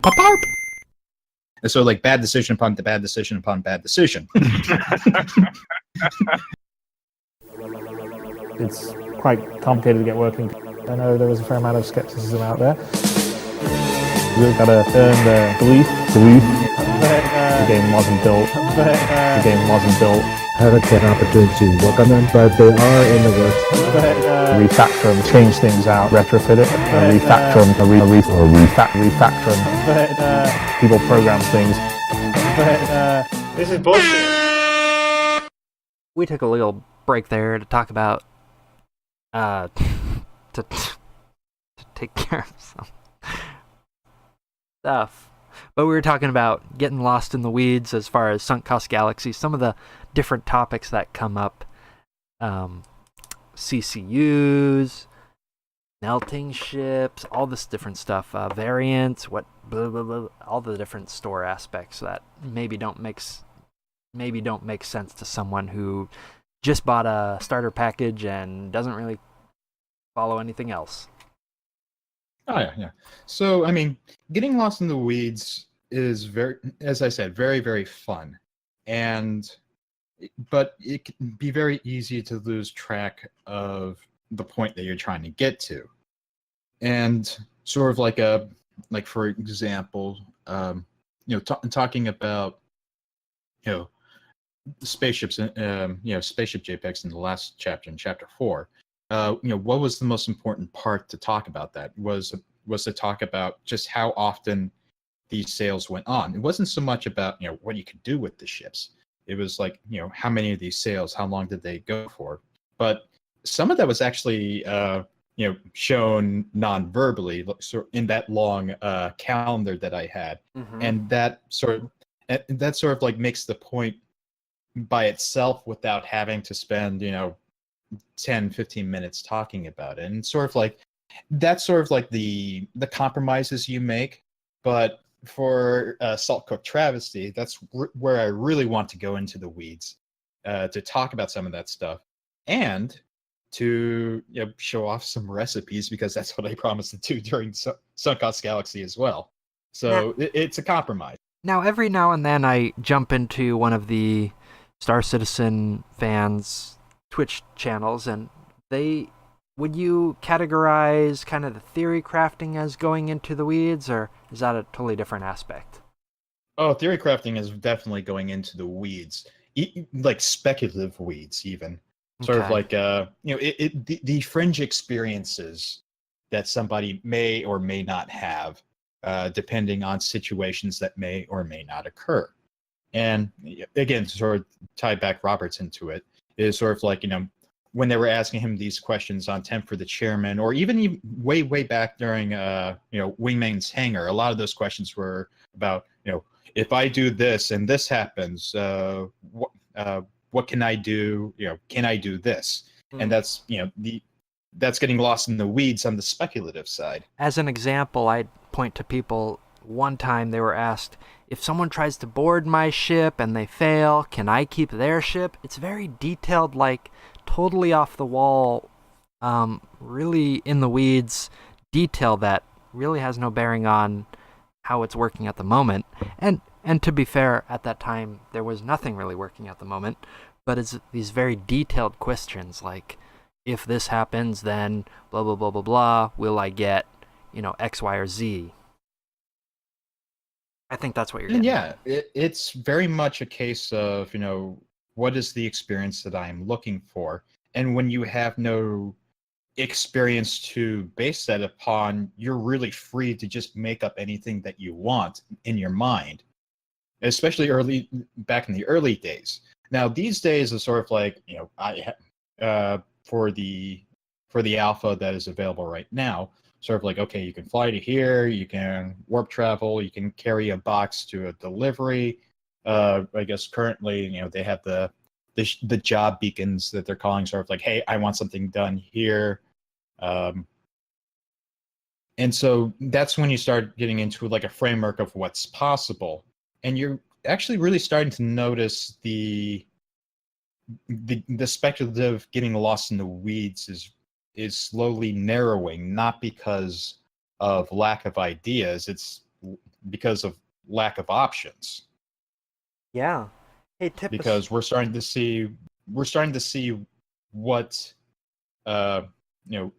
Pop-arp! And so, like, bad decision upon bad decision upon bad decision. It's quite complicated to get working. I know there was a fair amount of skepticism out there. You've got to earn the belief. The game wasn't built. The game wasn't built. Haven't had an opportunity to work on them, but they are in the works. Refactor them, change things out, retrofit it, refactor them, refactor them. People program things. This is bullshit. We took a little break there to talk about to take care of some stuff. But we were talking about getting lost in the weeds as far as sunk cost galaxies, some of the different topics that come up, CCUs, melting ships, all this different stuff, variants, what blah, blah, blah, all the different store aspects that maybe don't make sense to someone who just bought a starter package and doesn't really follow anything else. Oh, yeah. So, I mean, getting lost in the weeds is very, as I said, very, very fun. But it can be very easy to lose track of the point that you're trying to get to. And sort of like for example, talking about, spaceships, spaceship JPEGs in the last chapter, in chapter 4. What was the most important part to talk about? That was to talk about just how often these sales went on. It wasn't so much about what you could do with the ships. It was like how many of these sales, how long did they go for? But some of that was actually shown non-verbally, in that long calendar that I had, and that sort of like makes the point by itself without having to spend 10-15 minutes talking about it. And that's sort of like the compromises you make. But for Salt Cook Travesty, that's where I really want to go into the weeds, to talk about some of that stuff and to show off some recipes, because that's what I promised to do during Sunk Cost Galaxy as well. So it's a compromise. Now, every now and then I jump into one of the Star Citizen fans' Twitch channels, and would you categorize kind of the theory crafting as going into the weeds, or is that a totally different aspect? Oh, theory crafting is definitely going into the weeds, like speculative weeds, even. Sort of like the fringe experiences that somebody may or may not have, depending on situations that may or may not occur. And again, to sort of tie back Roberts into it, is sort of like, when they were asking him these questions on Temp for the Chairman, or even way back during, Wingman's Hangar, a lot of those questions were about, if I do this and this happens, what can I do? Can I do this? And that's, that's getting lost in the weeds on the speculative side. As an example, I'd point to people. One time they were asked, if someone tries to board my ship and they fail, can I keep their ship? It's very detailed, like totally off the wall, really in the weeds detail that really has no bearing on how it's working at the moment. And to be fair, at that time, there was nothing really working at the moment, but it's these very detailed questions like, if this happens, then blah, blah, blah, blah, blah, will I get, X, Y, or Z? I think that's what you're getting at. It's very much a case of, what is the experience that I'm looking for? And when you have no experience to base that upon, you're really free to just make up anything that you want in your mind, especially back in the early days. Now, these days is sort of like, for the alpha that is available right now, sort of like, okay, you can fly to here, you can warp travel, you can carry a box to a delivery. I guess currently, they have the job beacons that they're calling, sort of like, hey, I want something done here. And so that's when you start getting into like a framework of what's possible. And you're actually really starting to notice the speculative getting lost in the weeds is slowly narrowing, not because of lack of ideas. It's because of lack of options. Yeah. Hey, Tippis. Because we're starting to see what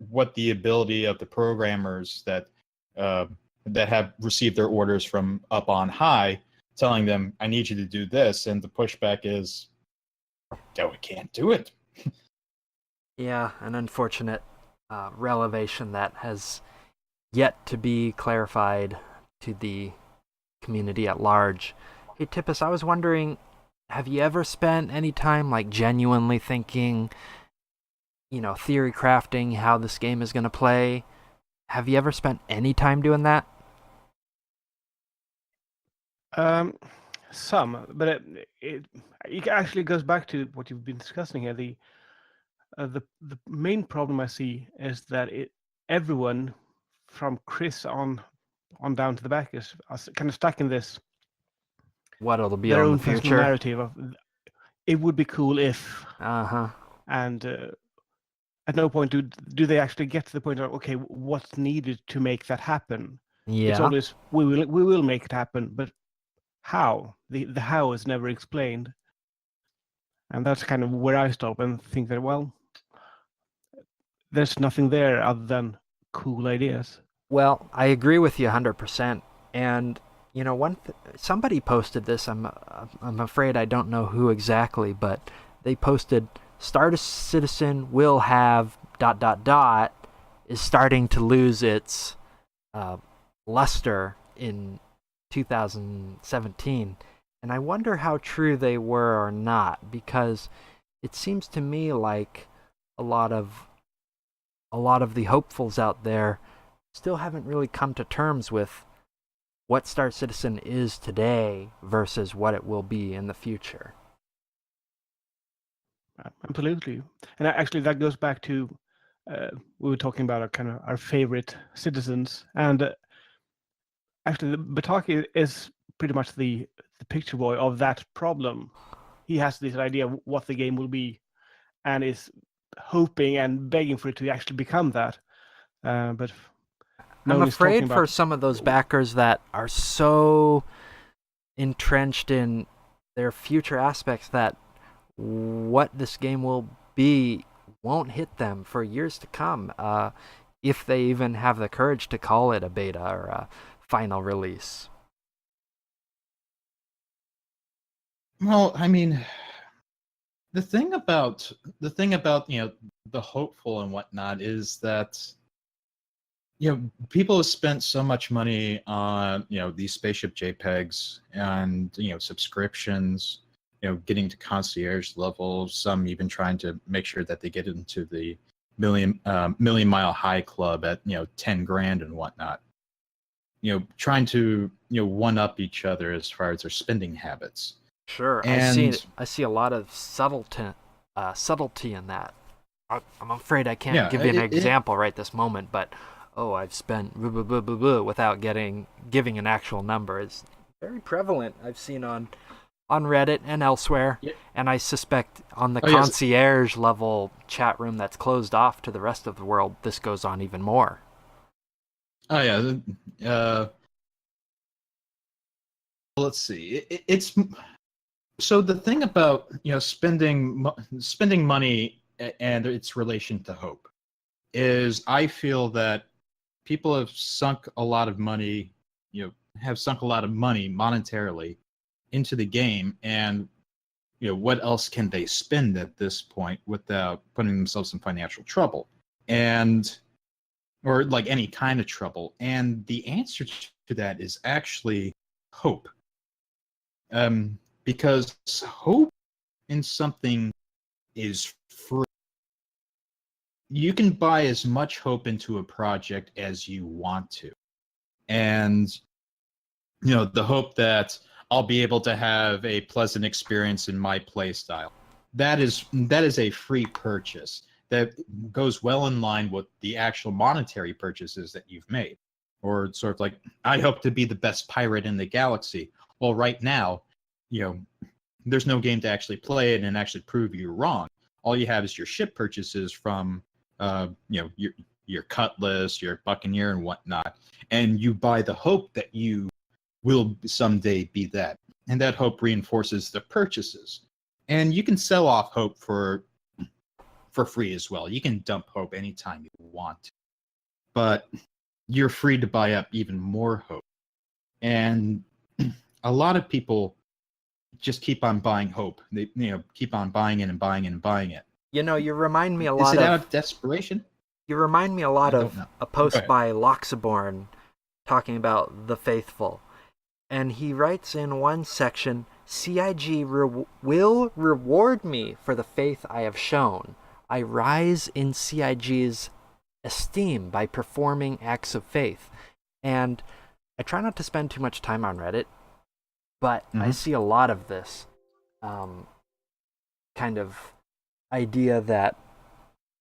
what the ability of the programmers that have received their orders from up on high, telling them, I need you to do this, and the pushback is, no, we can't do it. Yeah, an unfortunate revelation that has yet to be clarified to the community at large. Hey, Tippis, I was wondering, have you ever spent any time like genuinely thinking, theory crafting how this game is going to play? Have you ever spent any time doing that? Some, but it actually goes back to what you've been discussing here. The main problem I see is that everyone from Chris on down to the back is kind of stuck in this. What it'll be their on own the future personal narrative of it would be cool if. Uh-huh. And at no point do they actually get to the point of, okay, what's needed to make that happen? Yeah. It's always we will make it happen, but how? The how is never explained. And that's kind of where I stop and think that, well, there's nothing there other than cool ideas. Well, I agree with you 100%. And somebody posted this. I'm afraid I don't know who exactly, but they posted Star Citizen will have ... is starting to lose its luster in 2017. And I wonder how true they were or not, because it seems to me like a lot of the hopefuls out there still haven't really come to terms with what Star Citizen is today versus what it will be in the future. Absolutely. And actually that goes back to we were talking about our favorite citizens, and actually the Bataki is pretty much the picture boy of that problem. He has this idea of what the game will be and is hoping and begging for it to actually become that. But I'm afraid for some of those backers that are so entrenched in their future aspects that what this game will be won't hit them for years to come, if they even have the courage to call it a beta or a final release. Well, I mean, the thing about the hopeful and whatnot is that people have spent so much money on these spaceship JPEGs and subscriptions, getting to concierge level, some even trying to make sure that they get into the million mile high club at $10,000 and whatnot, trying to one up each other as far as their spending habits. Sure. And I see a lot of subtlety in that. I'm afraid I can't give you an example right this moment, but I've spent without giving an actual number. It's very prevalent. I've seen on Reddit and elsewhere, and I suspect on the concierge level chat room that's closed off to the rest of the world, this goes on even more. Oh yeah. Let's see. It's so the thing about spending money and its relation to hope is, I feel that people have sunk a lot of money, monetarily into the game, and what else can they spend at this point without putting themselves in financial trouble, or like any kind of trouble? And the answer to that is actually hope. Because hope in something is free. You can buy as much hope into a project as you want to. And, the hope that I'll be able to have a pleasant experience in my play style. That is a free purchase that goes well in line with the actual monetary purchases that you've made. Or sort of like, I hope to be the best pirate in the galaxy. Well, right now, there's no game to actually play it and actually prove you're wrong. All you have is your ship purchases from, your Cutlass, your Buccaneer, and whatnot, and you buy the hope that you will someday be that. And that hope reinforces the purchases. And you can sell off hope for free as well. You can dump hope anytime you want. But you're free to buy up even more hope. And a lot of people just keep on buying hope. They keep on buying it and buying it and buying it. You remind me a lot Is it out of desperation? You remind me a lot I of don't know. a post by Loxaborn talking about the faithful. And he writes in one section, CIG will reward me for the faith I have shown. I rise in CIG's esteem by performing acts of faith. And I try not to spend too much time on Reddit, but I see a lot of this kind of idea that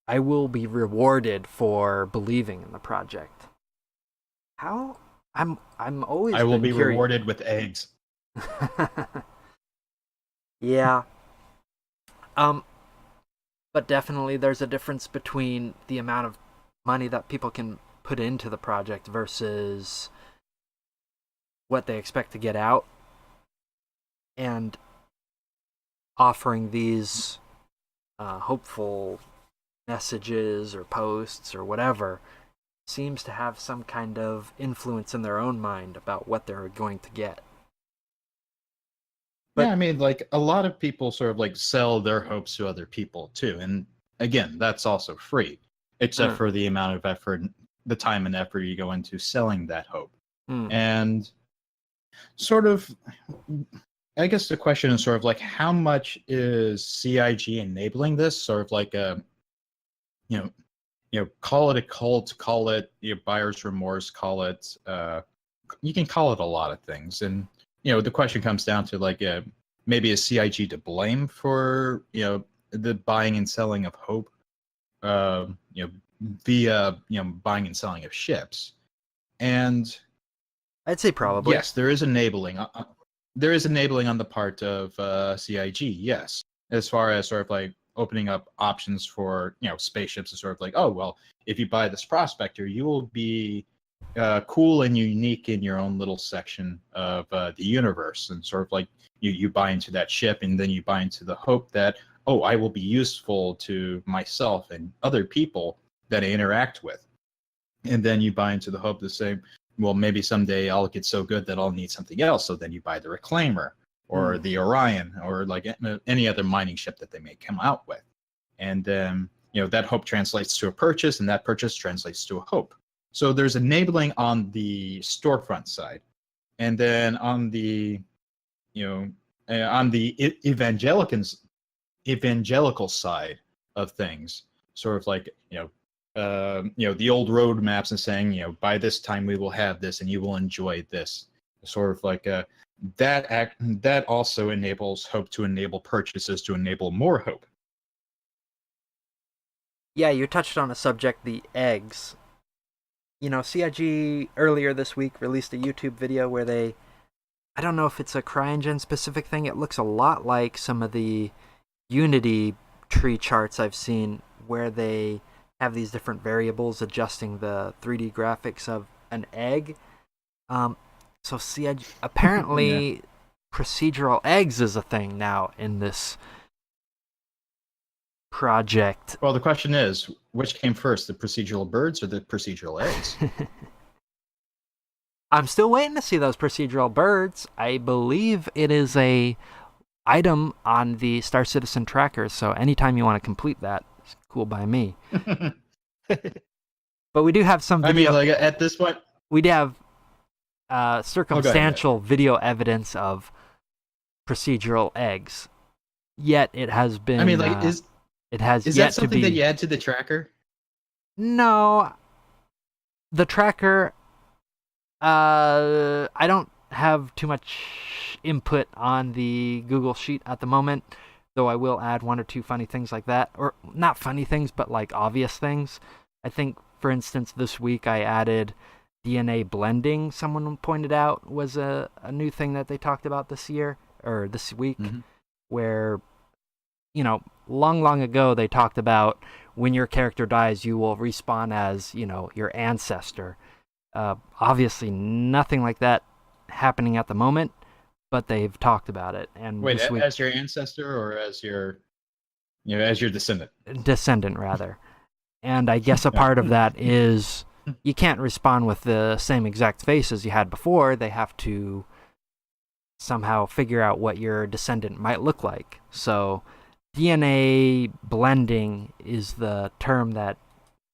I will be rewarded for believing in the project. How? I'm always I will be curious. rewarded with eggs. Yeah. But definitely there's a difference between the amount of money that people can put into the project versus what they expect to get out, and offering these hopeful messages or posts or whatever seems to have some kind of influence in their own mind about what they're going to get. Yeah, I mean, like, a lot of people sort of like sell their hopes to other people too. And again, that's also free, except for the amount of effort, the time and effort you go into selling that hope. And sort of, I guess the question is sort of like, how much is CIG enabling this? Sort of like a, call it a cult, call it buyer's remorse, call it, you can call it a lot of things. And, the question comes down to like, maybe is CIG to blame for, the buying and selling of hope, via, buying and selling of ships. And I'd say probably. Yes, there is enabling. There is enabling on the part of CIG, yes. As far as sort of like opening up options for, spaceships, and sort of like, oh, well, if you buy this prospector, you will be cool and unique in your own little section of the universe. And sort of like you buy into that ship, and then you buy into the hope that, oh, I will be useful to myself and other people that I interact with. And then you buy into the hope to say, well, maybe someday I'll get so good that I'll need something else. So then you buy the Reclaimer or the Orion or like any other mining ship that they may come out with. And then, that hope translates to a purchase, and that purchase translates to a hope. So there's enabling on the storefront side. And then on the, evangelical side of things, sort of like, the old road maps and saying, by this time we will have this and you will enjoy this. Sort of like that also enables hope to enable purchases to enable more hope. Yeah, you touched on a subject, the eggs. CIG earlier this week released a YouTube video where they, I don't know if it's a CryEngine specific thing, it looks a lot like some of the Unity tree charts I've seen where they have these different variables adjusting the 3D graphics of an egg. So CIG, apparently procedural eggs is a thing now in this project. Well, the question is, which came first, the procedural birds or the procedural eggs? I'm still waiting to see those procedural birds. I believe it is a item on the Star Citizen tracker, so anytime you want to complete that, it's cool by me. But we do have some video. I mean, like, at this point, we do have circumstantial video evidence of procedural eggs. Yet it has been. I mean, like, is that something that you add to the tracker? No, the tracker. I don't have too much input on the Google Sheet at the moment, though I will add one or two funny things like that, or not funny things, but like obvious things. I think, for instance, this week I added DNA blending. Someone pointed out was a new thing that they talked about this year or this week, where, long ago they talked about when your character dies, you will respawn as, your ancestor. Obviously, nothing like that happening at the moment, but they've talked about it. And Wait, this week, as your ancestor or as your, as your descendant rather. And I guess a part of that is you can't respond with the same exact face as you had before. They have to somehow figure out what your descendant might look like. So DNA blending is the term that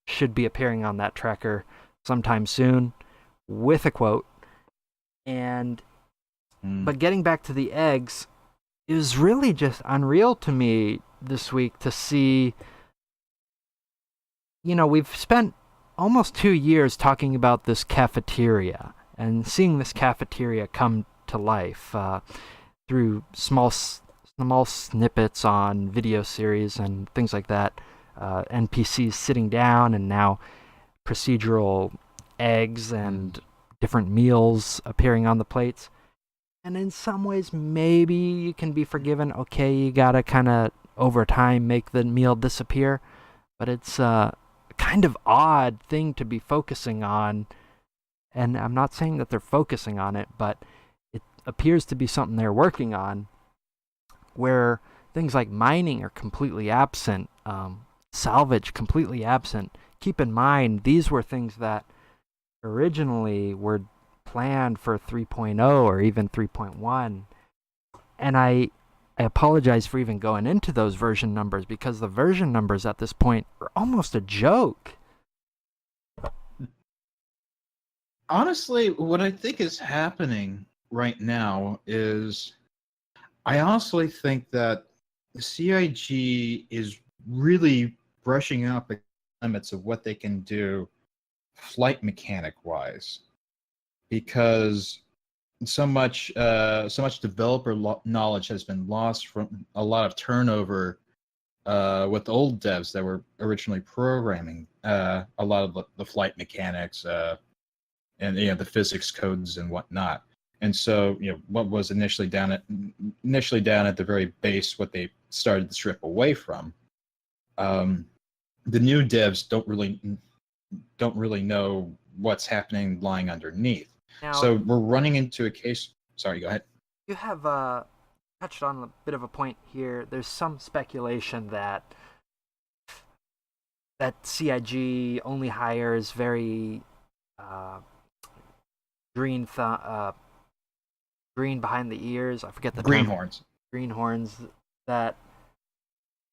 should be appearing on that tracker sometime soon with a quote. And but getting back to the eggs, it was really just unreal to me this week to see, we've spent almost 2 years talking about this cafeteria and seeing this cafeteria come to life through small snippets on video series and things like that, NPCs sitting down, and now procedural eggs and different meals appearing on the plates. And in some ways, maybe you can be forgiven. Okay, you gotta kind of, over time, make the meal disappear. But it's a kind of odd thing to be focusing on. And I'm not saying that they're focusing on it, but it appears to be something they're working on, where things like mining are completely absent, salvage completely absent. Keep in mind, these were things that originally were planned for 3.0 or even 3.1. And I apologize for even going into those version numbers, because the version numbers at this point are almost a joke. Honestly, what I think is happening right now is, I honestly think that the CIG is really brushing up the limits of what they can do flight mechanic wise, because so much developer knowledge has been lost from a lot of turnover with old devs that were originally programming a lot of the flight mechanics and the physics codes and whatnot. And so, what was initially down at the very base, what they started to strip away from, the new devs don't really know what's happening lying underneath. Now, so we're running into a case. Sorry, go ahead. You have touched on a bit of a point here. There's some speculation that CIG only hires very green behind the ears. I forget the term. Greenhorns that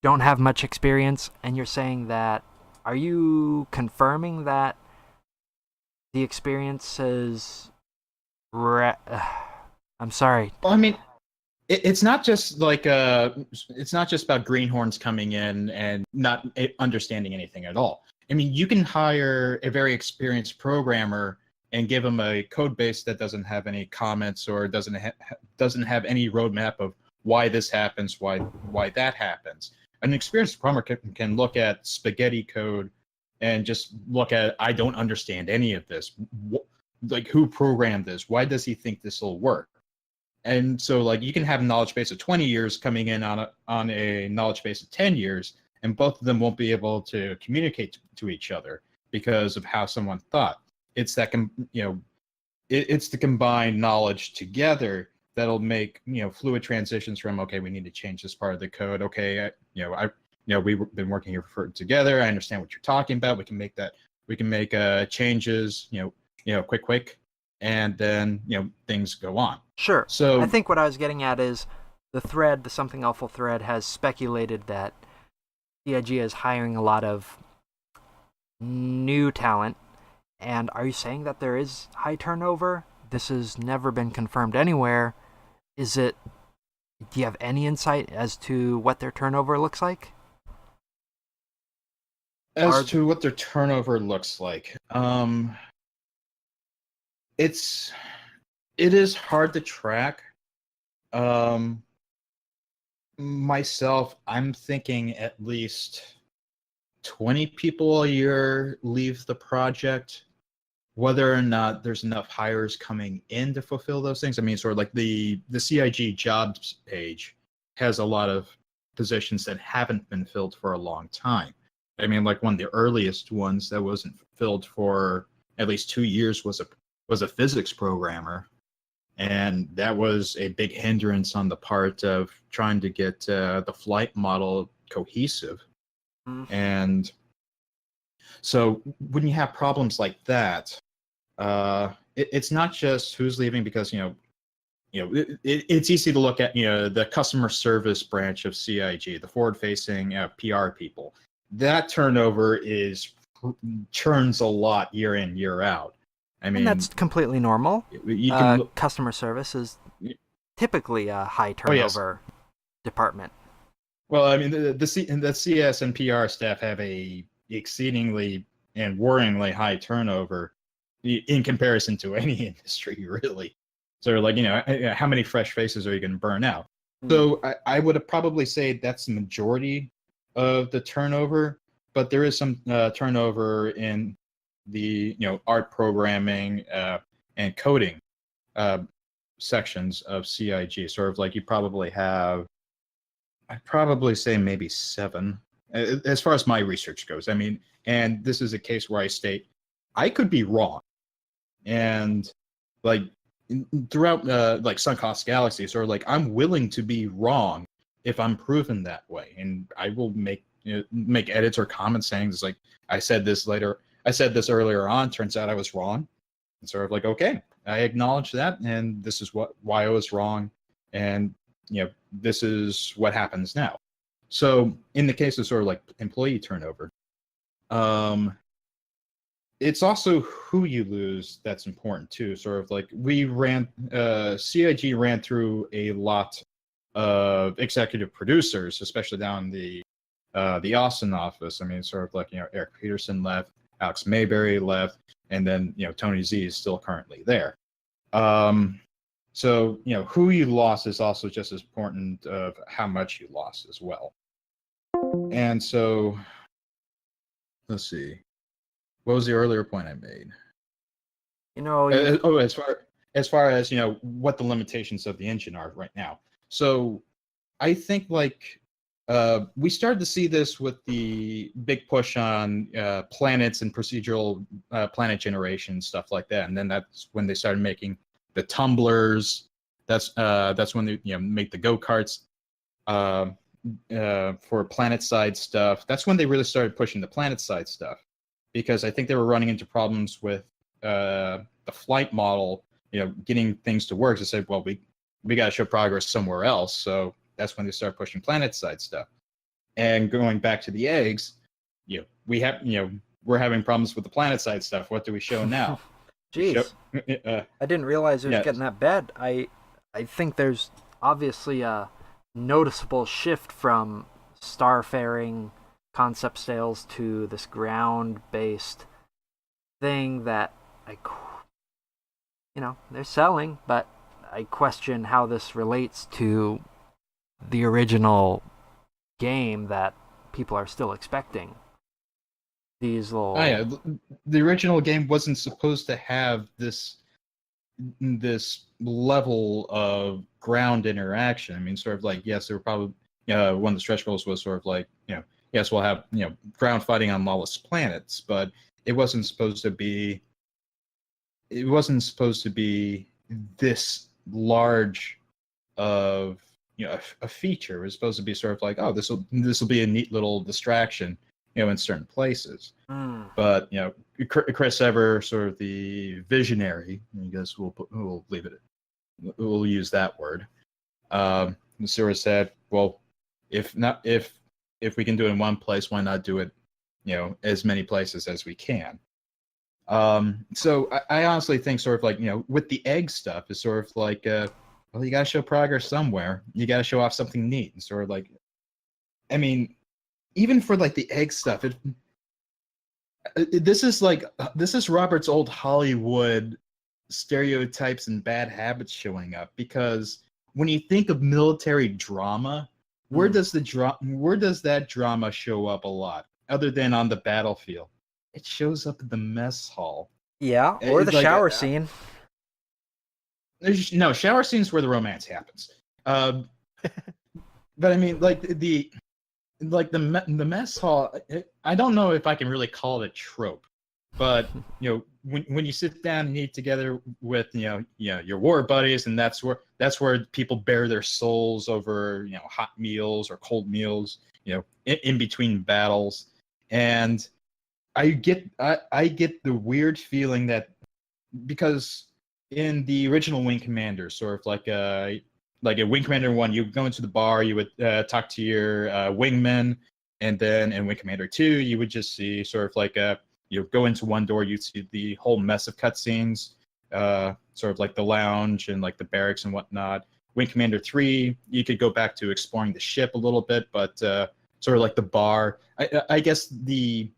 don't have much experience. And you're saying that, are you confirming that the experience is I'm sorry. Well, I mean, it's not just like it's not just about greenhorns coming in and not understanding anything at all. I mean, you can hire a very experienced programmer and give them a code base that doesn't have any comments or doesn't have any roadmap of why this happens, why that happens. An experienced programmer can look at spaghetti code and just look at, I don't understand any of this. Like, who programmed this? Why does he think this will work? And so, like, you can have a knowledge base of 20 years coming in on a knowledge base of 10 years, and both of them won't be able to communicate to each other because of how someone thought. It's that it's the combined knowledge together that'll make fluid transitions from, okay, we need to change this part of the code. Okay, we've been working here together. I understand what you're talking about. We can make changes, quick, and then things go on. Sure. So I think what I was getting at is the Something Awful thread has speculated that CIG is hiring a lot of new talent. And are you saying that there is high turnover? This has never been confirmed anywhere. Do you have any insight as to what their turnover looks like? To what their turnover looks like, it is hard to track. Myself, I'm thinking at least 20 people a year leave the project. Whether or not there's enough hires coming in to fulfill those things, I mean, sort of like the CIG jobs page has a lot of positions that haven't been filled for a long time. I mean, like one of the earliest ones that wasn't filled for at least 2 years was a physics programmer, and that was a big hindrance on the part of trying to get the flight model cohesive. And so when you have problems like that, it's not just who's leaving, because it's easy to look at the customer service branch of CIG, the forward-facing PR people. That turnover churns a lot year in, year out. I mean, and that's completely normal. You can customer service is typically a high turnover department. Well, I mean, the CS and PR staff have a exceedingly and worryingly high turnover in comparison to any industry, really. So, like, how many fresh faces are you going to burn out? So I would probably say that's the majority of the turnover, but there is some turnover in the art programming and coding sections of CIG. Sort of like you probably have, I'd probably say maybe 7, as far as my research goes. I mean, and this is a case where I state I could be wrong, and like throughout like Sunk Cost Galaxy, sort of like I'm willing to be wrong if I'm proven that way, and I will make edits or comments saying it's like I said this earlier on. Turns out I was wrong. And sort of like, okay, I acknowledge that, and this is why I was wrong, and this is what happens now. So in the case of sort of like employee turnover, it's also who you lose that's important too. Sort of like CIG ran through a lot of executive producers, especially down the Austin office. I mean, sort of like Eric Peterson left, Alex Mayberry left, and then Tony Z is still currently there. So who you lost is also just as important of how much you lost as well. And so let's see, what was the earlier point I made? As far as what the limitations of the engine are right now. So I think like we started to see this with the big push on planets and procedural planet generation, stuff like that. And then that's when they started making the tumblers. That's when they make the go-karts for planet side stuff. That's when they really started pushing the planet side stuff, because I think they were running into problems with the flight model, getting things to work. They said, well, we got to show progress somewhere else. So that's when they start pushing planet side stuff. And going back to the eggs, we're having problems with the planet side stuff. What do we show now? Jeez, I didn't realize it was getting that bad. I think there's obviously a noticeable shift from starfaring concept sales to this ground-based thing that they're selling, but I question how this relates to the original game that people are still expecting. These little... Oh, yeah. The original game wasn't supposed to have this level of ground interaction. I mean, sort of like, yes, there were probably one of the stretch goals was sort of like, yes, we'll have ground fighting on lawless planets, but it wasn't supposed to be this large of a feature. It was supposed to be sort of like, oh, this will be a neat little distraction, in certain places. But Chris Ever, sort of the visionary, I guess we'll leave it. We'll use that word. Sort of said, well, if we can do it in one place, why not do it, as many places as we can? So I honestly think sort of like, with the egg stuff is sort of like, well, you got to show progress somewhere. You got to show off something neat. And sort of like, I mean, even for like the egg stuff, this is Robert's old Hollywood stereotypes and bad habits showing up, because when you think of military drama, where does that drama show up a lot other than on the battlefield? It shows up in the mess hall. Yeah, or the shower scene. No, shower scenes where the romance happens. But I mean, like the mess hall. I don't know if I can really call it a trope, but when you sit down and eat together with your war buddies, and that's where people bare their souls over hot meals or cold meals, in between battles. And I get the weird feeling that, because in the original Wing Commander, sort of like a Wing Commander 1, you would go into the bar, you would talk to your wingmen, and then in Wing Commander 2, you would just see sort of like go into one door, you'd see the whole mess of cutscenes, sort of like the lounge and like the barracks and whatnot. Wing Commander 3, you could go back to exploring the ship a little bit, but sort of like the bar. I guess the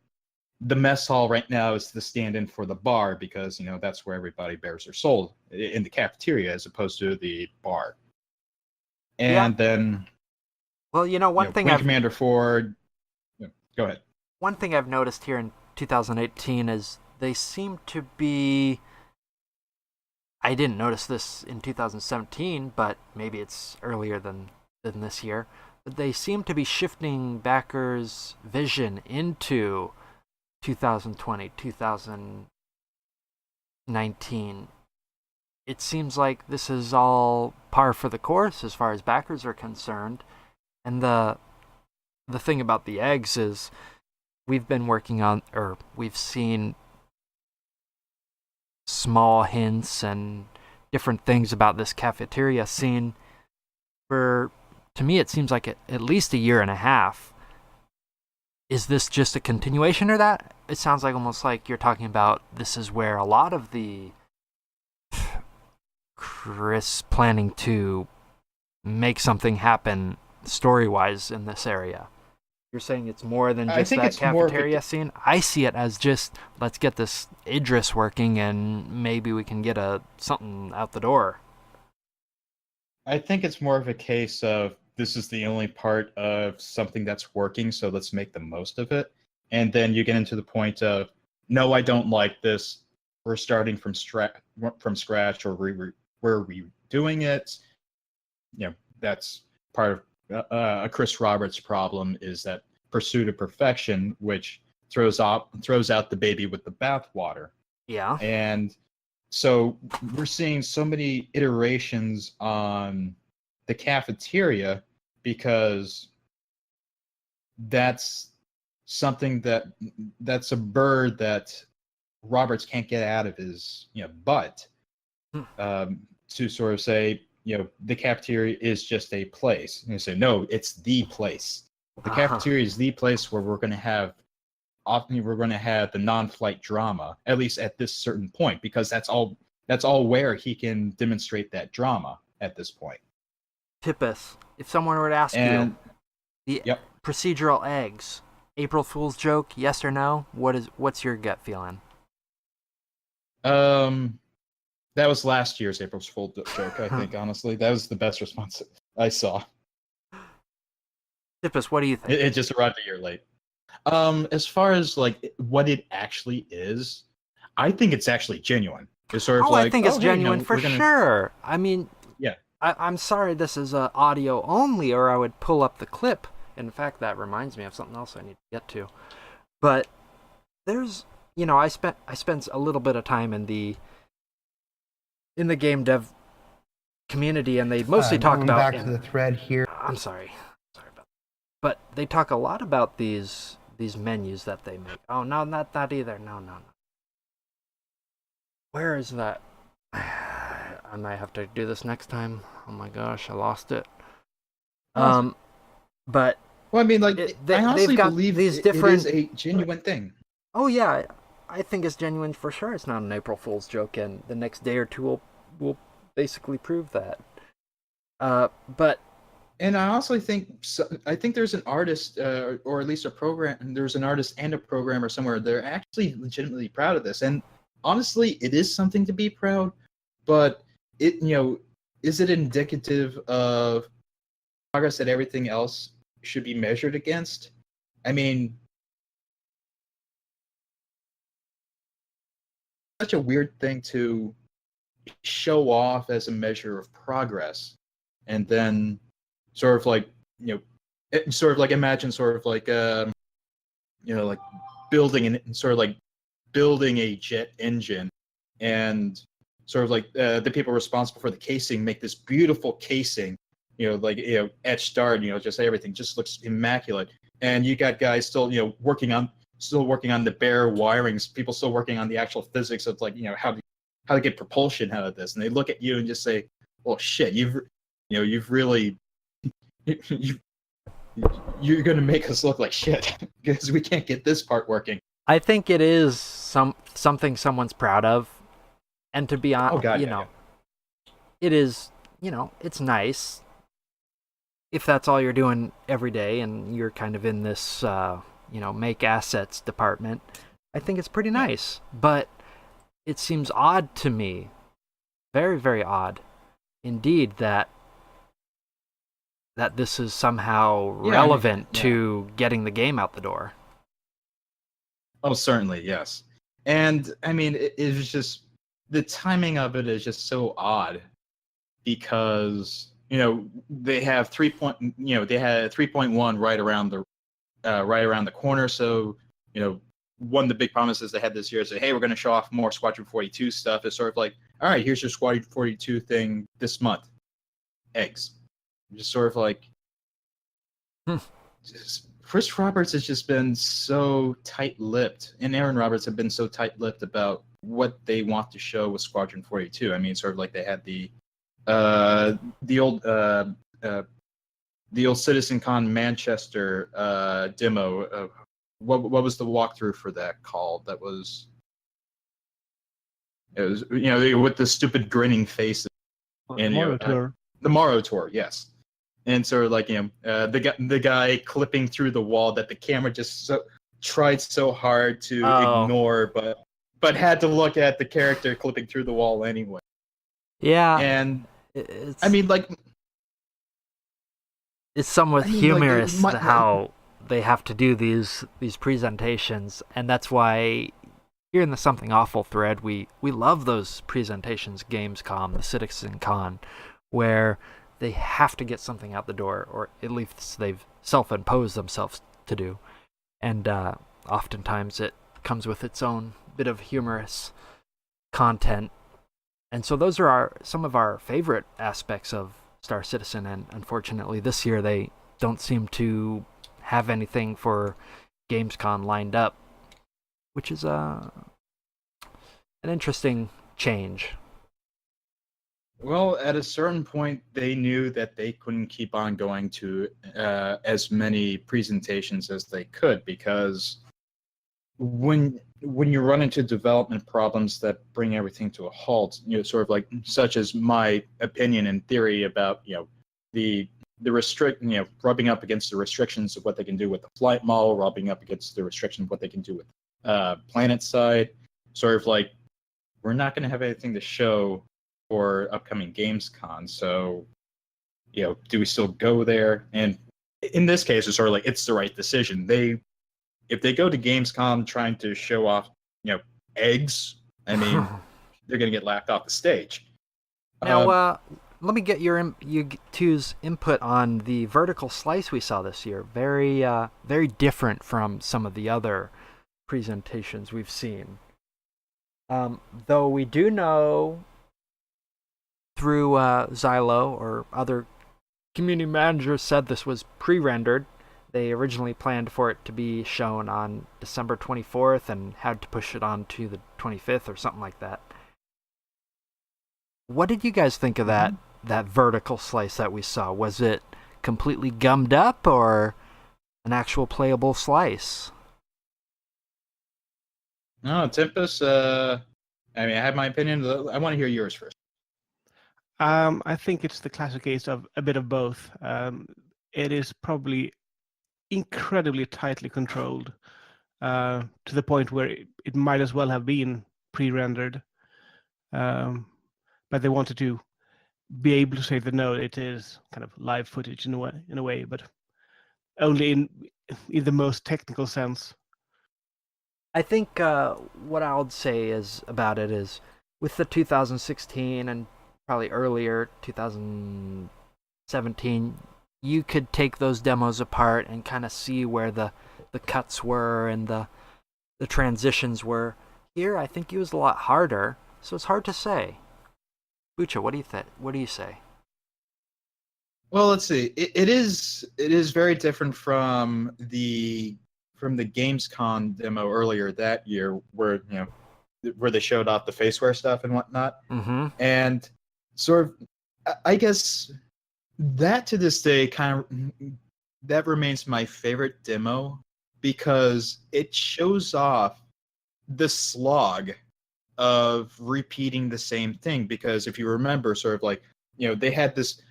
mess hall right now is the stand-in for the bar, because that's where everybody bears their soul, in the cafeteria as opposed to the bar. And then, well, one thing Wing Commander 4. Go ahead. One thing I've noticed here in 2018 is they seem to be. I didn't notice this in 2017, but maybe it's earlier than this year. But they seem to be shifting backers' vision into 2020, 2019. It seems like this is all par for the course as far as backers are concerned. And the thing about the eggs is we've been working on, or we've seen small hints and different things about this cafeteria scene for, to me, it seems like at least a year and a half. Is this just a continuation of that? It sounds like almost like you're talking about this is where a lot of the Chris planning to make something happen story-wise in this area. You're saying it's more than just that cafeteria scene? I see it as just, let's get this Idris working and maybe we can get something out the door. I think it's more of a case of, this is the only part of something that's working, so let's make the most of it. And then you get into the point of, no, I don't like this. We're starting from scratch, or we're redoing it. That's part of a Chris Roberts problem, is that pursuit of perfection, which throws out the baby with the bathwater. Yeah. And so we're seeing so many iterations on the cafeteria, because that's something that's a bird that Roberts can't get out of his butt, to sort of say, the cafeteria is just a place. And you say, no, it's the place. The cafeteria is the place where we're going to have the non-flight drama, at least at this certain point, because that's all where he can demonstrate that drama at this point. Tippis, if someone were to ask you, the procedural eggs, April Fool's joke, yes or no? What's your gut feeling? That was last year's April Fool's joke, I think, honestly. That was the best response I saw. Tippis, what do you think? It just arrived a year late. As far as like what it actually is, I think it's actually genuine. It's sort of I think it's genuine for sure. I mean, yeah. I'm sorry this is audio only, or I would pull up the clip. In fact, that reminds me of something else I need to get to. But there's, I spent a little bit of time in the game dev community, and they mostly talk about. Back to the thread here. I'm sorry about that. But they talk a lot about these menus that they make. Oh no, not that either. No. Where is that? I might have to do this next time. Oh my gosh, I lost it. But well, I mean, like, I honestly believe these it different... is a genuine thing. Oh yeah, I think it's genuine for sure. It's not an April Fool's joke, and the next day or two will basically prove that. But and I also think there's an artist, or at least a program. There's an artist and a programmer somewhere. They're actually legitimately proud of this, and honestly, it is something to be proud. But is it indicative of progress that everything else should be measured against? I mean, such a weird thing to show off as a measure of progress, and then sort of like imagine sort of like like building and sort of like building a jet engine, and sort of like the people responsible for the casing make this beautiful casing, like etched art, just everything just looks immaculate. And you got guys still working on the bare wirings, people still working on the actual physics of like how to get propulsion out of this, and they look at you and just say, well, shit, you've really you're going to make us look like shit because we can't get this part working. I think it is something someone's proud of, and to be honest, it is, it's nice if that's all you're doing every day and you're kind of in this, make assets department. I think it's pretty nice, but it seems odd to me, very, very odd indeed, that this is somehow relevant to getting the game out the door. Oh, certainly, yes. And I mean, it's just the timing of it is just so odd because they have 3.1 right around the corner. So one of the big promises they had this year is that, hey, we're going to show off more Squadron 42 stuff. It's sort of like, all right, here's your Squadron 42 thing this month. Eggs. Just sort of like, Chris Roberts has just been so tight-lipped, and Aaron Roberts have been so tight-lipped about what they want to show with Squadron 42. I mean, sort of like they had the old CitizenCon Manchester demo. What was the walkthrough for that called? It was with the stupid grinning faces. And Morrow Tour. The Morrow Tour, yes. And sort of like the guy clipping through the wall that the camera just tried so hard to ignore, but had to look at the character clipping through the wall anyway. Yeah, and it's somewhat humorous how they have to do these presentations, and that's why here in the Something Awful thread we love those presentations, Gamescom, the CitizenCon, where they have to get something out the door, or at least they've self-imposed themselves to do. And oftentimes it comes with its own bit of humorous content. And so those are some of our favorite aspects of Star Citizen, and unfortunately this year they don't seem to have anything for Gamescom lined up, which is an interesting change. Well, at a certain point, they knew that they couldn't keep on going to as many presentations as they could, because when you run into development problems that bring everything to a halt, sort of like such as my opinion and theory about the rubbing up against the restrictions of what they can do with the flight model, rubbing up against the restrictions of what they can do with planet side, sort of like we're not going to have anything to show for upcoming Gamescom, so do we still go there? And in this case, it's sort of like it's the right decision. If they go to Gamescom trying to show off eggs, I mean they're gonna get laughed off the stage. Now let me get you two's input on the vertical slice we saw this year. Very very different from some of the other presentations we've seen, though we do know through Xylo or other community managers said this was pre-rendered. They originally planned for it to be shown on December 24th and had to push it on to the 25th or something like that. What did you guys think of that vertical slice that we saw? Was it completely gummed up or an actual playable slice? No, Tippis, I mean, I have my opinion. I want to hear yours first. I think it's the classic case of a bit of both. It is probably incredibly tightly controlled to the point where it might as well have been pre-rendered. But they wanted to be able to say that no, it is kind of live footage in a way, but only in the most technical sense. I think what I would say about it is with the 2016 and probably earlier 2017, you could take those demos apart and kind of see where the cuts were and the transitions were. Here, I think he was a lot harder, so it's hard to say. Bootcha, what do you say? Well, let's see. It is very different from the Gamescom demo earlier that year, where where they showed off the faceware stuff and whatnot, Mm-hmm. and sort of, I guess that to this day that remains my favorite demo because it shows off the slog of repeating the same thing. Because if you remember, sort of like they had this.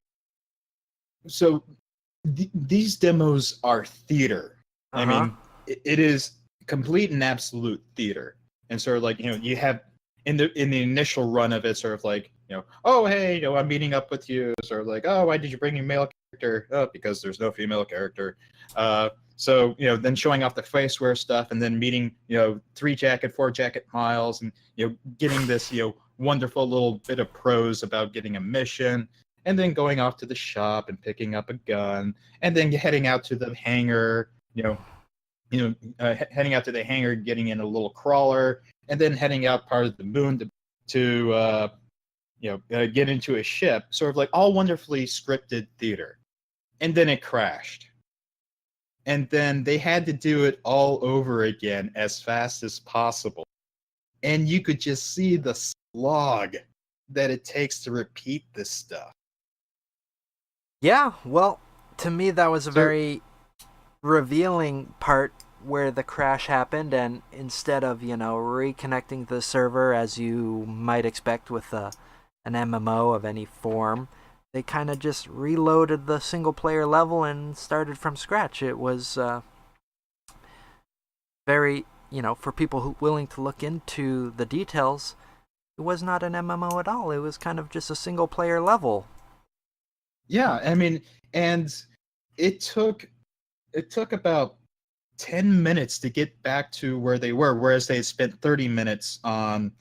So these demos are theater. I mean, it is complete and absolute theater. And sort of like you have in the initial run of it, sort of like oh hey, I'm meeting up with you. Sort of like, oh, why did you bring a male character? Oh, because there's no female character. So then showing off the faceware stuff, and then meeting 3 jacket, 4 jacket Miles, and getting this wonderful little bit of prose about getting a mission. And then going off to the shop and picking up a gun, and then heading out to the hangar, heading out to the hangar, getting in a little crawler, and then heading out part of the moon to get into a ship. Sort of like all wonderfully scripted theater. And then it crashed. And then they had to do it all over again as fast as possible. And you could just see the slog that it takes to repeat this stuff. Yeah, well, to me that was a very revealing part where the crash happened, and instead of, reconnecting the server as you might expect with an MMO of any form, they kind of just reloaded the single-player level and started from scratch. It was very, for people willing to look into the details, it was not an MMO at all. It was kind of just a single-player level. Yeah, I mean, and it took about 10 minutes to get back to where they were, whereas they had spent 30 minutes on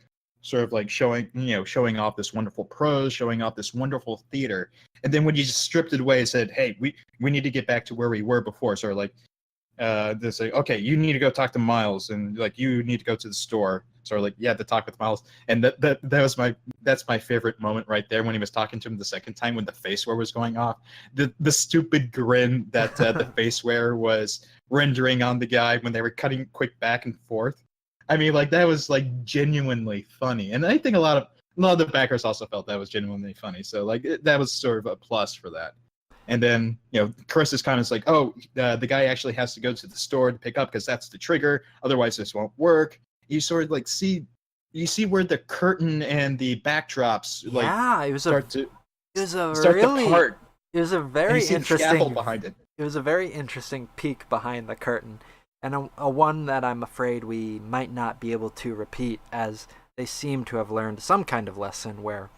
sort of like showing off this wonderful prose, showing off this wonderful theater. And then when you just stripped it away and said, hey, we need to get back to where we were before, sort of like they say, okay, you need to go talk to Miles, and like you need to go to the store. Sort of like, yeah, to talk with Miles. And that's my favorite moment right there, when he was talking to him the second time, when the faceware was going off. The stupid grin that the faceware was rendering on the guy when they were cutting quick back and forth. I mean, like, that was like genuinely funny. And I think a lot of the backers also felt that was genuinely funny. So like that was sort of a plus for that. And then, Chris is kind of like, oh, the guy actually has to go to the store to pick up because that's the trigger. Otherwise, this won't work. You sort of like see where the curtain and the backdrops start to part. It was a very interesting scaffold behind it. It was a very interesting peek behind the curtain, and a one that I'm afraid we might not be able to repeat, as they seem to have learned some kind of lesson where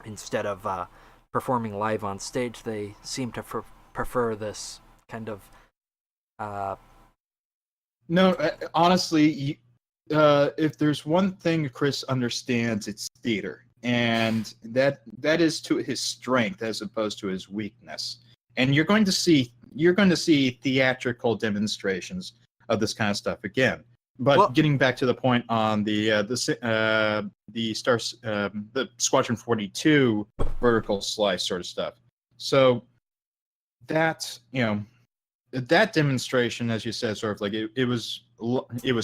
instead of performing live on stage, they seem to prefer this kind of No, honestly, if there's one thing Chris understands, it's theater, and that is to his strength as opposed to his weakness. And you're going to see theatrical demonstrations of this kind of stuff again. But getting back to the point on the Squadron 42 vertical slice sort of stuff. So that that demonstration, as you said, sort of like it was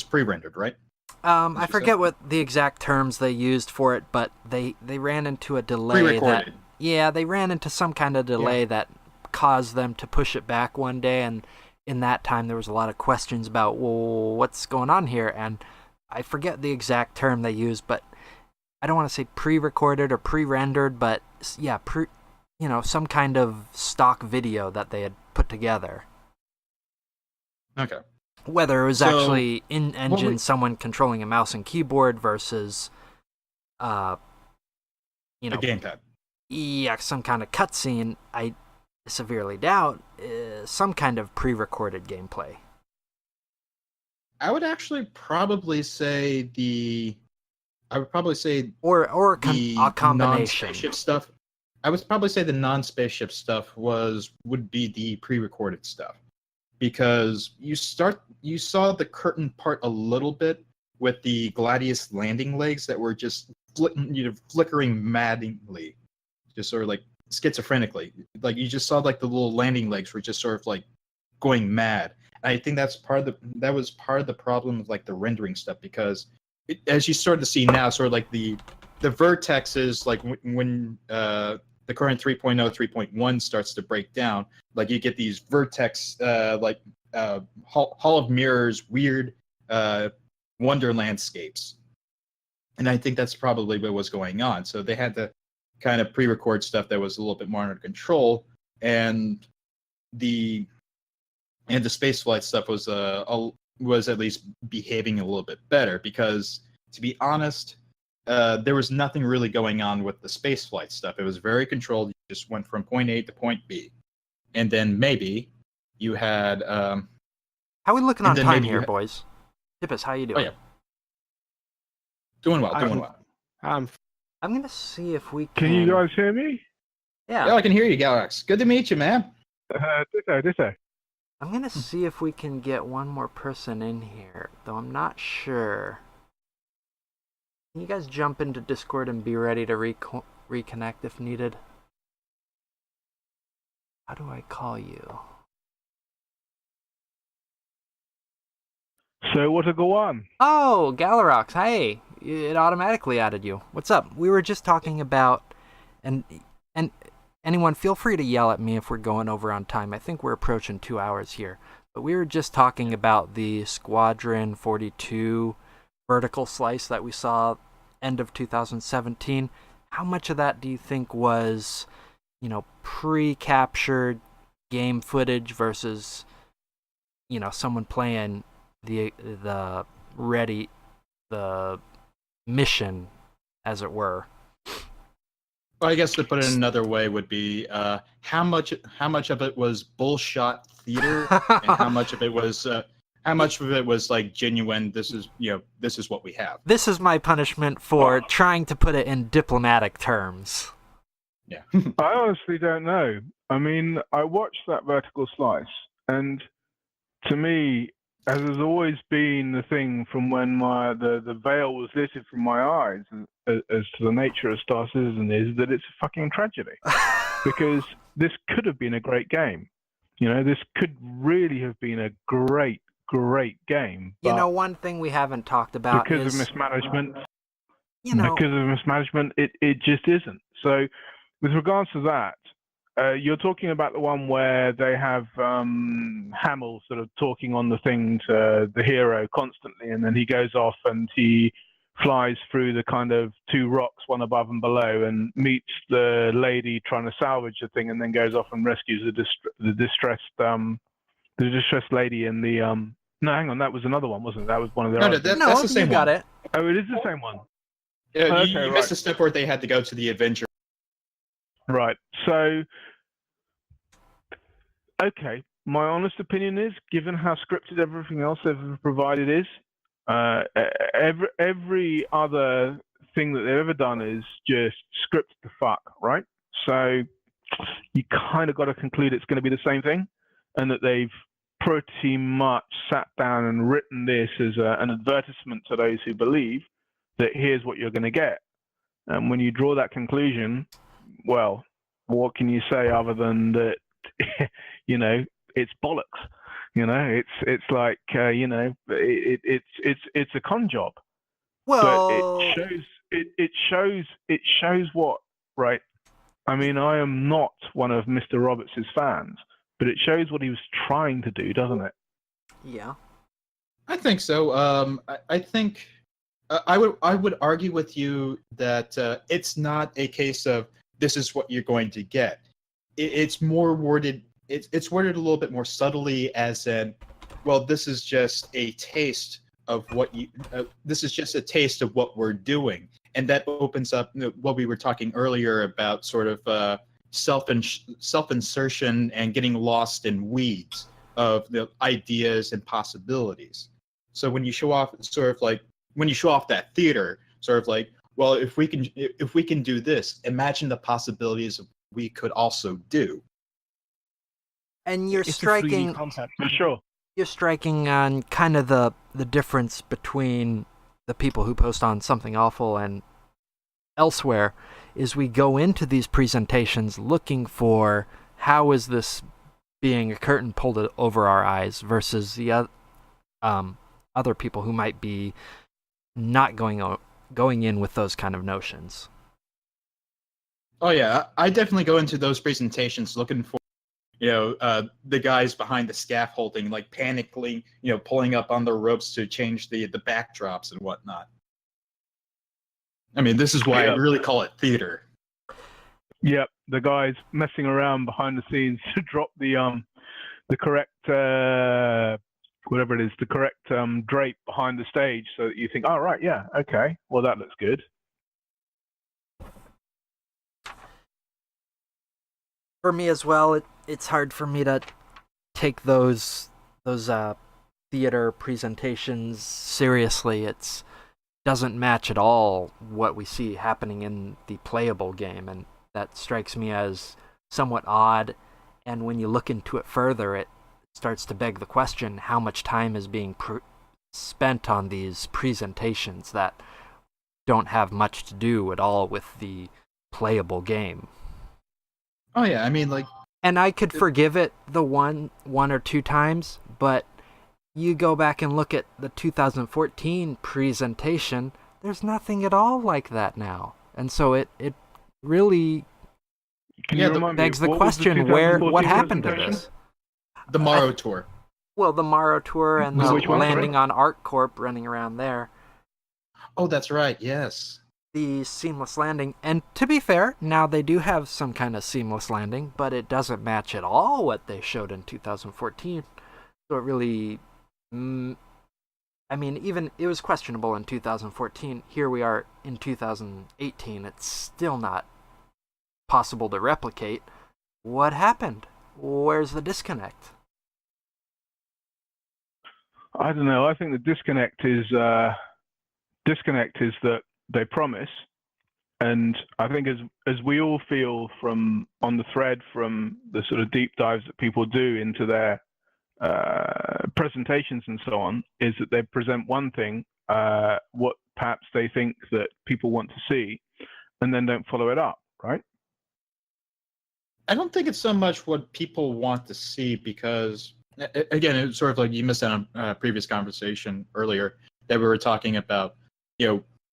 pre-rendered, right? I forget what the exact terms they used for it, but they ran into a delay. Pre-recorded. They ran into some kind of delay that caused them to push it back one day, and in that time there was a lot of questions about, well, what's going on here? And I forget the exact term they used, but I don't want to say pre-recorded or pre-rendered, but yeah, some kind of stock video that they had put together. Okay. Whether it was actually in-engine someone controlling a mouse and keyboard versus, a gamepad. Yeah, some kind of cutscene, I severely doubt some kind of pre-recorded gameplay. I would actually probably say or a combination. Non-spaceship stuff. I would probably say the non-spaceship stuff would be the pre-recorded stuff, because you saw the curtain part a little bit, with the Gladius landing legs that were just flickering madly, just sort of like schizophrenically. Like you just saw like the little landing legs were just sort of like going mad. And I think that was part of the problem of like the rendering stuff, because as you start to see now, sort of like the vertexes, like when the current 3.0, 3.1 starts to break down, like you get these vertex Hall of Mirrors, weird wonder landscapes. And I think that's probably what was going on. So they had to kind of pre-record stuff that was a little bit more under control, and the spaceflight stuff was at least behaving a little bit better, because to be honest, there was nothing really going on with the spaceflight stuff. It was very controlled. You just went from point A to point B, and then maybe you had. How are we looking on time here, boys? Tippis, how you doing? Oh yeah, doing well. I'm gonna see if we Can you guys hear me? Yeah, I can hear you, Galarox. Good to meet you, man. Ditto. I'm gonna see if we can get one more person in here, though I'm not sure. Can you guys jump into Discord and be ready to reconnect if needed? How do I call you? So what to go on? Oh, Galarox, hey! It automatically added you. What's up? We were just talking about, and anyone, feel free to yell at me if we're going over on time. I think we're approaching 2 hours here. But we were just talking about the Squadron 42 vertical slice that we saw end of 2017. How much of that do you think was, pre-captured game footage versus, someone playing the mission, as it were? Well, I guess to put it another way would be how much of it was bullshit theater, and how much of it was like genuine. This is what we have. This is my punishment for trying to put it in diplomatic terms. Yeah. I honestly don't know. I mean, I watched that vertical slice, and to me, as has always been the thing from when the veil was lifted from my eyes as to the nature of Star Citizen, is that it's a fucking tragedy. Because this could have been a great game. This could really have been a great game. One thing we haven't talked about because is... of mismanagement. Because of mismanagement, it just isn't. So, with regards to that, you're talking about the one where they have Hamill sort of talking on the thing to the hero constantly, and then he goes off and he flies through the kind of two rocks, one above and below, and meets the lady trying to salvage the thing, and then goes off and rescues the distressed lady in the No, hang on, that was another one, wasn't it? That was one of their. That's the same you got one. it. Oh, it is the same one. You missed a step where they had to go to the Avenger. Right. So, okay. My honest opinion is, given how scripted everything else they've provided is, every other thing that they've ever done is just scripted to fuck, right? So you kind of got to conclude it's going to be the same thing, and that they've pretty much sat down and written this as an advertisement to those who believe that here's what you're going to get. And when you draw that conclusion, well, what can you say other than that? It's bollocks. It's like it's a con job. Well, but it shows what, right? I mean, I am not one of Mr. Roberts' fans, but it shows what he was trying to do, doesn't it? Yeah, I think so. I think I would argue with you that it's not a case of this is what you're going to get. It's more worded. It's worded a little bit more subtly, as in, well, this is just a taste of what you. This is just a taste of what we're doing, and that opens up what we were talking earlier about, sort of self-insertion and getting lost in weeds of the ideas and possibilities. So when you show off, that theater, sort of like, well, if we can do this, imagine the possibilities we could also do. and you're it's striking. a 3D concept. For sure. You're striking on kind of the difference between the people who post on Something Awful and elsewhere is we go into these presentations looking for how is this being a curtain pulled over our eyes versus the other people who might be not going in with those kind of notions. Oh yeah, I definitely go into those presentations looking for, the guys behind the scaffolding, like panically, pulling up on the ropes to change the backdrops and whatnot. I mean, this is why I really call it theater. Yep, the guys messing around behind the scenes to drop the correct whatever it is, the correct drape behind the stage, so that you think, oh right, yeah, okay, well that looks good. For me as well, it's hard for me to take those theater presentations seriously. It doesn't match at all what we see happening in the playable game, and that strikes me as somewhat odd. And when you look into it further, it starts to beg the question: how much time is being spent on these presentations that don't have much to do at all with the playable game? Oh yeah, I mean, like, and I could forgive it the one or two times, but you go back and look at the 2014 presentation, there's nothing at all like that now. And so it really begs the question, what happened to this? The Morrow Tour. Well, the Morrow Tour and the landing on ArcCorp, running around there. Oh, that's right, yes. The seamless landing, and to be fair, now they do have some kind of seamless landing, but it doesn't match at all what they showed in 2014. So it really, I mean, even it was questionable in 2014. Here we are in 2018. It's still not possible to replicate. What happened? Where's the disconnect? I don't know. I think the disconnect is that they promise, and I think as we all feel from on the thread from the sort of deep dives that people do into their presentations and so on, is that they present one thing, what perhaps they think that people want to see, and then don't follow it up, right? I don't think it's so much what people want to see, because again, it's sort of like you missed out on a previous conversation earlier that we were talking about,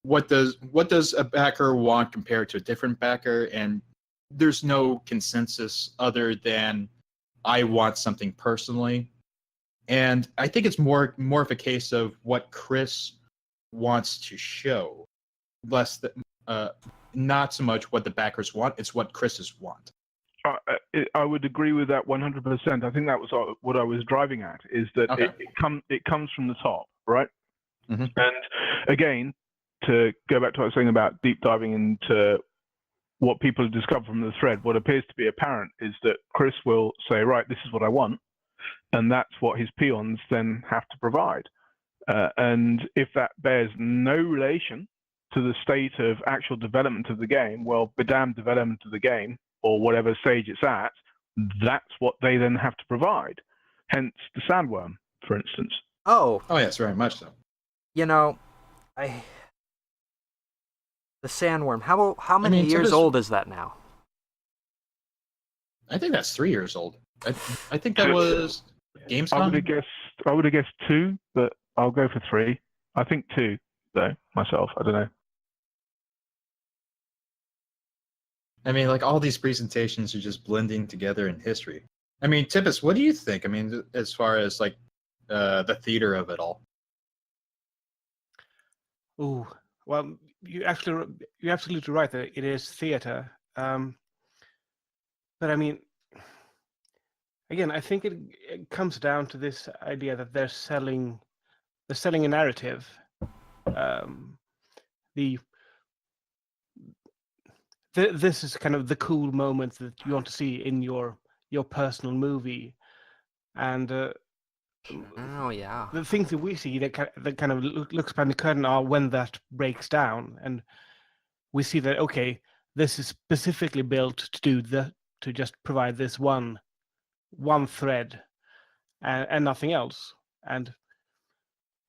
what does a backer want compared to a different backer, and there's no consensus other than I want something personally. And I think it's more of a case of what Chris wants to show, less not so much what the backers want, it's what Chris's want. I would agree with that 100%. I think that was what I was driving at, is that it comes from the top, right? Mm-hmm. And again, to go back to what I was saying about deep diving into what people have discovered from the thread, what appears to be apparent is that Chris will say, right, this is what I want, and that's what his peons then have to provide. And if that bears no relation to the state of actual development of the game, well, be damned development of the game, or whatever stage it's at, that's what they then have to provide. Hence the sandworm, for instance. Oh yes, very much so. The sandworm. How many years old is that now? I think that's 3 years old. I think that was Gamescom. I would have guessed 2, but I'll go for 3. I think 2, though, myself. I don't know. I mean, like, all these presentations are just blending together in history. I mean, Tippis, what do you think? I mean, as far as like the theater of it all. Oh, well, you're absolutely right that it is theater. But I mean, again, I think it comes down to this idea that they're selling a narrative. This is kind of the cool moment that you want to see in your personal movie, and the things that we see that kind of looks behind the curtain are when that breaks down, and we see that, okay, this is specifically built to just provide this one thread and nothing else. And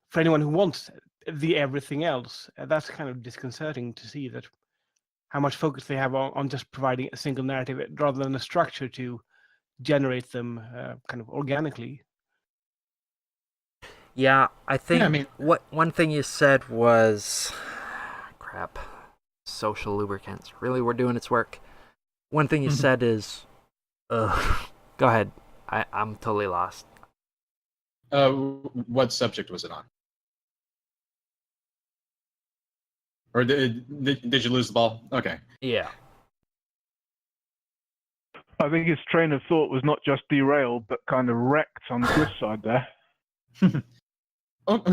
for anyone who wants the everything else. That's kind of disconcerting to see that how much focus they have on just providing a single narrative rather than a structure to generate them kind of organically. Yeah, I think Yeah, I mean, what one thing you said was crap. Social lubricants. Really, we're doing its work. One thing you said is, go ahead. I'm totally lost. what subject was it on? Or did you lose the ball? Okay. Yeah. I think his train of thought was not just derailed, but kind of wrecked on the Swiss side there.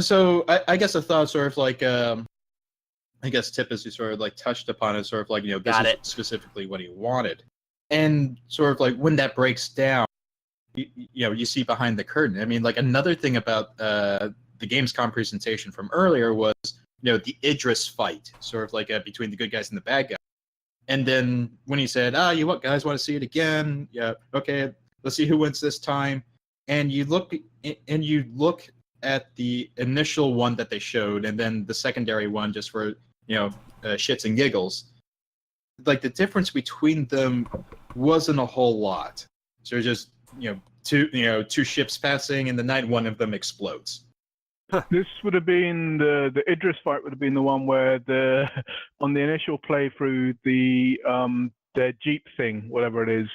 So I guess I thought sort of like I guess Tippis, you sort of like touched upon it, sort of like, this Got is it. specifically what he wanted, and sort of like when that breaks down, you see behind the curtain. I mean, like another thing about the Gamescom presentation from earlier was the Idris fight, sort of like between the good guys and the bad guys. And then when he said, you what guys want to see it again? Yeah, okay, let's see who wins this time. And you look at the initial one that they showed, and then the secondary one just for shits and giggles. Like the difference between them wasn't a whole lot. So just two ships passing in the night, one of them explodes. This would have been the Idris fight would have been the one where on the initial playthrough their Jeep thing, whatever it is,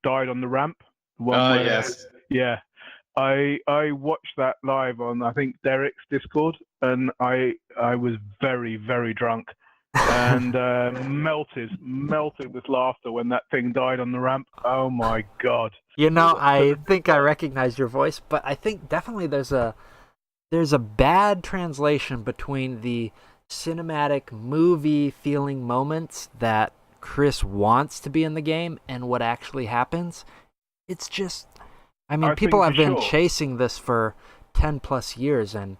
died on the ramp. Yes. Yeah. I watched that live on, I think, Derek's Discord, and I was very, very drunk and melted with laughter when that thing died on the ramp. Oh my God. I think I recognize your voice, but I think definitely there's a bad translation between the cinematic movie feeling moments that Chris wants to be in the game and what actually happens. It's just, people have been chasing this for 10 plus years, and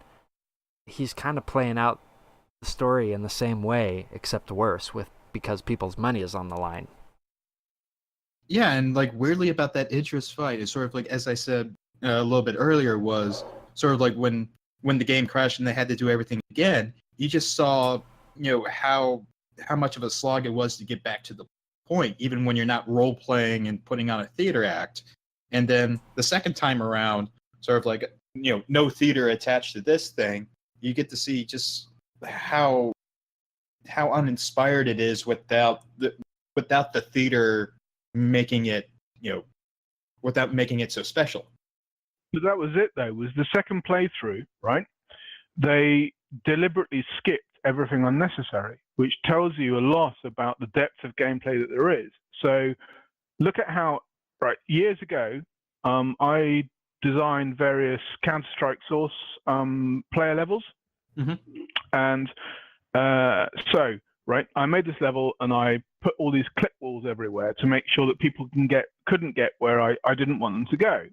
he's kind of playing out the story in the same way, except worse, because people's money is on the line. Yeah, and like weirdly about that Idris fight is sort of like, as I said a little bit earlier, was sort of like when the game crashed and they had to do everything again. You just saw how much of a slog it was to get back to the point, even when you're not role playing and putting on a theater act. And then the second time around, sort of like no theater attached to this thing, you get to see just how uninspired it is without the theater making it without making it so special. But that was it, though, was the second playthrough, right? They deliberately skipped everything unnecessary, which tells you a lot about the depth of gameplay that there is. So look at how, years ago, I designed various Counter-Strike Source player levels. Mm-hmm. And I made this level and I put all these clip walls everywhere to make sure that people couldn't get where I didn't want them to go.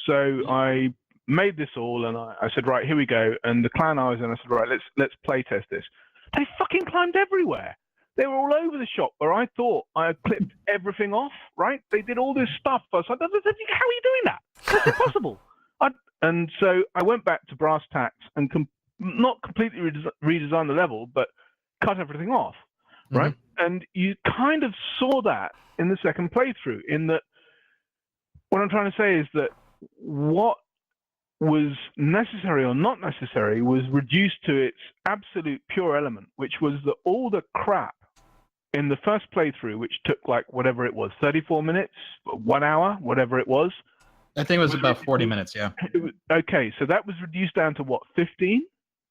So I made this all, and I said, right, here we go. And the clan I was in, I said, right, let's play test this. They fucking climbed everywhere. They were all over the shop where I thought I had clipped everything off, right? They did all this stuff. I was like, how are you doing that? That's impossible. And so I went back to brass tacks and not completely redesign the level, but cut everything off, right? Mm-hmm. And you kind of saw that in the second playthrough, in that what I'm trying to say is that what was necessary or not necessary was reduced to its absolute pure element, which was that all the crap in the first playthrough, which took like whatever it was, 34 minutes, 1 hour, whatever it was. I think it was about 40 minutes, yeah. Okay, so that was reduced down to what, 15,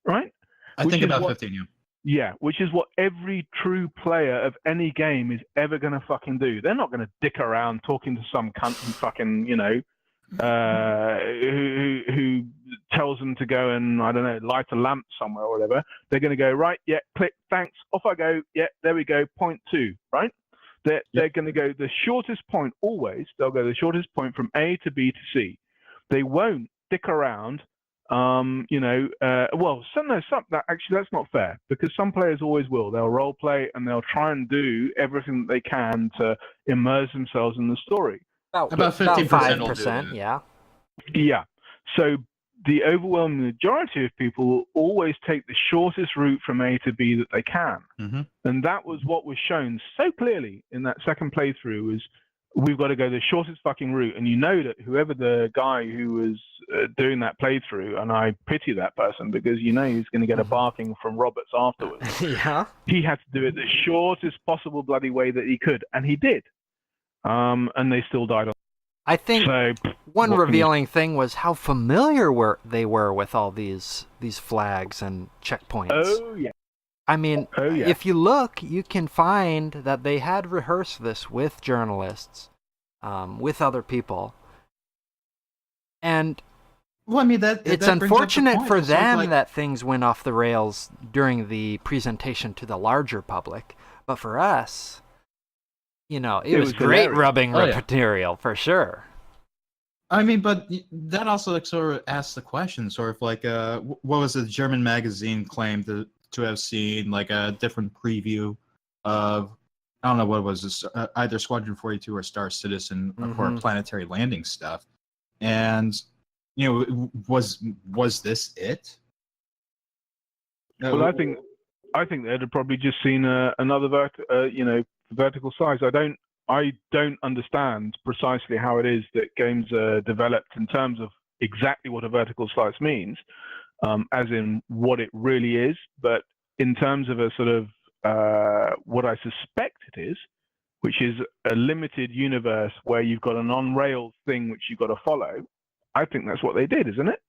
right? I think about 15, yeah. Yeah, which is what every true player of any game is ever going to fucking do. They're not going to dick around talking to some cunt who fucking, who tells them to go and, I don't know, light a lamp somewhere or whatever. They're going to go, right, yeah, click, thanks, off I go, yeah, there we go, point 2, right? They're going to go the shortest point always. They'll go the shortest point from A to B to C. They won't dick around. That's not fair, because some players always will. They'll role play and they'll try and do everything that they can to immerse themselves in the story. About 15%, yeah. Yeah. So the overwhelming majority of people will always take the shortest route from A to B that they can. Mm-hmm. And that was what was shown so clearly in that second playthrough was we've got to go the shortest fucking route. And you know that whoever the guy who was doing that playthrough, and I pity that person because you know he's going to get a barking from Roberts afterwards. Yeah. He had to do it the shortest possible bloody way that he could. And he did. And they still died on. I think So, one what can you- revealing thing was how familiar they were with all these flags and checkpoints. Oh, yeah. I mean, Oh, yeah. if you look, you can find that they had rehearsed this with journalists, with other people. And Well, I mean it's that brings up the unfortunate point. for It's sort of them like- that things went off the rails during the presentation to the larger public. But for us, it was was great hilarious. rubbing Oh, yeah. material, for sure. I mean, but that also like sort of asks the question, sort of like, what was it? The German magazine claimed to have seen like a different preview of, I don't know what it was, this, either Squadron 42 or Star Citizen for Mhm. planetary landing stuff, and was this it? Well, I think they'd have probably just seen another vertical slice. I don't understand precisely how it is that games are developed in terms of exactly what a vertical slice means, as in what it really is. But in terms of a sort of what I suspect it is, which is a limited universe where you've got an on-rails thing which you've got to follow, I think that's what they did, isn't it?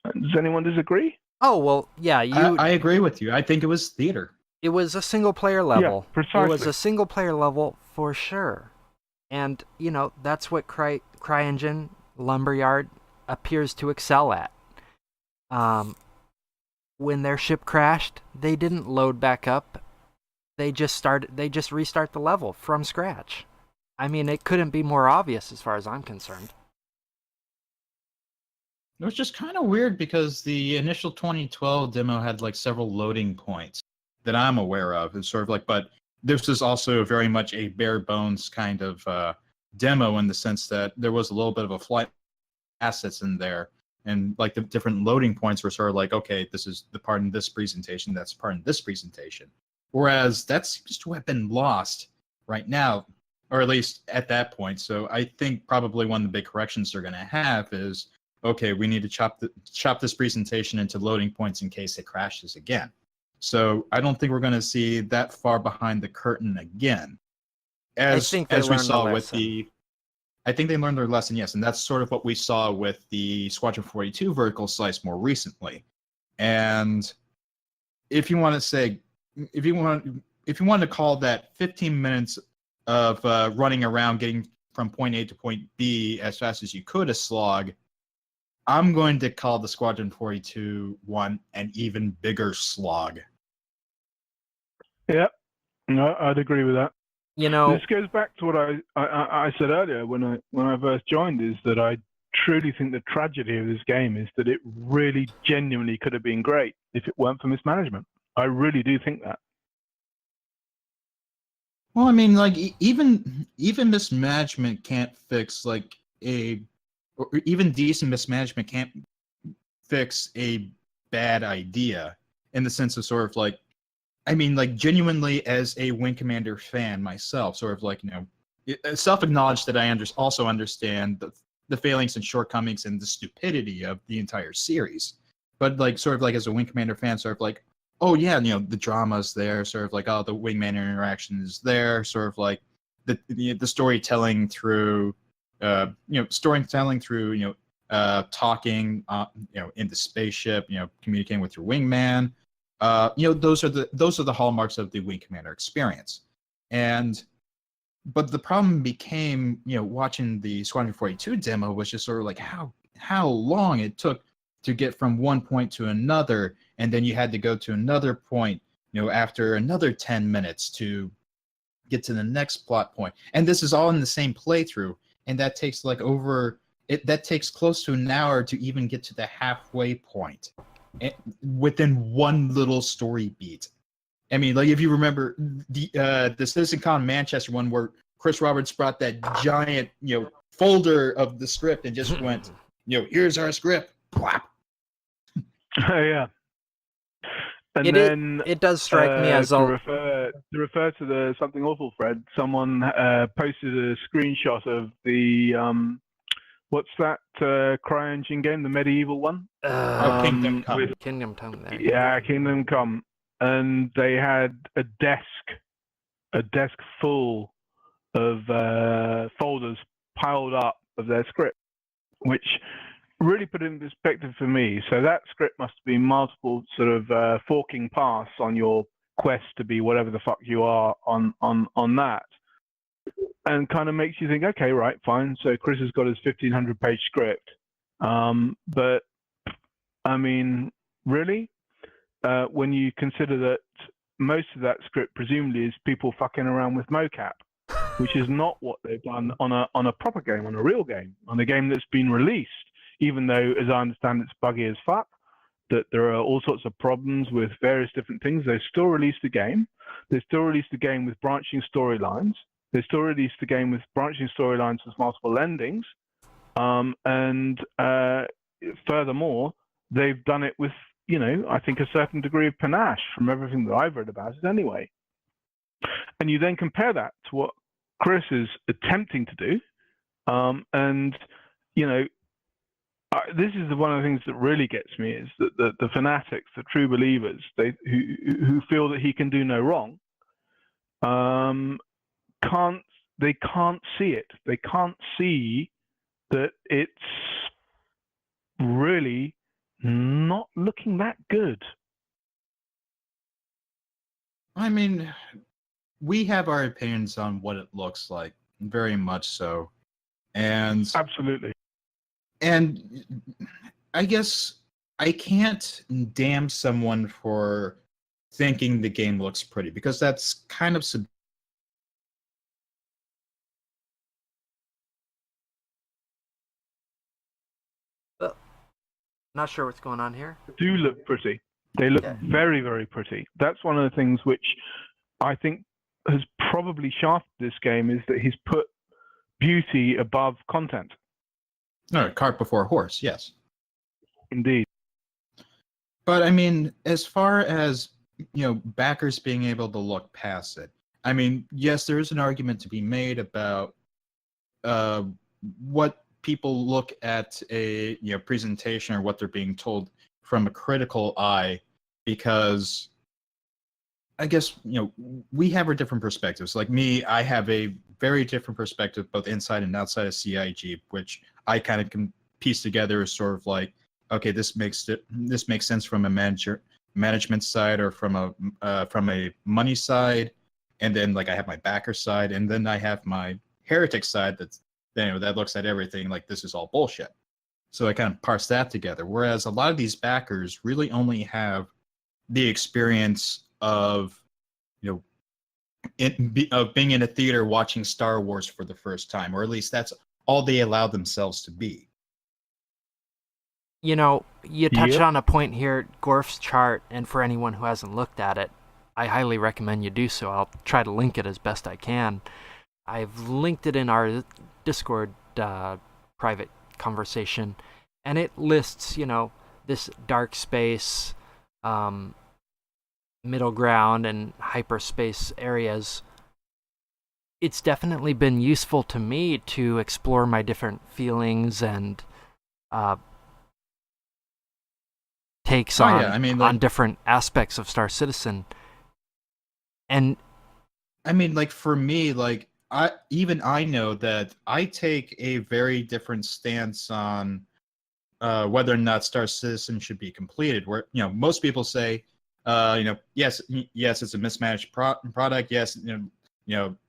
Does anyone disagree? Oh, well, yeah, I agree with you. I think it was theater. it was a single-player level. precisely. It was a single-player level for sure. And, that's what CryEngine Lumberyard appears to excel at. When their ship crashed, they didn't load back up. They just restart the level from scratch. I mean, it couldn't be more obvious as far as I'm concerned. It was just kind of weird because the initial 2012 demo had like several loading points that I'm aware of. It's sort of like, but this is also very much a bare bones kind of demo in the sense that there was a little bit of a flight assets in there, and like the different loading points were sort of like, okay, this is the part in this presentation, that's part in this presentation. Whereas that seems to have been lost right now, or at least at that point. So I think probably one of the big corrections they're going to have is, okay, we need to chop this presentation into loading points in case it crashes again. So I don't think we're going to see that far behind the curtain again. I think they as we learned saw the with lesson. I think they learned their lesson, yes, and that's sort of what we saw with the Squadron 42 vertical slice more recently. And if you want to say, if you want to call that 15 minutes of running around getting from point A to point B as fast as you could a slog, I'm going to call the Squadron 42 one an even bigger slog. Yep, no, I'd agree with that. Oh. This goes back to what I said earlier when I first joined, is that I truly think the tragedy of this game is that it really genuinely could have been great if it weren't for mismanagement. I really do think that. Well, I mean, like even mismanagement can't fix or even decent mismanagement can't fix a bad idea, in the sense of sort of like, I mean, like genuinely as a Wing Commander fan myself, sort of like, self-acknowledged that I also understand the failings and shortcomings and the stupidity of the entire series. But like sort of like as a Wing Commander fan, sort of like, oh yeah, the drama's there, sort of like, oh, the wingman interaction is there, sort of like the storytelling through talking in the spaceship, communicating with your wingman. Those are the hallmarks of the Wing Commander experience. But the problem became, watching the Squadron 42 demo was just sort of like how long it took to get from one point to another, and then you had to go to another point, after another 10 minutes to get to the next plot point. And this is all in the same playthrough, and that takes that takes close to an hour to even get to the halfway point within one little story beat. I mean, like if you remember the CitizenCon Manchester one, where Chris Roberts brought that giant folder of the script and just went, here's our script, plop, Yeah. And It then it does strike me as to a refer to the something awful thread, someone posted a screenshot of the what's that CryEngine game, the medieval one? Kingdom Come. With, Kingdom Come there. yeah, Kingdom Come, and they had a desk full of folders piled up of their script, which really put it in perspective for me. So that script must be multiple sort of forking paths on your quest to be whatever the fuck you are on that, and kind of makes you think, okay, right, fine. So Chris has got his 1,500-page script, but I mean, really, when you consider that most of that script presumably is people fucking around with mocap, which is not what they've done on a proper game, on a real game, on a game that's been released. Even though, as I understand, it's buggy as fuck, that there are all sorts of problems with various different things, they still released the game. They still released the game with branching storylines. They still released the game with branching storylines with multiple endings. And furthermore, they've done it with, I think a certain degree of panache from everything that I've read about it anyway. And you then compare that to what Chris is attempting to do. And, this is one of the things that really gets me is that the fanatics, the true believers, who feel that he can do no wrong, can't see it. They can't see that it's really not looking that good. I mean, we have our opinions on what it looks like, very much so, and Absolutely. And I guess I can't damn someone for thinking the game looks pretty, because that's kind of Not sure what's going on here. Do look pretty. They look very, very pretty. That's one of the things which I think has probably shafted this game, is that he's put beauty above content. no, cart before horse, yes. Indeed. But I mean, as far as backers being able to look past it, I mean, yes, there is an argument to be made about what people look at a presentation or what they're being told from a critical eye, because I guess we have our different perspectives. Like me, I have a very different perspective both inside and outside of CIG, which I kind of can piece together as sort of like, okay, this makes sense from a management side, or from a money side, and then like I have my backer side, and then I have my heretic side that looks at everything like this is all bullshit. So I kind of parse that together. Whereas a lot of these backers really only have the experience of of being in a theater watching Star Wars for the first time, or at least that's all they allow themselves to be. You touched on a point here, Gorf's chart, and for anyone who hasn't looked at it, I highly recommend you do so. I'll try to link it as best I can. I've linked it in our Discord private conversation, and it lists, this dark space, middle ground, and hyperspace areas. It's definitely been useful to me to explore my different feelings and takes on different aspects of Star Citizen. And I mean, like for me, like I know that I take a very different stance on whether or not Star Citizen should be completed. Where most people say, yes, it's a mismanaged product. Yes,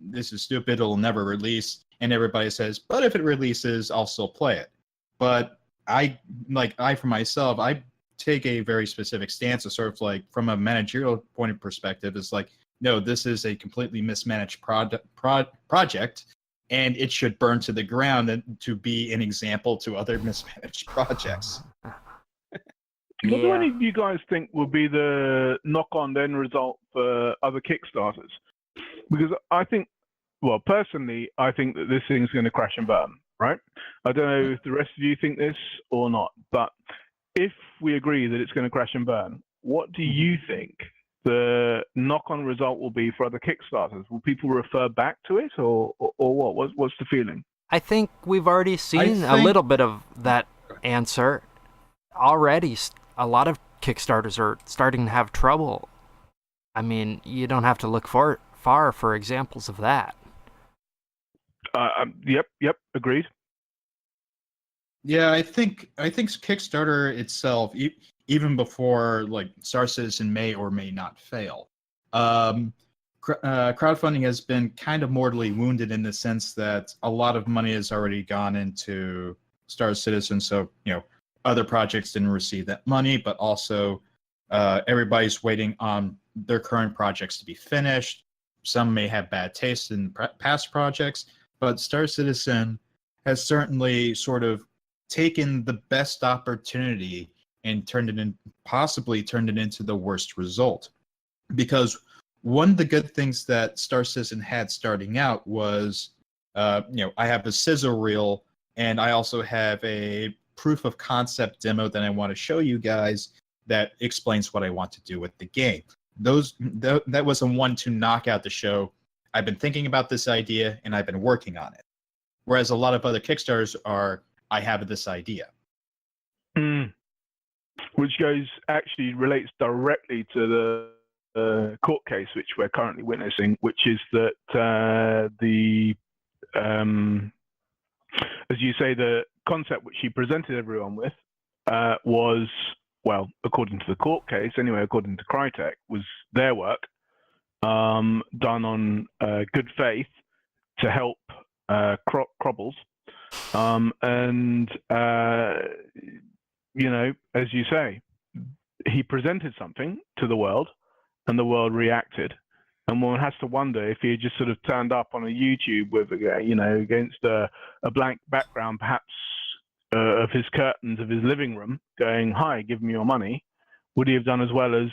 this is stupid. It'll never release. And everybody says, but if it releases, I'll still play it. But I for myself, I take a very specific stance, of sort of like from a managerial point of perspective, is like, no, this is a completely mismanaged project, and it should burn to the ground and to be an example to other mismanaged projects. What do any of you guys think will be the knock-on end result for other Kickstarters? Because I think, personally, I think that this thing's going to crash and burn, right? I don't know if the rest of you think this or not, but if we agree that it's going to crash and burn, what do you think the knock-on result will be for other Kickstarters? Will people refer back to it, or what? What's the feeling? I think we've already seen a think- little bit of that answer. Already, a lot of Kickstarters are starting to have trouble. I mean, you don't have to look far for examples of that. Yep, agreed. Yeah, I think Kickstarter itself, even before like Star Citizen may or may not fail, crowdfunding has been kind of mortally wounded in the sense that a lot of money has already gone into Star Citizen. So other projects didn't receive that money, but also everybody's waiting on their current projects to be finished. Some may have bad taste in past projects, but Star Citizen has certainly sort of taken the best opportunity and possibly turned it into the worst result. Because one of the good things that Star Citizen had starting out was, I have a sizzle reel, and I also have a proof of concept demo that I want to show you guys that explains what I want to do with the game. That was a one to knock out the show. I've been thinking about this idea and I've been working on it. Whereas a lot of other Kickstarters are, I have this idea. Which actually relates directly to the court case which we're currently witnessing, which is that as you say, the concept which he presented everyone with was, well, according to the court case, anyway, according to Crytek, was their work done on good faith to help Crobbles. As you say, he presented something to the world and the world reacted. And one has to wonder if he had just sort of turned up on a YouTube with, against a blank background, perhaps of his curtains of his living room, going, "Hi, give me your money," would he have done as well as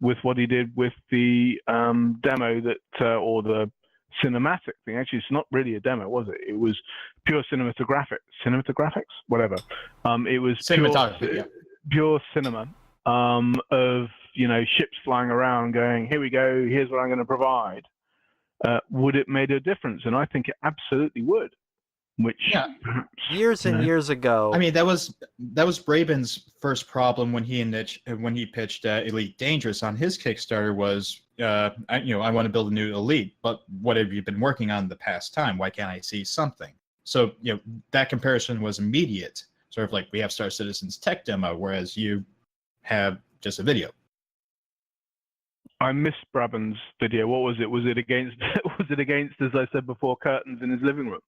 with what he did with the demo or the cinematic thing? Actually, it's not really a demo, was it? It was pure cinematographics, whatever. It was Cinematography, pure cinema of ships flying around going, "Here we go, here's what I'm going to provide." Would it made a difference? And I think it absolutely would. Which years and years ago. I mean, that was Braben's first problem when he pitched Elite Dangerous on his Kickstarter was, I want to build a new Elite, but what have you been working on the past time? Why can't I see something? So that comparison was immediate. Sort of like we have Star Citizen's tech demo, whereas you have just a video. I missed Braben's video. What was it? Was it against? Was it against, as I said before, curtains in his living room?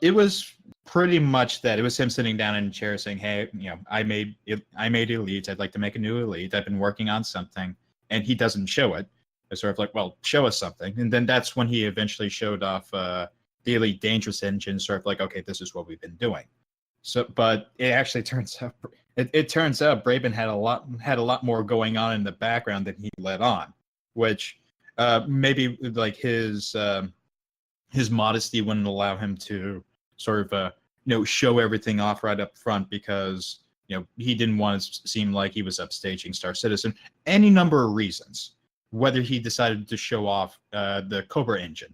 It was pretty much that. It was him sitting down in a chair saying, "Hey, I made Elite. I'd like to make a new Elite. I've been working on something," and he doesn't show it. It's sort of like, "Well, show us something." And then that's when he eventually showed off the Elite Dangerous engine. Sort of like, "Okay, this is what we've been doing." So, but it actually turns out Braben had a lot more going on in the background than he let on, which maybe like his modesty wouldn't allow him to sort of show everything off right up front because he didn't want to seem like he was upstaging Star Citizen. Any number of reasons, whether he decided to show off the Cobra engine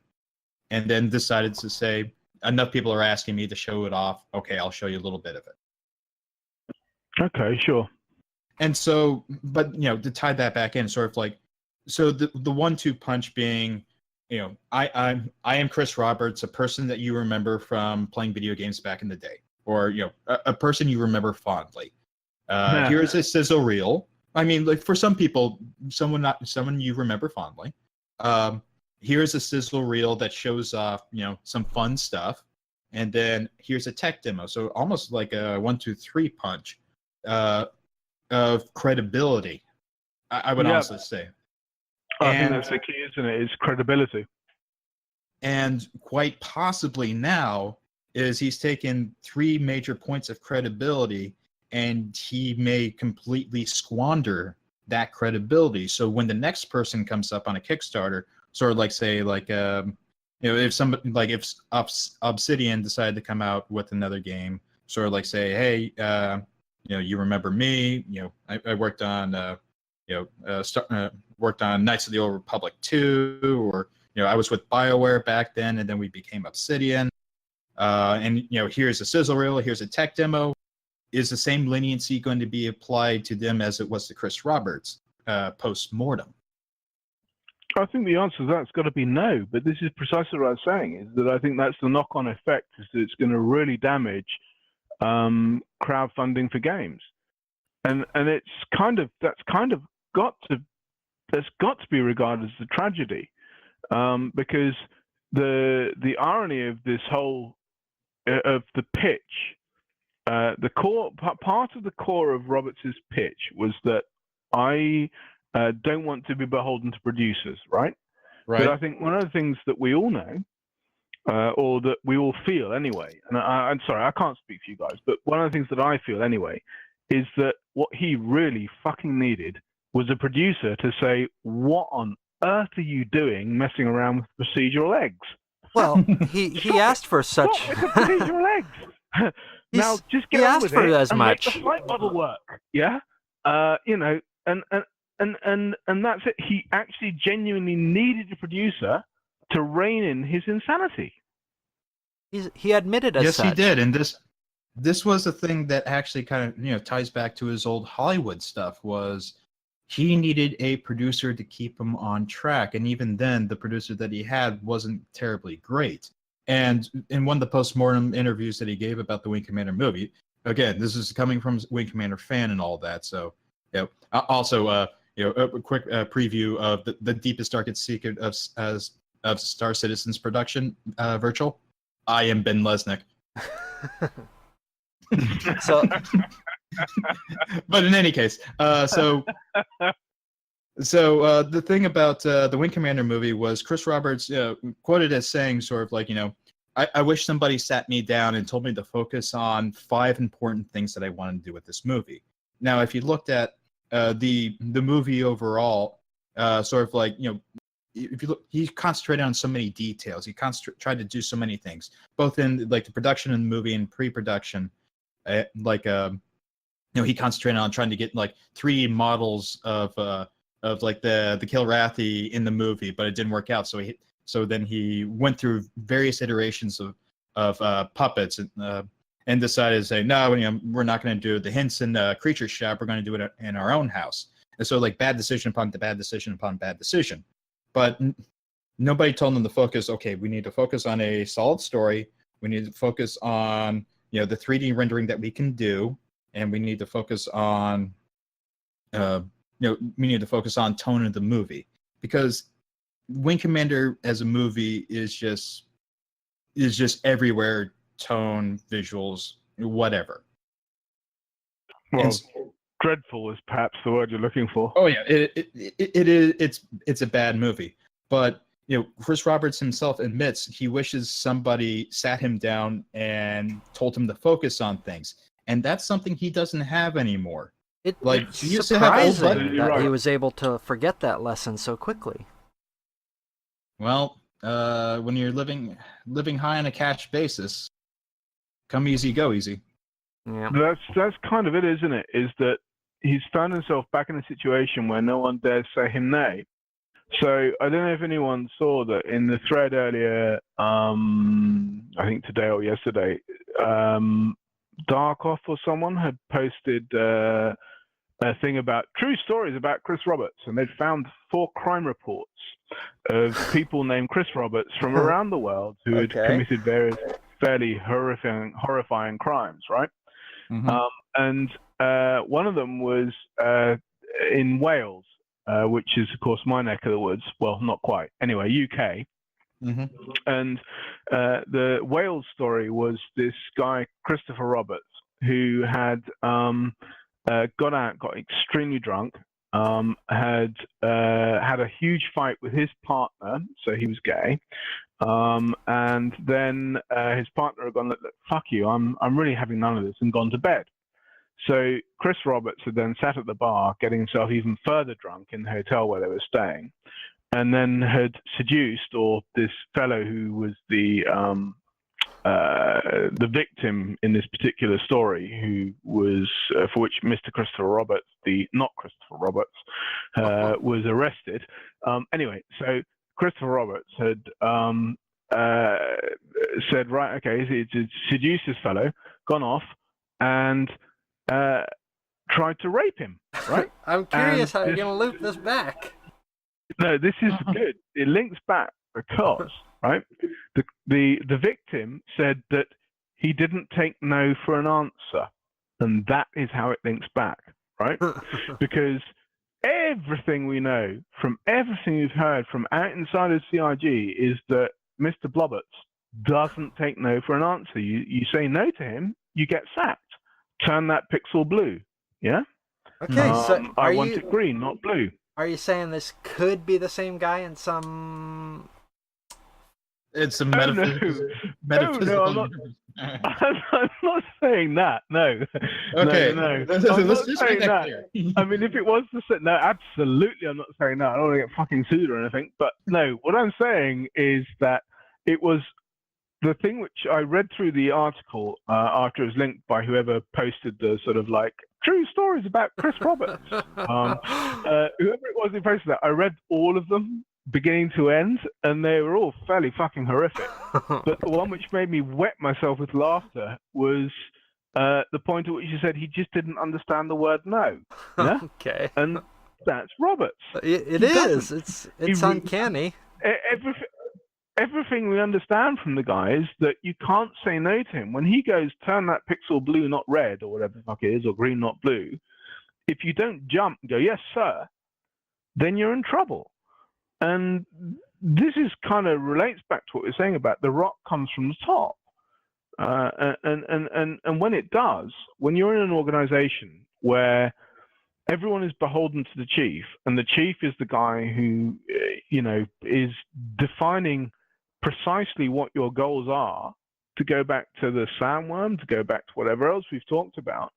and then decided to say, enough people are asking me to show it off, okay, I'll show you a little bit of it. Okay, sure. And so, but to tie that back in, sort of like, so the 1-2 punch being, I am Chris Roberts, a person that you remember from playing video games back in the day, or a person you remember fondly. Here's a sizzle reel. I mean, like for some people, someone you remember fondly. Here's a sizzle reel that shows off, some fun stuff, and then here's a tech demo. So almost like a 1-2-3 punch of credibility. I would honestly say. I think that's the key, isn't it? Is credibility. And quite possibly now is he's taken 3 major points of credibility and he may completely squander that credibility. So when the next person comes up on a Kickstarter, sort of like say if somebody like if Obsidian decided to come out with another game, sort of like say, hey, You Remember Me. I worked on worked on Knights of the Old Republic 2, or I was with BioWare back then, and then we became Obsidian. And here's a sizzle reel, here's a tech demo. Is the same leniency going to be applied to them as it was to Chris Roberts post-mortem? I think the answer to that's got to be no, but this is precisely what I was saying, is that I think that's the knock-on effect, is that it's going to really damage crowdfunding for games. And that's got to be regarded as a tragedy, because the irony of this whole of the pitch, the core part of the core of Roberts's pitch was that I don't want to be beholden to producers, right? But I think one of the things that we all know, or that we all feel anyway, and I'm sorry, I can't speak for you guys, but one of the things that I feel anyway is that what he really fucking needed was a producer to say, what on earth are you doing messing around with procedural eggs? Well, he asked for such. Stop with the procedural eggs. Now just get on with it and make the flight model work. Yeah, and that's it. He actually genuinely needed a producer to rein in his insanity. He admitted as such. Yes, he did, and this was a thing that actually kind of ties back to his old Hollywood stuff. Was he needed a producer to keep him on track, and even then, the producer that he had wasn't terribly great. And in one of the post-mortem interviews that he gave about the Wing Commander movie, again, this is coming from a Wing Commander fan and all that. So, also, a quick preview of the deepest, darkest secret of Star Citizen's production, virtual. I am Ben Lesnick. So, but in any case, so the thing about the Wing Commander movie was Chris Roberts quoted as saying sort of like, I wish somebody sat me down and told me to focus on 5 important things that I wanted to do with this movie. Now, if you looked at the movie overall, sort of like, if you look, he concentrated on so many details. He tried to do so many things, both in like the production of the movie and pre-production. He concentrated on trying to get like 3D models of like the Kilrathi in the movie, but it didn't work out. So then he went through various iterations of puppets and decided to say, no, we're not going to do the Henson creature shop. We're going to do it in our own house. And so like bad decision upon bad decision upon bad decision. But nobody told them to focus. Okay, we need to focus on a solid story. We need to focus on the 3D rendering that we can do, and we need to focus on we need to focus on tone of the movie, because Wing Commander as a movie is just everywhere, tone, visuals, whatever. Well, dreadful is perhaps the word you're looking for. Oh yeah, it is. It's a bad movie, but Chris Roberts himself admits he wishes somebody sat him down and told him to focus on things, and that's something he doesn't have anymore. It's he used to have old surprising that he was able to forget that lesson so quickly. Well, when you're living high on a cash basis, come easy, go easy. Yeah, that's kind of it, isn't it? Is that he's found himself back in a situation where no one dares say him nay. So I don't know if anyone saw that in the thread earlier, I think today or yesterday, Darkoff or someone had posted a thing about true stories about Chris Roberts, and they'd found 4 crime reports of people named Chris Roberts from around the world who had committed various fairly horrifying crimes, right? Mm-hmm. And one of them was in Wales, which is, of course, my neck of the woods. Well, not quite. Anyway, UK. Mm-hmm. And the Wales story was this guy, Christopher Roberts, who had got out, got extremely drunk, had had a huge fight with his partner, so he was gay, and then his partner had gone, look, fuck you, I'm really having none of this, and gone to bed. So Chris Roberts had then sat at the bar, getting himself even further drunk in the hotel where they were staying, and then had seduced, or this fellow who was the the victim in this particular story, who was for which Mr. Christopher Roberts, the not Christopher Roberts, was arrested. Anyway, so Christopher Roberts had said, right, okay, he's seduced this fellow, gone off, and tried to rape him. Right? I'm curious And how you're going to loop this back. No, this is good. It links back because, right, the victim said that he didn't take no for an answer, and that is how it links back, right? Because everything we know from everything you've heard from out inside of CIG is that Mr. Blobberts doesn't take no for an answer. You say no to him, you get sacked. Turn that pixel blue. Yeah. Okay, so I want it green, not blue. Are you saying this could be the same guy in some? It's a metaphysical. metaphysical. I'm not saying that. No. Okay. No. Let's just make that clear. I mean, if it was the same, no, absolutely, I'm not saying that. I don't want to get fucking sued or anything. But no, what I'm saying is that it was the thing which I read through the article after it was linked by whoever posted the sort of like true stories about Chris Roberts. Whoever it was who posted that, I read all of them beginning to end, and they were all fairly fucking horrific. But the one which made me wet myself with laughter was the point at which you said he just didn't understand the word no. Yeah? Okay. And that's Roberts. It is. It's uncanny. Everything we understand from the guy is that you can't say no to him. When he goes, turn that pixel blue, not red, or whatever the fuck it is, or green, not blue, if you don't jump and go, yes, sir, then you're in trouble. And this is kind of relates back to what we're saying about the rock comes from the top. And when it does, when you're in an organization where everyone is beholden to the chief, and the chief is the guy who, is defining precisely what your goals are, to go back to the sandworm, to go back to whatever else we've talked about,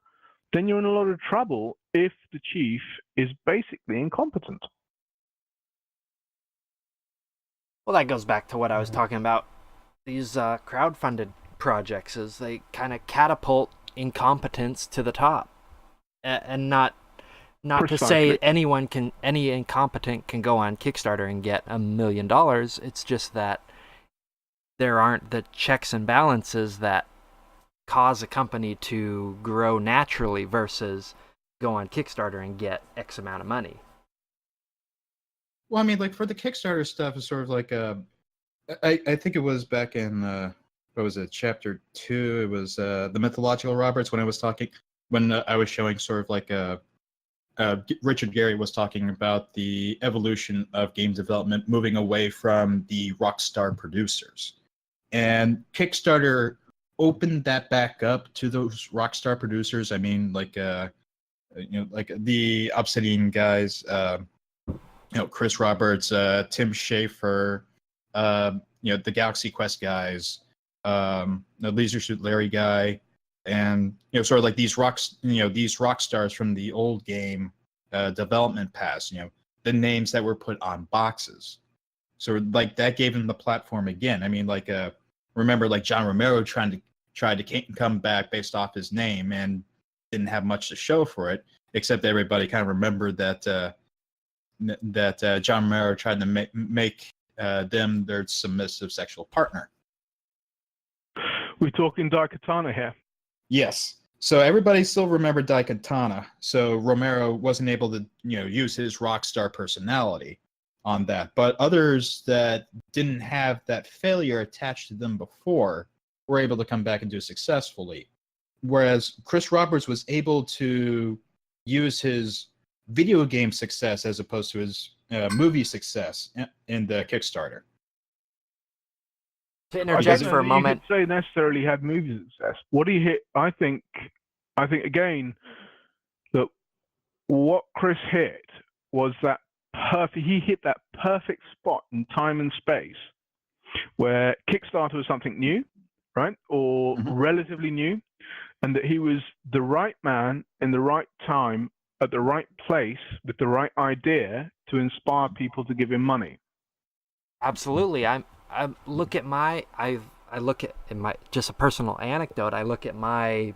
then you're in a lot of trouble if the chief is basically incompetent. Well, that goes back to what I was talking about. These crowdfunded projects is they kind of catapult incompetence to the top, and not to say any incompetent can go on Kickstarter and get $1 million. It's just that there aren't the checks and balances that cause a company to grow naturally versus go on Kickstarter and get X amount of money. Well, I mean, like for the Kickstarter stuff, it's sort of like I think it was back in what was it, chapter 2? It was the mythological Roberts when I was showing sort of like Richard Gary was talking about the evolution of game development moving away from the Rockstar producers, and Kickstarter opened that back up to those Rockstar producers. I mean, like like the Obsidian guys. Chris Roberts, Tim Schafer, the Galaxy Quest guys, the Leisure Suit Larry guy, and sort of like these rock stars from the old game development past. The names that were put on boxes. So like that gave him the platform again. I mean, like remember like John Romero tried to come back based off his name and didn't have much to show for it, except everybody kind of remembered that. That John Romero tried to make them their submissive sexual partner. We're talking Daikatana here. Yes. So everybody still remembered Daikatana. So Romero wasn't able to, use his rock star personality on that. But others that didn't have that failure attached to them before were able to come back and do it successfully. Whereas Chris Roberts was able to use his video game success as opposed to his movie success in the Kickstarter. To interject for a moment, you could say necessarily had movie success. What he hit, I think again that what Chris hit was that perfect. He hit that perfect spot in time and space where Kickstarter was something new, right, or relatively new, and that he was the right man in the right time at the right place with the right idea to inspire people to give him money. Absolutely. I look at I've I look at in my just a personal anecdote. I look at my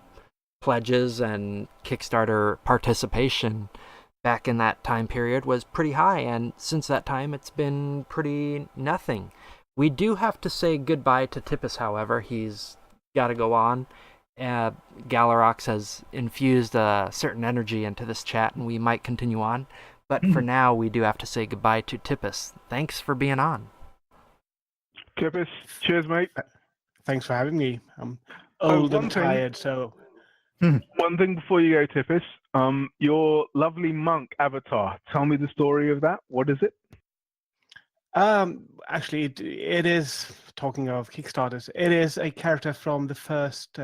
pledges and Kickstarter participation back in that time period was pretty high, and since that time it's been pretty nothing. We do have to say goodbye to Tippis, however. He's got to go on. Galarox has infused a certain energy into this chat, and we might continue on. But for now, we do have to say goodbye to Tippis. Thanks for being on. Tippis, cheers, mate. Thanks for having me. I'm old and tired, so... One thing before you go, Tippis. Your lovely monk avatar. Tell me the story of that. What is it? Actually, it is, talking of Kickstarters, it is a character from the first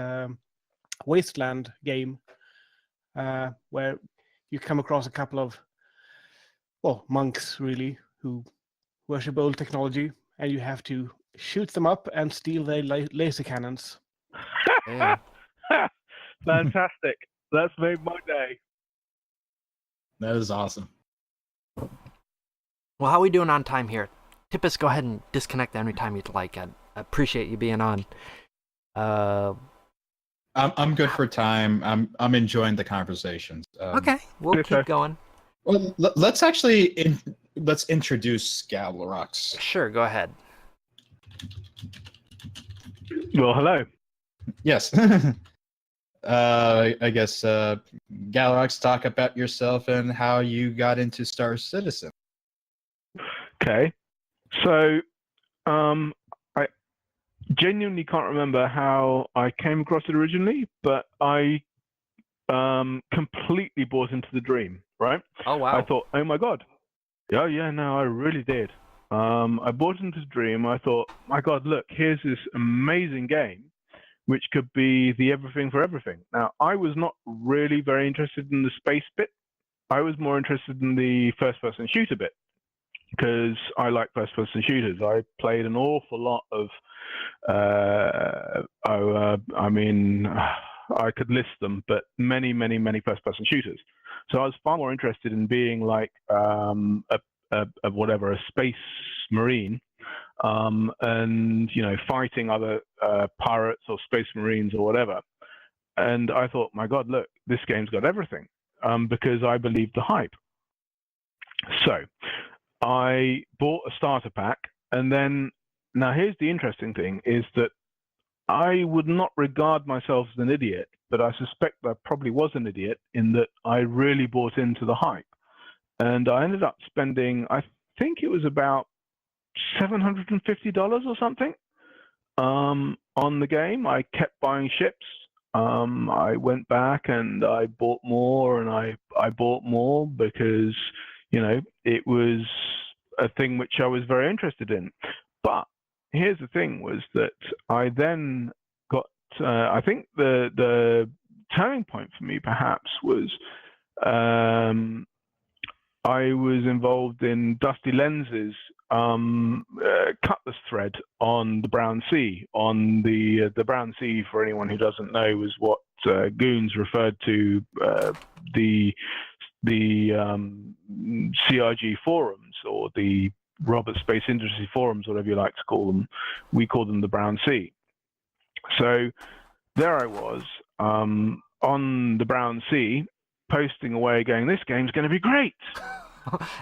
Wasteland game, where you come across a couple of, well, monks, really, who worship old technology, and you have to shoot them up and steal their laser cannons. Yeah. Fantastic. That's made my day. That is awesome. Well, how are we doing on time here? Tippis, go ahead and disconnect any time you'd like. I appreciate you being on. I'm good for time. I'm enjoying the conversations. Okay, we'll keep going. Well, let's actually let's introduce Galarox. Sure, go ahead. Well, hello. Yes. I guess Galarox, talk about yourself and how you got into Star Citizen. Okay. So, I genuinely can't remember how I came across it originally, but I completely bought into the dream, right? Oh, wow. I thought, oh my God. Yeah, no, I really did. I bought into the dream. I thought, my God, look, here's this amazing game, which could be the everything for everything. Now, I was not really very interested in the space bit. I was more interested in the first-person shooter bit, because I like first-person shooters. I played an awful lot of, I could list them, but many first-person shooters. So I was far more interested in being like a space marine, and fighting other pirates or space marines or whatever. And I thought, my God, look, this game's got everything, because I believed the hype. So I bought a starter pack, and then, now here's the interesting thing, is that I would not regard myself as an idiot, but I suspect I probably was an idiot in that I really bought into the hype. And I ended up spending, I think it was about $750 or something on the game. I kept buying ships. I went back and I bought more, and I bought more because it was a thing which I was very interested in. But here's the thing, was that I then got, I think the turning point for me perhaps was, I was involved in Dusty Lens's Cutlass thread on the Brown Sea. On the Brown Sea, for anyone who doesn't know, was what Goons referred to the CRG forums, or the Robert Space Industry forums, whatever you like to call them. We call them the Brown Sea. So there I was on the Brown Sea, posting away, going, "This game's going to be great."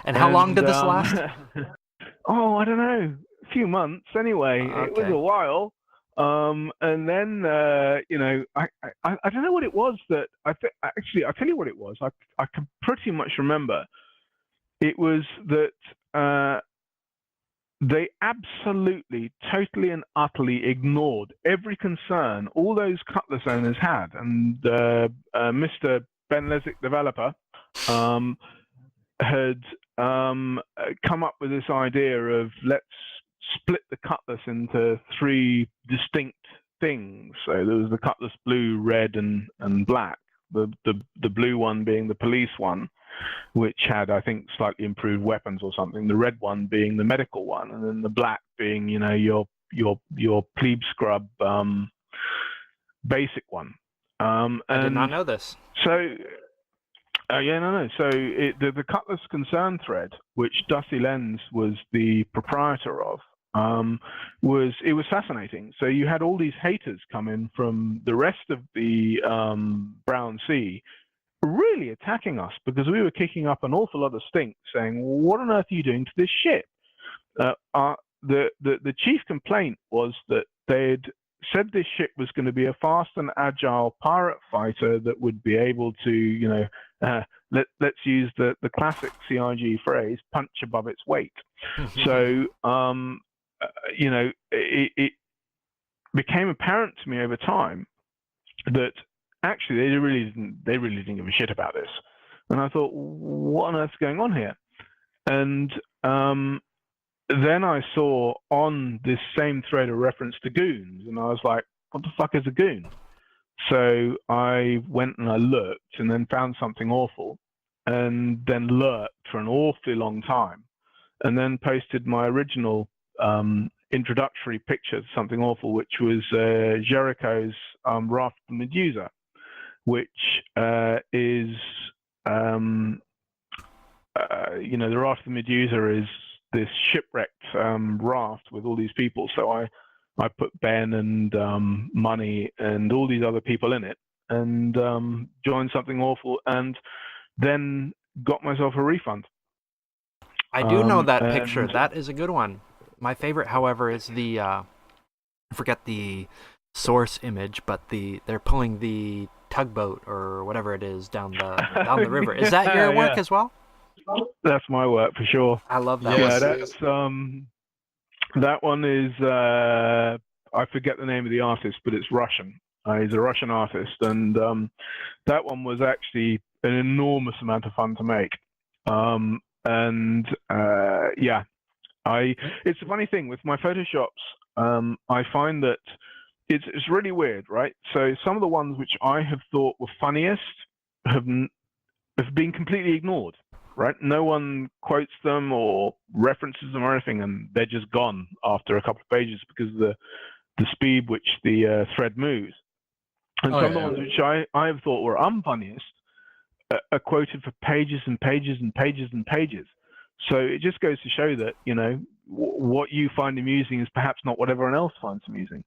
And how long did this last? Oh, I don't know, a few months anyway. Okay. It was a while. And then I don't know what it was that actually I'll tell you what it was. I can pretty much remember. It was that they absolutely, totally and utterly ignored every concern all those Cutlass owners had, and Mr. Ben Lezick, developer, had come up with this idea of, let's split the Cutlass into three distinct things. So there was the Cutlass blue, red, and black. The blue one being the police one, which had, I think, slightly improved weapons or something. The red one being the medical one, and then the black being, your plebe scrub basic one. I did not know this. So. So the Cutlass Concern thread, which Dusty Lens was the proprietor of, was fascinating. So you had all these haters come in from the rest of the Brown Sea, really attacking us because we were kicking up an awful lot of stink, saying, "What on earth are you doing to this ship?" The chief complaint was that they'd said this ship was going to be a fast and agile pirate fighter that would be able to, let's use the classic CIG phrase, punch above its weight. So, it became apparent to me over time that actually they really didn't give a shit about this. And I thought, what on earth's going on here? And then I saw on this same thread a reference to goons, and I was like, what the fuck is a goon? So I went and I looked and then found something awful, and then lurked for an awfully long time, and then posted my original introductory picture to something awful, which was Jericho's Raft the Medusa, which is, the Raft the Medusa is this shipwrecked raft with all these people. So I put Ben and Money and all these other people in it, and joined something awful, and then got myself a refund. I do know that picture. That is a good one. My favorite, however, is the I forget the source image, but they're pulling the tugboat or whatever it is down the river. Is that your work as well? That's my work for sure. I love that. Yeah, that's that one is I forget the name of the artist, but it's Russian. He's a Russian artist, and that one was actually an enormous amount of fun to make. It's a funny thing with my Photoshops. I find that it's really weird, right? So some of the ones which I have thought were funniest have been completely ignored, right? No one quotes them or references them or anything, and they're just gone after a couple of pages because of the speed which the thread moves. And some of the ones which I have thought were unfunniest are quoted for pages and pages and pages and pages. So it just goes to show that, what you find amusing is perhaps not what everyone else finds amusing.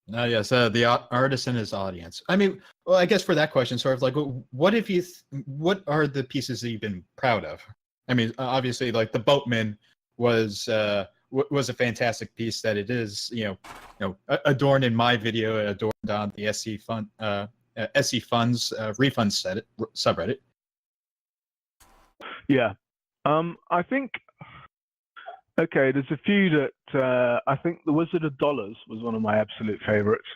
Yes, the artist and his audience. I mean, well, I guess for that question, sort of like, what are the pieces that you've been proud of? I mean, obviously, like the Boatman was a fantastic piece that it is, adorned in my video, adorned on the SC Funds refund subreddit. Yeah. I think, okay, there's a few that I think The Wizard of Dollars was one of my absolute favorites.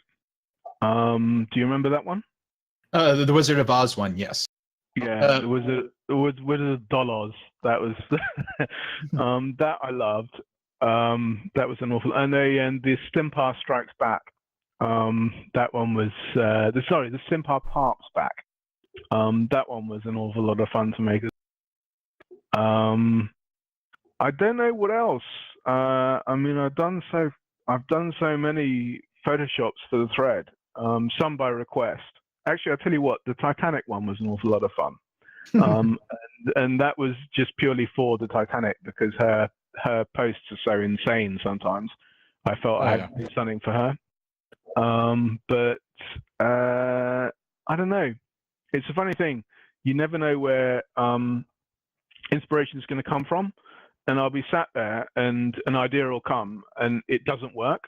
Do you remember that one? The Wizard of Oz one, yes. Yeah, the Wizard of Dollars. That was that I loved. That was an awful, and the Stimpar Strikes Back. That one was the Stimpar Parks Back. That one was an awful lot of fun to make. I don't know what else. I mean, I've done so many Photoshops for the thread. Some by request. Actually, I'll tell you what, the Titanic one was an awful lot of fun. And that was just purely for the Titanic because her posts are so insane sometimes. I felt I had to do something for her. But I don't know. It's a funny thing. You never know where inspiration is going to come from. And I'll be sat there and an idea will come and it doesn't work.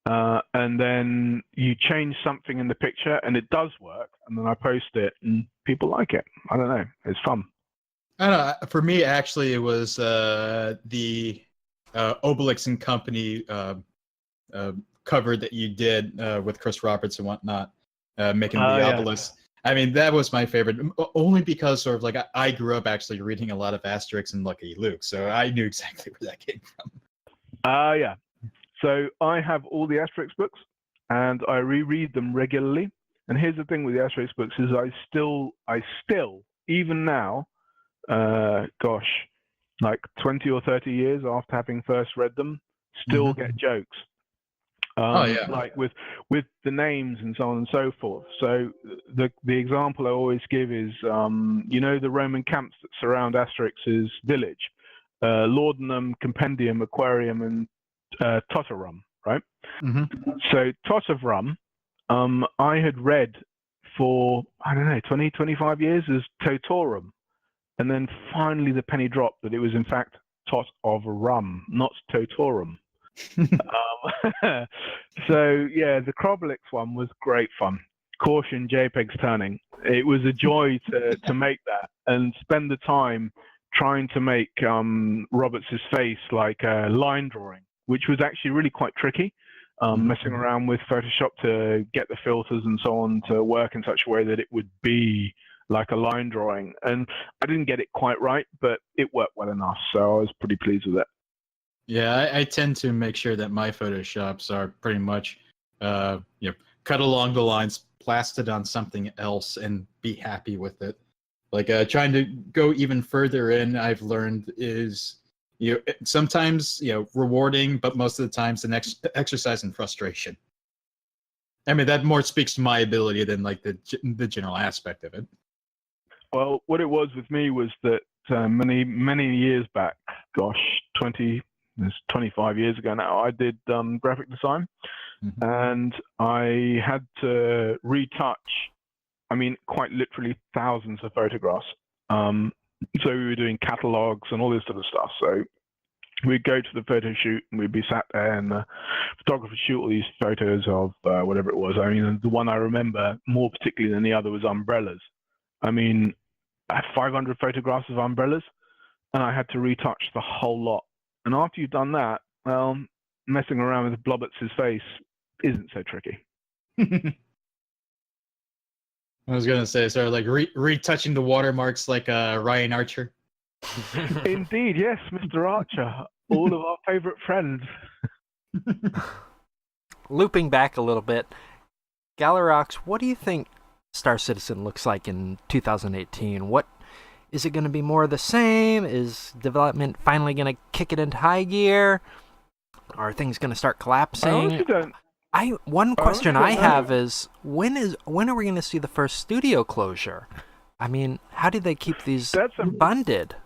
And then you change something in the picture and it does work. And then I post it and people like it. I don't know. It's fun. I don't know. For me, actually, it was the Obelix and Company cover that you did with Chris Roberts and whatnot, making the obelisk. I mean, that was my favorite, only because sort of like I grew up actually reading a lot of Asterix and Lucky Luke, so I knew exactly where that came from. Yeah. So I have all the Asterix books, and I reread them regularly. And here's the thing with the Asterix books is I still, even now, like 20 or 30 years after having first read them, still get jokes. Like with the names and so on and so forth. So the example I always give is, the Roman camps that surround Asterix's village. Laudanum, Compendium, Aquarium, and Tot of Rum, right? Hmm. So Tot of Rum, I had read for, I don't know, 20, 25 years as Totorum. And then finally the penny dropped that it was in fact Tot of Rum, not Totorum. So yeah, the Crobolix one was great fun. Caution, JPEGs turning. It was a joy to make that and spend the time trying to make Roberts' face like a line drawing, which was actually really quite tricky. Messing around with Photoshop to get the filters and so on to work in such a way that it would be like a line drawing. And I didn't get it quite right, but it worked well enough. So I was pretty pleased with it. Yeah, I tend to make sure that my Photoshops are pretty much, cut along the lines, plastered on something else, and be happy with it. Like trying to go even further in, I've learned is, sometimes rewarding, but most of the times an exercise in frustration. I mean, that more speaks to my ability than like the general aspect of it. Well, what it was with me was that many years back, gosh, 25 years ago now, I did graphic design, and I had to retouch, I mean, quite literally thousands of photographs. So we were doing catalogs and all this sort of stuff. So we'd go to the photo shoot and we'd be sat there and the photographer would shoot all these photos of whatever it was. I mean, the one I remember more particularly than the other was umbrellas. I mean, I had 500 photographs of umbrellas and I had to retouch the whole lot. And after you've done that, well, messing around with Blobberts' face isn't so tricky. I was gonna say, sort of like retouching the watermarks like Ryan Archer. Indeed, yes, Mr. Archer, all of our favorite friends. Looping back a little bit, Galarox, what do you think Star Citizen looks like in 2018? What is it going to be? More of the same? Is development finally going to kick it into high gear? Are things going to start collapsing? One question I have is when are we going to see the first studio closure? I mean, how do they keep these funded?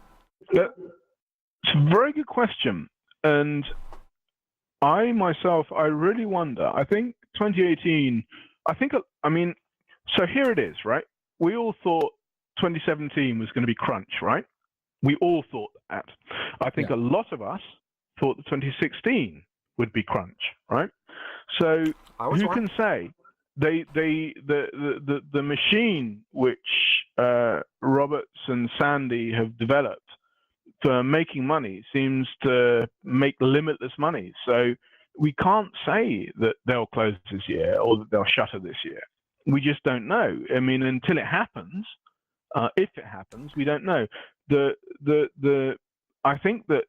It's a very good question, and I myself, I really wonder. I think 2018. I mean, so here it is, right? We all thought 2017 was going to be crunch, right? We all thought that. I think a lot of us thought that 2016 would be crunch, right? So who can say? The machine which Roberts and Sandy have developed for making money seems to make limitless money. So we can't say that they'll close this year or that they'll shutter this year. We just don't know. I mean, until it happens, if it happens, we don't know. I think the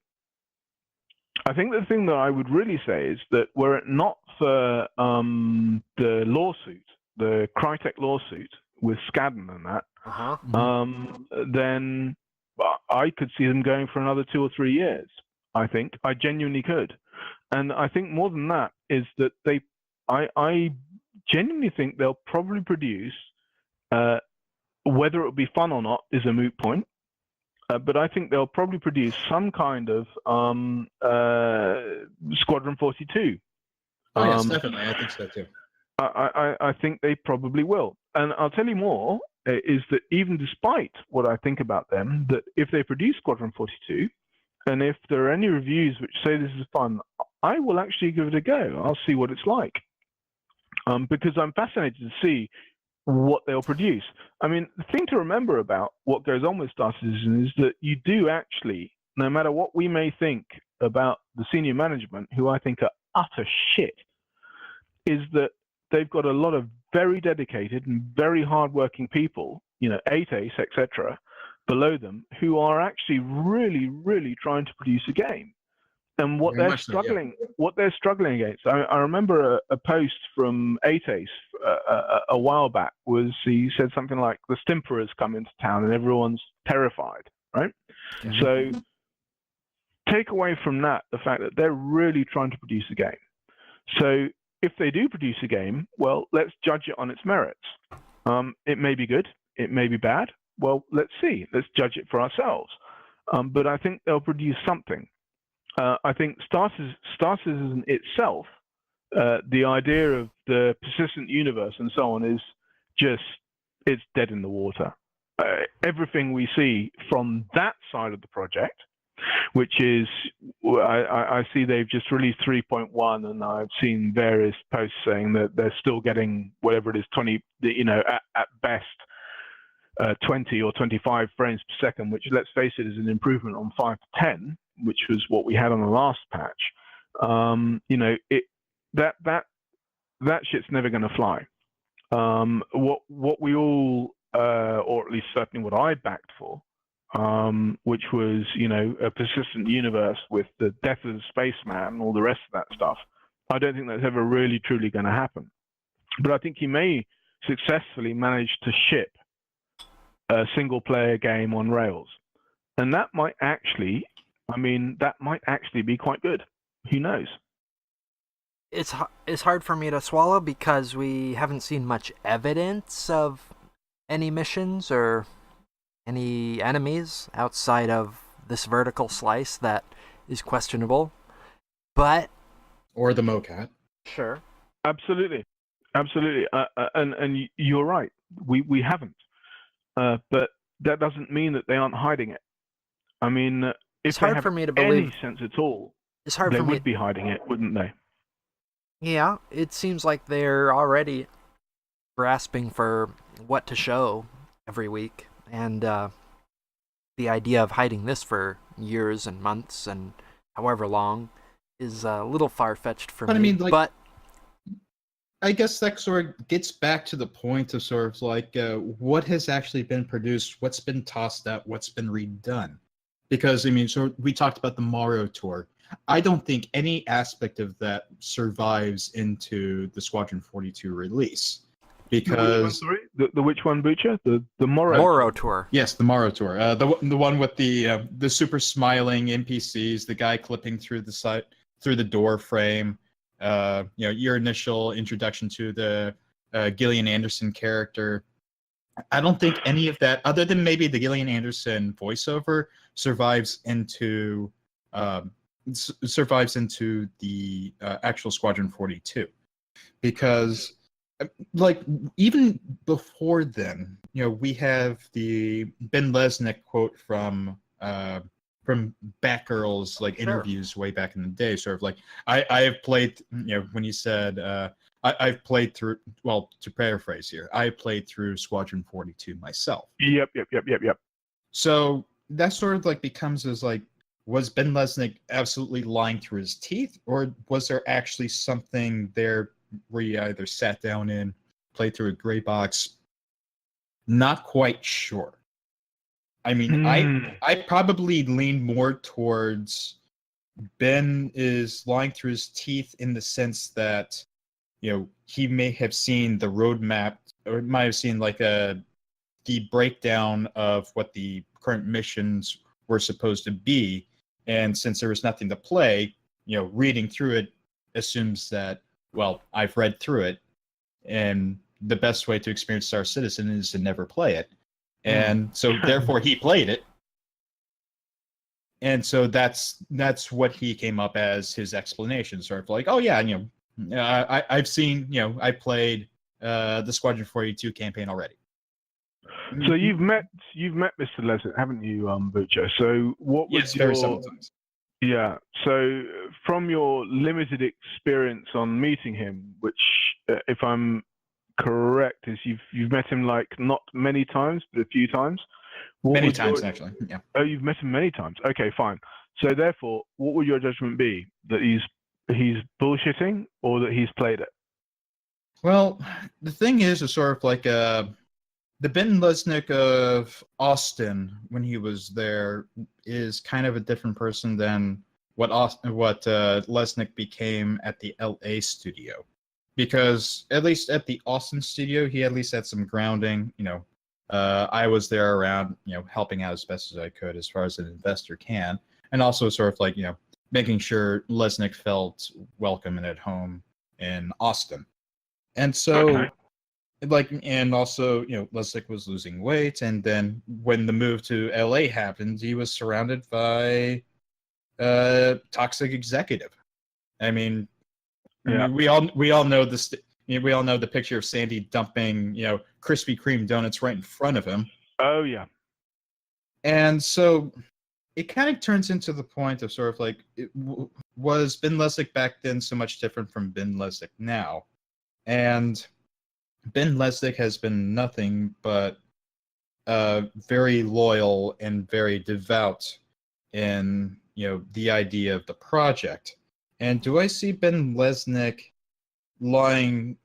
thing that I would really say is that were it not for the lawsuit, the Crytek lawsuit with Skadden and that, then I could see them going for another 2 or 3 years. I think I genuinely could, and I think more than that is that I genuinely think they'll probably produce. Whether it will be fun or not is a moot point. But I think they'll probably produce some kind of Squadron 42. Oh, yes, definitely. I think so, too. I think they probably will. And I'll tell you more, is that even despite what I think about them, that if they produce Squadron 42, and if there are any reviews which say this is fun, I will actually give it a go. I'll see what it's like. Because I'm fascinated to see what they'll produce. I mean, the thing to remember about what goes on with Star Citizen is that you do actually, no matter what we may think about the senior management, who I think are utter shit, is that they've got a lot of very dedicated and very hardworking people, 8ace, etc., below them, who are actually really, really trying to produce a game. And what they're struggling against. I remember a post from 8ace a while back. He said something like, "The Stimper has come into town and everyone's terrified." Right. Mm-hmm. So take away from that the fact that they're really trying to produce a game. So if they do produce a game, well, let's judge it on its merits. It may be good, it may be bad. Well, let's see. Let's judge it for ourselves. But I think they'll produce something. I think Star Citizen itself, the idea of the persistent universe and so on is just, it's dead in the water. Everything we see from that side of the project, which is, I see they've just released 3.1, and I've seen various posts saying that they're still getting whatever it is, 20, at best, 20 or 25 frames per second, which, let's face it, is an improvement on 5 to 10, which was what we had on the last patch. That shit's never going to fly. What we all, or at least certainly what I backed for, which was, a persistent universe with the death of the spaceman and all the rest of that stuff. I don't think that's ever really truly going to happen. But I think he may successfully manage to ship a single-player game on rails, and that might actually be quite good. Who knows? It's hard for me to swallow because we haven't seen much evidence of any missions or any enemies outside of this vertical slice that is questionable. But or the MoCat. Sure. Absolutely. And you're right. We haven't. But that doesn't mean that they aren't hiding it. I mean, if it's they hard have for me to believe any sense at all, it's hard they for me would be hiding it, wouldn't they? Yeah, it seems like they're already grasping for what to show every week, and the idea of hiding this for years and months and however long is a little far-fetched for me. I mean, but I guess that sort of gets back to the point of sort of like what has actually been produced, what's been tossed out, what's been redone. Because, I mean, so we talked about the Morrow Tour. I don't think any aspect of that survives into the Squadron 42 release. Because the which one, Bootcha? The Morrow Tour. Yes, the Morrow Tour. The one with the super smiling NPCs, the guy clipping through the door frame. Your initial introduction to the Gillian Anderson character. I don't think any of that, other than maybe the Gillian Anderson voiceover, survives into the actual Squadron 42, because like even before then, we have the Ben Lesnick quote from Batgirl's interviews way back in the day, sort of like I have played, when he said I've played through, well, to paraphrase here, I played through Squadron 42 myself. Yep. So that sort of becomes as was Ben Lesnick absolutely lying through his teeth, or was there actually something there where you either sat down and played through a gray box? Not quite sure. I mean, I probably lean more towards Ben is lying through his teeth in the sense that, he may have seen the roadmap, or might have seen the breakdown of what the current missions were supposed to be. And since there was nothing to play, reading through it assumes that, well, I've read through it, and the best way to experience Star Citizen is to never play it. And so therefore he played it. And so that's what he came up as his explanation, sort of like, oh yeah, I've seen, I played the Squadron 42 campaign already. So you've met Mr. Lesnick, haven't you, Bootcha? So what was very several times. Yeah. So from your limited experience on meeting him, which, if I'm correct, is you've met him not many times, but a few times. Many times, actually. Yeah. Oh, you've met him many times. Okay, fine. So therefore, what would your judgment be? That he's bullshitting, or that he's played it? Well, the thing is sort of like the Ben Lesnick of Austin when he was there is kind of a different person than what Lesnick became at the LA studio. Because at least at the Austin studio, he at least had some grounding. I was there around, helping out as best as I could as far as an investor can. And also sort of making sure Lesnick felt welcome and at home in Austin. And so and also, Lesnick was losing weight, and then when the move to LA happened, he was surrounded by toxic executive. I mean, we all know this. We all know the picture of Sandy dumping, Krispy Kreme donuts right in front of him. Oh yeah. And so it kind of turns into the point of sort of like, was Ben Lesnick back then so much different from Ben Lesnick now? And Ben Lesnick has been nothing but very loyal and very devout in, the idea of the project. And do I see Ben Lesnick lying?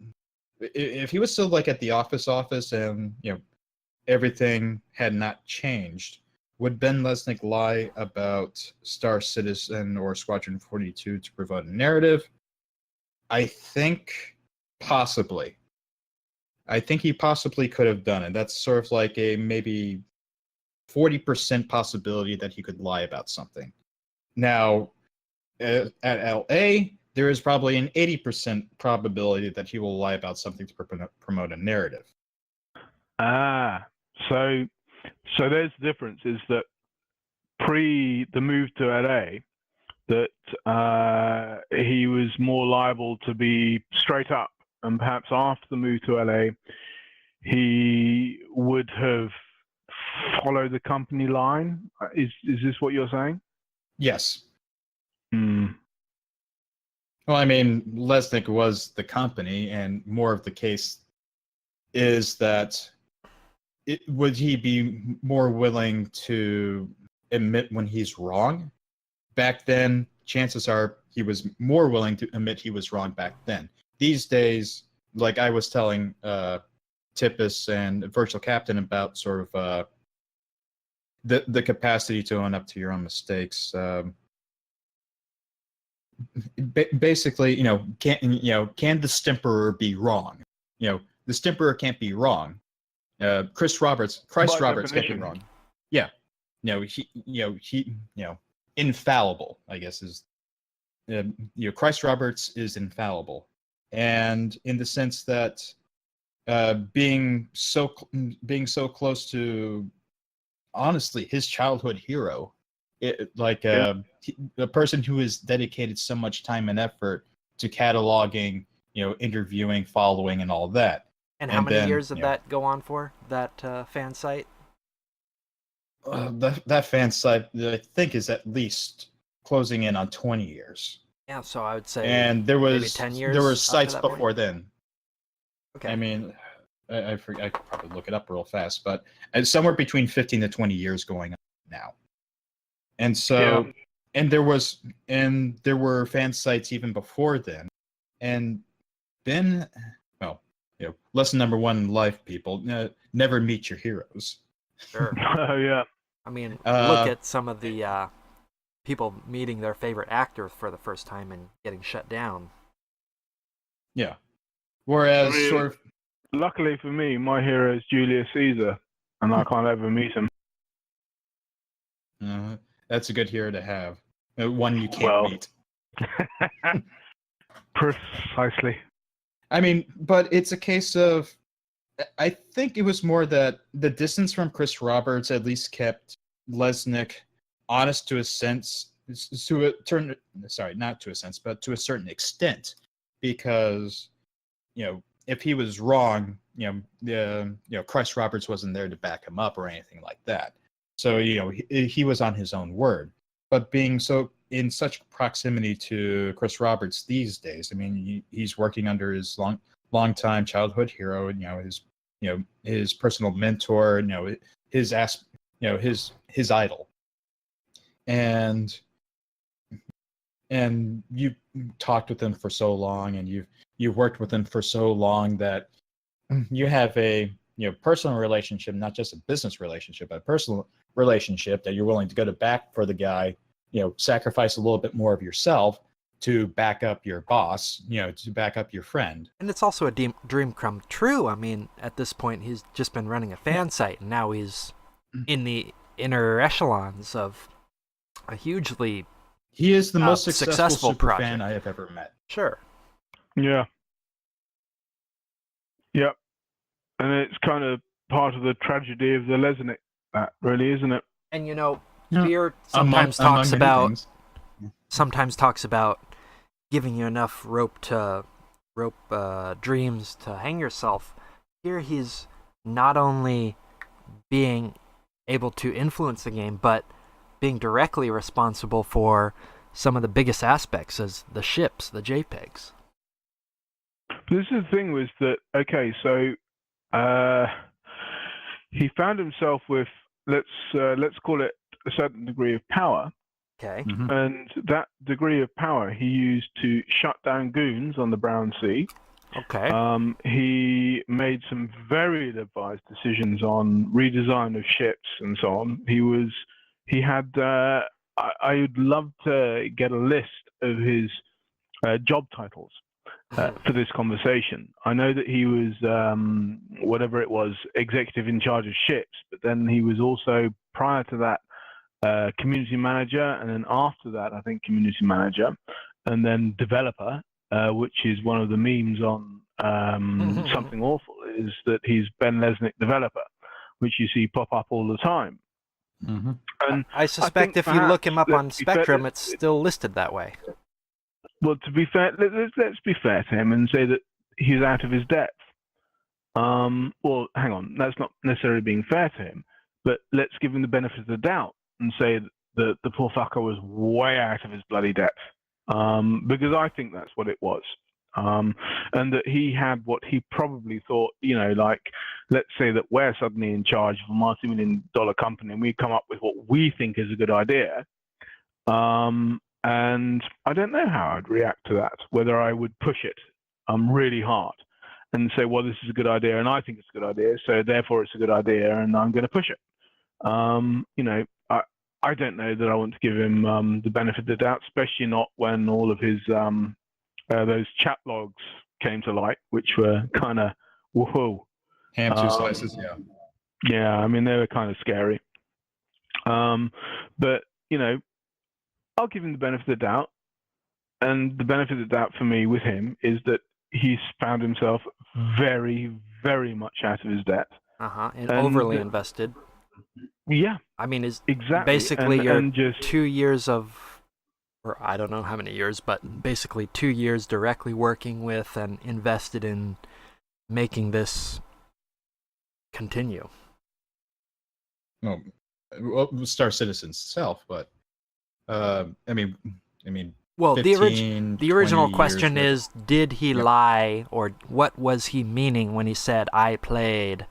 If he was still like at the office and, everything had not changed, would Ben Lesnick lie about Star Citizen or Squadron 42 to promote a narrative? I think possibly. I think he possibly could have done it. That's sort of like a maybe 40% possibility that he could lie about something. Now, at LA, there is probably an 80% probability that he will lie about something to promote a narrative. So there's the difference, is that pre the move to LA, that he was more liable to be straight up, and perhaps after the move to LA, he would have followed the company line. Is this what you're saying? Yes. Mm. Well, I mean, Lesnick was the company, and more of the case is that would he be more willing to admit when he's wrong? Back then, chances are he was more willing to admit he was wrong back then. These days, like I was telling Tippis and Virtual Captain about sort of the capacity to own up to your own mistakes. Basically, can the Stimperer be wrong? The Stimperer can't be wrong. Christ Roberts can't be wrong. Yeah, he infallible, I guess, is Christ Roberts is infallible, and in the sense that being so close to, honestly, his childhood hero, a person who has dedicated so much time and effort to cataloging, interviewing, following, and all that. And how many years did that go on for, that fan site? That fan site, I think, is at least closing in on 20 years. Yeah, so I would say and there was maybe 10 years. There were sites before point? then. Okay. I mean, I could probably look it up real fast, but it's somewhere between 15 to 20 years going on now. And so, and there were fan sites even before then, and then, lesson number one in life, people, never meet your heroes. Sure. Oh yeah. I mean, look at some of the people meeting their favorite actor for the first time and getting shut down. Yeah. Whereas, luckily for me, my hero is Julius Caesar, and I can't ever meet him. That's a good hero to have. One you can't meet. Precisely. I mean, but it's a case of, I think it was more that the distance from Chris Roberts at least kept Lesnick honest to a sense, not to a sense, but to a certain extent, because, if he was wrong, Chris Roberts wasn't there to back him up or anything like that. So, he was on his own word. But being so in such proximity to Chris Roberts these days, I mean, he's working under his long-time childhood hero, and his personal mentor, his idol, and you talked with him for so long, and you've worked with him for so long that you have a personal relationship, not just a business relationship, but a personal relationship that you're willing to go to bat for the guy, sacrifice a little bit more of yourself to back up your boss, to back up your friend. And it's also a dream come true. I mean, at this point, he's just been running a fan site, and now he's in the inner echelons of a hugely He is the most successful super project. fan I have ever met. Sure. Yeah. Yep. And it's kind of part of the tragedy of the Lesnick, that really, isn't it? And Yeah. Fear Among sometimes many things. talks about giving you enough rope dreams to hang yourself. Here he's not only being able to influence the game, but being directly responsible for some of the biggest aspects, as the ships, the JPEGs. This is the thing, was that, okay, so he found himself with, let's call it a certain degree of power. Okay. Mhm. And that degree of power he used to shut down goons on the Brown Sea. Okay. He made some very ill-advised decisions on redesign of ships and so on. He had. I would love to get a list of his job titles for this conversation. I know that he was whatever it was, executive in charge of ships, but then he was also, prior to that, community manager, and then after that, I think community manager, and then developer, which is one of the memes on Something Awful, is that he's Ben Lesnick developer, which you see pop up all the time. Mm-hmm. And I suspect if you look him up on Spectrum, it's still listed that way. Well, to be fair, let's be fair to him and say that he's out of his depth. Well, hang on, that's not necessarily being fair to him, but let's give him the benefit of the doubt and say that the poor fucker was way out of his bloody depth, because I think that's what it was. And that he had what he probably thought, like, let's say that we're suddenly in charge of a multi-million dollar company and we come up with what we think is a good idea. And I don't know how I'd react to that, whether I would push it really hard and say, well, this is a good idea and I think it's a good idea, so therefore it's a good idea and I'm going to push it. I don't know that I want to give him the benefit of the doubt, especially not when all of his those chat logs came to light, which were kind of woohoo. Ham two slices, yeah. Yeah, I mean, they were kind of scary. But, I'll give him the benefit of the doubt. And the benefit of the doubt for me with him is that he's found himself very, very much out of his depth. And overly invested. Yeah. I mean, exactly. Basically and your just 2 years of, or I don't know how many years, but basically 2 years directly working with and invested in making this continue. Well, Star Citizen itself, but I mean, well, 15, the original 20 question years is, did he lie, or what was he meaning when he said, I played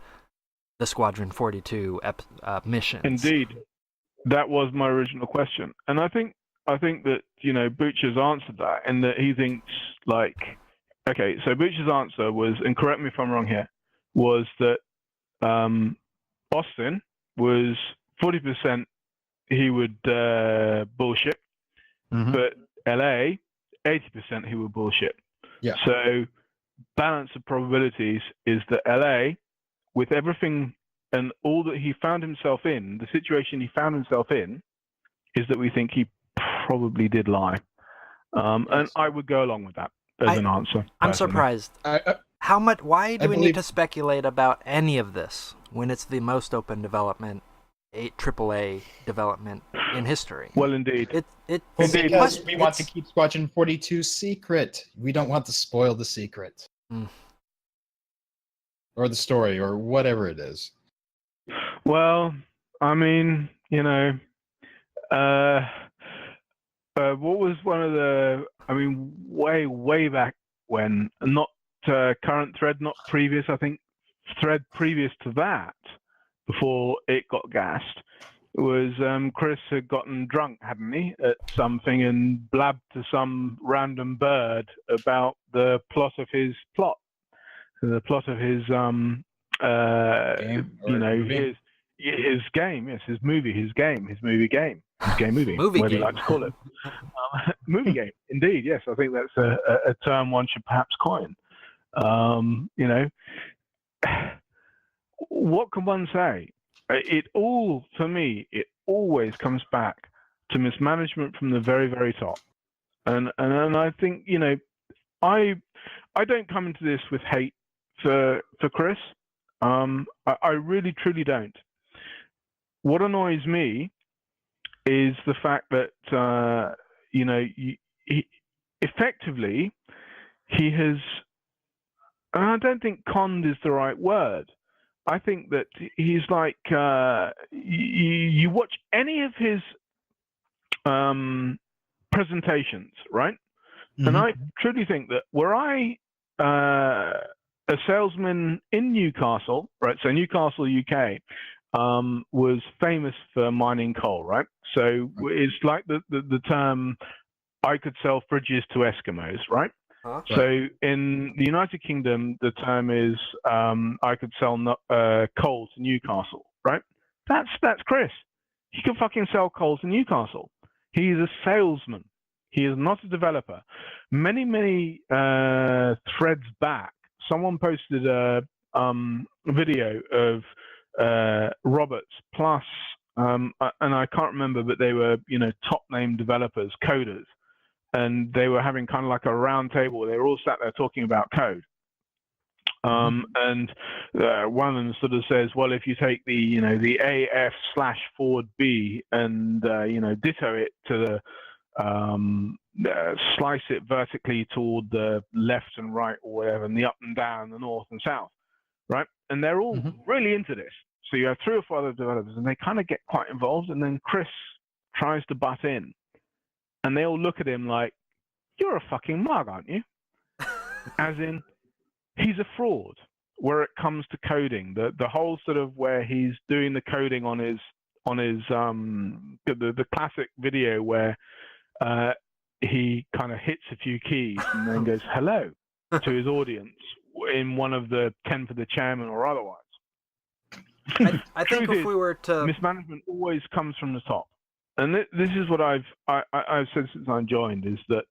the Squadron 42 missions? Indeed. That was my original question. And I think that, Bootcha's answered that, and that he thinks, like, okay, so Bootcha's answer was, and correct me if I'm wrong here, was that Austin was 40% he would bullshit, but LA, 80% he would bullshit. Yeah. So balance of probabilities is that LA, with everything and all that he found himself in, the situation he found himself in, is that we think he probably did lie. And I would go along with that as an answer. I'm personally. surprised. How much? Why do we need to speculate about any of this when it's the most open development, AAA development in history? Well, indeed. Because we want to keep Squadron 42 secret. We don't want to spoil the secret. Or the story, or whatever it is. Well, I mean, what was one of the, way back when, not current thread, not previous, I think thread previous to that, before it got gassed, was Chris had gotten drunk, hadn't he, at something and blabbed to some random bird about the plot of his plot. The plot of his, game, his game, yes, his movie game, his movie, whatever you like to call it. Movie game, indeed, yes. I think that's a term one should perhaps coin. What can one say? For me, it always comes back to mismanagement from the very, very top. And I think, I don't come into this with hate for Chris. I really, truly don't. What annoys me is the fact that, effectively, he has, and I don't think conned is the right word. I think that he's like, you watch any of his presentations, right? Mm-hmm. And I truly think that were I a salesman in Newcastle, right? So Newcastle, UK, was famous for mining coal, right? So it's like the term, I could sell fridges to Eskimos, right? Huh? So in the United Kingdom, the term is I could sell coal to Newcastle, right? That's Chris. He can fucking sell coal to Newcastle. He's a salesman. He is not a developer. Many threads back, someone posted a video of Roberts plus, and I can't remember, but they were top name developers, coders, and they were having kind of like a round table. They were all sat there talking about code. And one of them sort of says, well, if you take the AF/forward B and ditto it to the slice it vertically toward the left and right or whatever, and the up and down, the north and south, right? And they're all really into this. So you have 3 or 4 other developers, and they kind of get quite involved, and then Chris tries to butt in, and they all look at him like, you're a fucking mug, aren't you? As in, he's a fraud where it comes to coding. The whole sort of where he's doing the coding on his the classic video where he kind of hits a few keys and then goes hello to his audience in one of the 10 for the chairman or otherwise. I think if we were to mismanagement always comes from the top, and this is what I've said since I joined, is that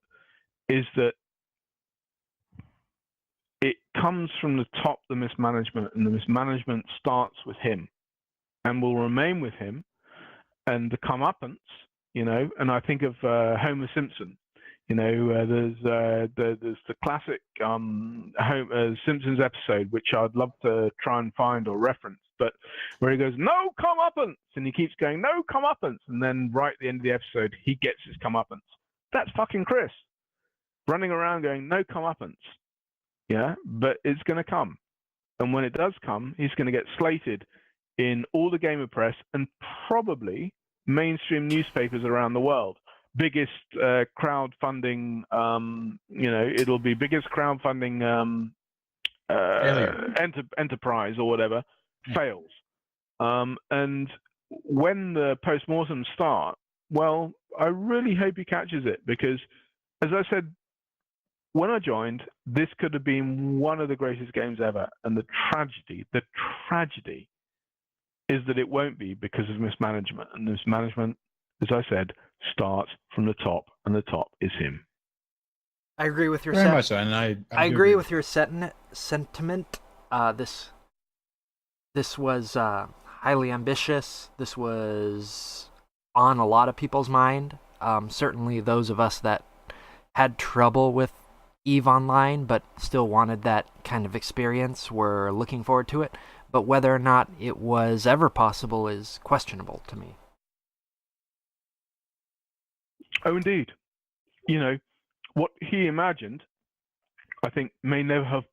it comes from the top, the mismanagement, and the mismanagement starts with him and will remain with him. And the comeuppance, and I think of Homer Simpson. There's the classic Simpsons episode, which I'd love to try and find or reference, but where he goes, no comeuppance, and he keeps going, no comeuppance, and then right at the end of the episode, he gets his comeuppance. That's fucking Chris, running around going, no comeuppance. Yeah, but it's going to come. And when it does come, he's going to get slated in all the gamer press and probably mainstream newspapers around the world. Biggest crowdfunding, it'll be biggest crowdfunding enterprise or whatever, fails. And when the postmortems start, well, I really hope he catches it, because, as I said, when I joined, this could have been one of the greatest games ever. And the tragedy is that it won't be because of mismanagement. And mismanagement, as I said, starts from the top, and the top is him. I agree with your Very much so, and I agree with your sentiment. This was highly ambitious. This was on a lot of people's mind. Certainly those of us that had trouble with EVE Online, but still wanted that kind of experience, were looking forward to it. But whether or not it was ever possible is questionable to me. Oh, indeed. What he imagined, I think, may never have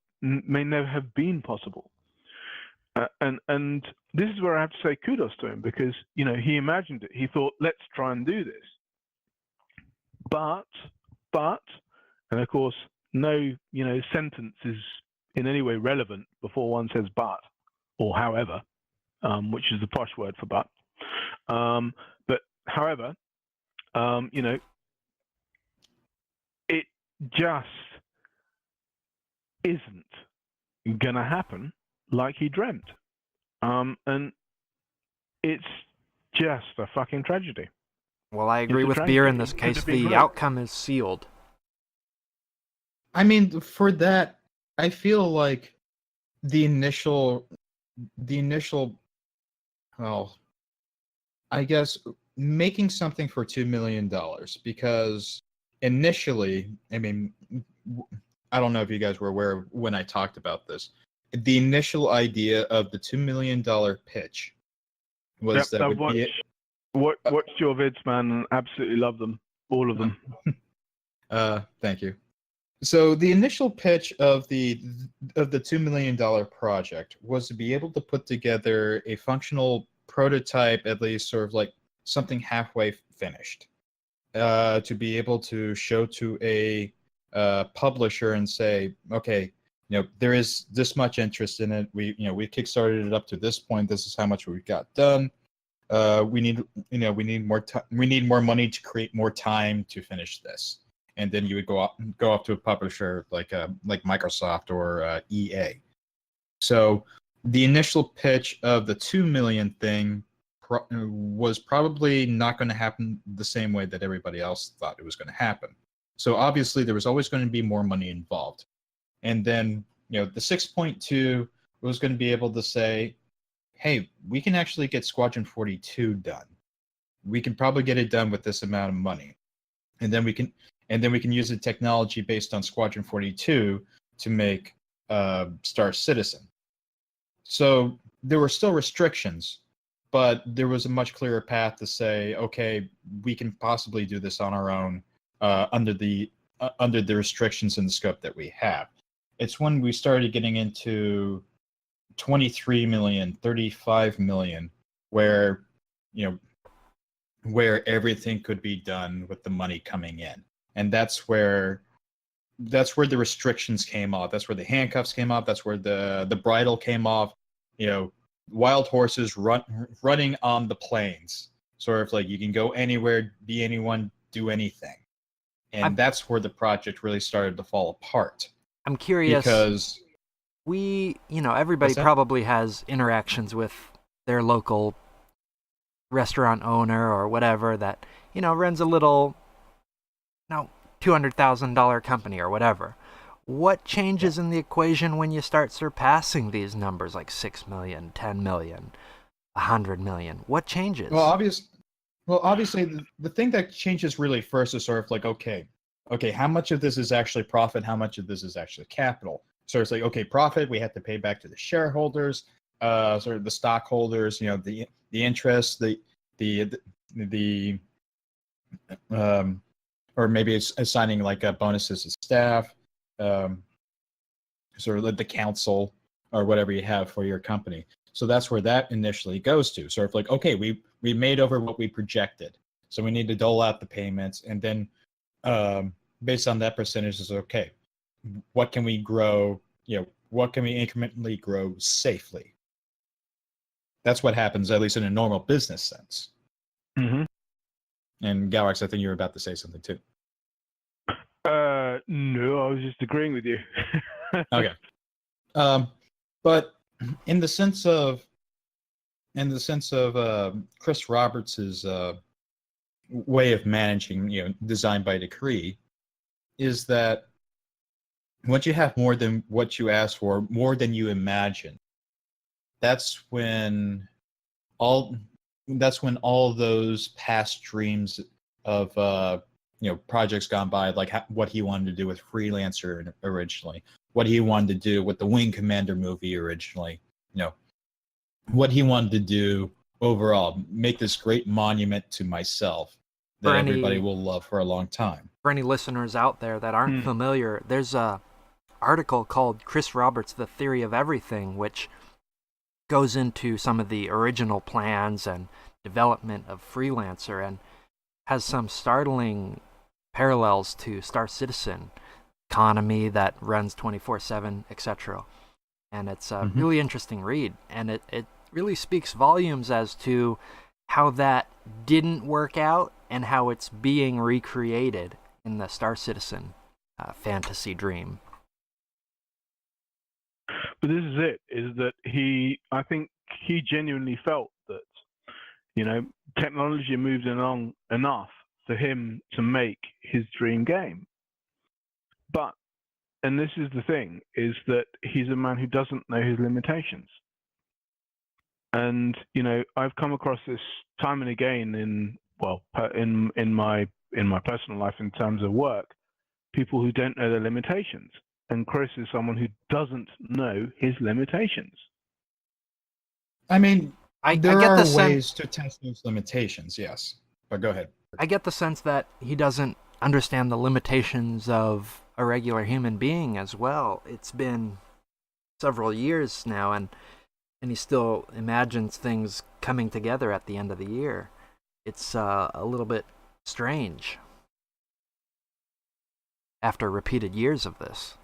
been possible. And this is where I have to say kudos to him, because he imagined it. He thought, let's try and do this. But, and of course, no sentence is in any way relevant before one says but or however, which is the posh word for but. But however, it just isn't gonna happen like he dreamt. And it's just a fucking tragedy. Well, I agree with Beer in this case. The outcome is sealed. I mean, for that, I feel like the initial, well, I guess making something for $2 million, because initially, I mean, I don't know if you guys were aware when I talked about this. the initial idea of the $2 million pitch was that I've would be watched your vids, man, and absolutely love them, all of them. Thank you. So the initial pitch of the $2 million project was to be able to put together a functional prototype, at least sort of like something halfway finished, to be able to show to a publisher and say, okay, there is this much interest in it. We kickstarted it up to this point. This is how much we got done. We need more time. We need more money to create more time to finish this. And then you would go off to a publisher like Microsoft or EA. So the initial pitch of the 2 million thing was probably not going to happen the same way that everybody else thought it was going to happen. So obviously there was always going to be more money involved. And then the 6.2 was going to be able to say, hey, we can actually get Squadron 42 done. We can probably get it done with this amount of money. And then we can use the technology based on Squadron 42 to make Star Citizen. So there were still restrictions, but there was a much clearer path to say, okay, we can possibly do this on our own under the restrictions and the scope that we have. It's when we started getting into 23 million, 35 million, where everything could be done with the money coming in. And that's where the restrictions came off. That's where the handcuffs came off. That's where the bridle came off. Wild horses running on the plains. Sort of like you can go anywhere, be anyone, do anything. And that's where the project really started to fall apart. I'm curious because everybody probably has interactions with their local restaurant owner or whatever that runs a little $200,000 company or whatever. What changes in the equation when you start surpassing these numbers like 6 million, 10 million, 100 million? What changes? Well, obviously, the thing that changes really first is sort of like, okay, how much of this is actually profit? How much of this is actually capital? So it's like, okay, profit, we have to pay back to the shareholders, sort of the stockholders, the interest, or maybe it's assigning like bonuses to staff, sort of like the council or whatever you have for your company. So that's where that initially goes to. Sort of like, okay, we made over what we projected, so we need to dole out the payments, and then based on that percentage is okay. What can we grow? What can we incrementally grow safely? That's what happens, at least in a normal business sense. Mm-hmm. And Galarox, I think you were about to say something too. No, I was just agreeing with you. Okay. But in the sense of Chris Roberts's way of managing, design by decree, is that once you have more than what you ask for, more than you imagine, that's when all those past dreams of projects gone by, like what he wanted to do with Freelancer originally, what he wanted to do with the Wing Commander movie originally, what he wanted to do overall, make this great monument to myself that everybody will love for a long time. For any listeners out there that aren't familiar, there's a article called Chris Roberts, The Theory of Everything, which goes into some of the original plans and development of Freelancer and has some startling parallels to Star Citizen, economy that runs 24/7, etc. And it's a really interesting read, and it really speaks volumes as to how that didn't work out and how it's being recreated in the Star Citizen fantasy dream. But this is it, is that I think he genuinely felt that, technology moved along enough for him to make his dream game. But, and this is the thing, is that he's a man who doesn't know his limitations. And, I've come across this time and again in my personal life in terms of work, people who don't know their limitations. and Chris is someone who doesn't know his limitations. I mean, I there get are the sense. ways to test those limitations, yes. But go ahead. I get the sense that he doesn't understand the limitations of a regular human being as well. It's been several years now, and he still imagines things coming together at the end of the year. It's a little bit strange after repeated years of this.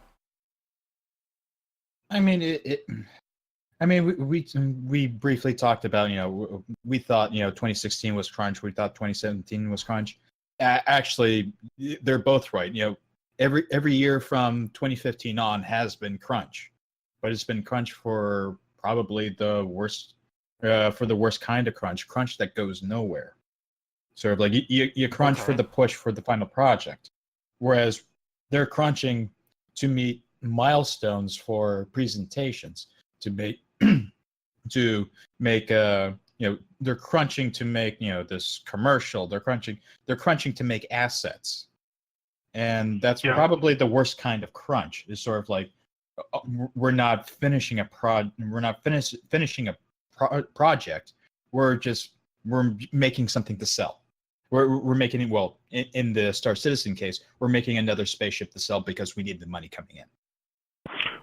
I mean, we briefly talked about, we thought, 2016 was crunch. We thought 2017 was crunch. Actually, they're both right. Every year from 2015 on has been crunch, but it's been crunch for probably the worst, for the worst kind of crunch that goes nowhere. Sort of like you crunch for the push for the final project, whereas they're crunching to meet milestones for presentations, to make they're crunching to make this commercial. They're crunching to make assets, and that's probably the worst kind of crunch. Is sort of like we're not finishing a project. We're making something to sell. We're making it, well, in the Star Citizen case, we're making another spaceship to sell because we need the money coming in.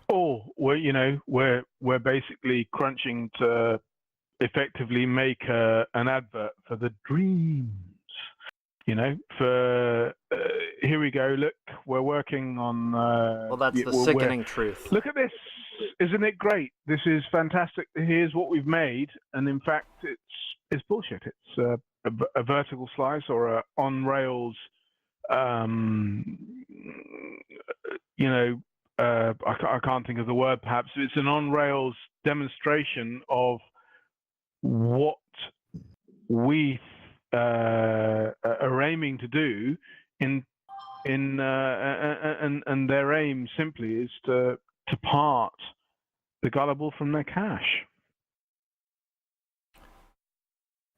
Or we're basically crunching to effectively make an advert for the dreams. For here we go. Look, we're working on. Well, that's the sickening truth. Look at this! Isn't it great? This is fantastic. Here's what we've made, and in fact, it's bullshit. It's a vertical slice or a on rails. I can't think of the word. Perhaps it's an on rails demonstration of what we are aiming to do and their aim simply is to part the gullible from their cash.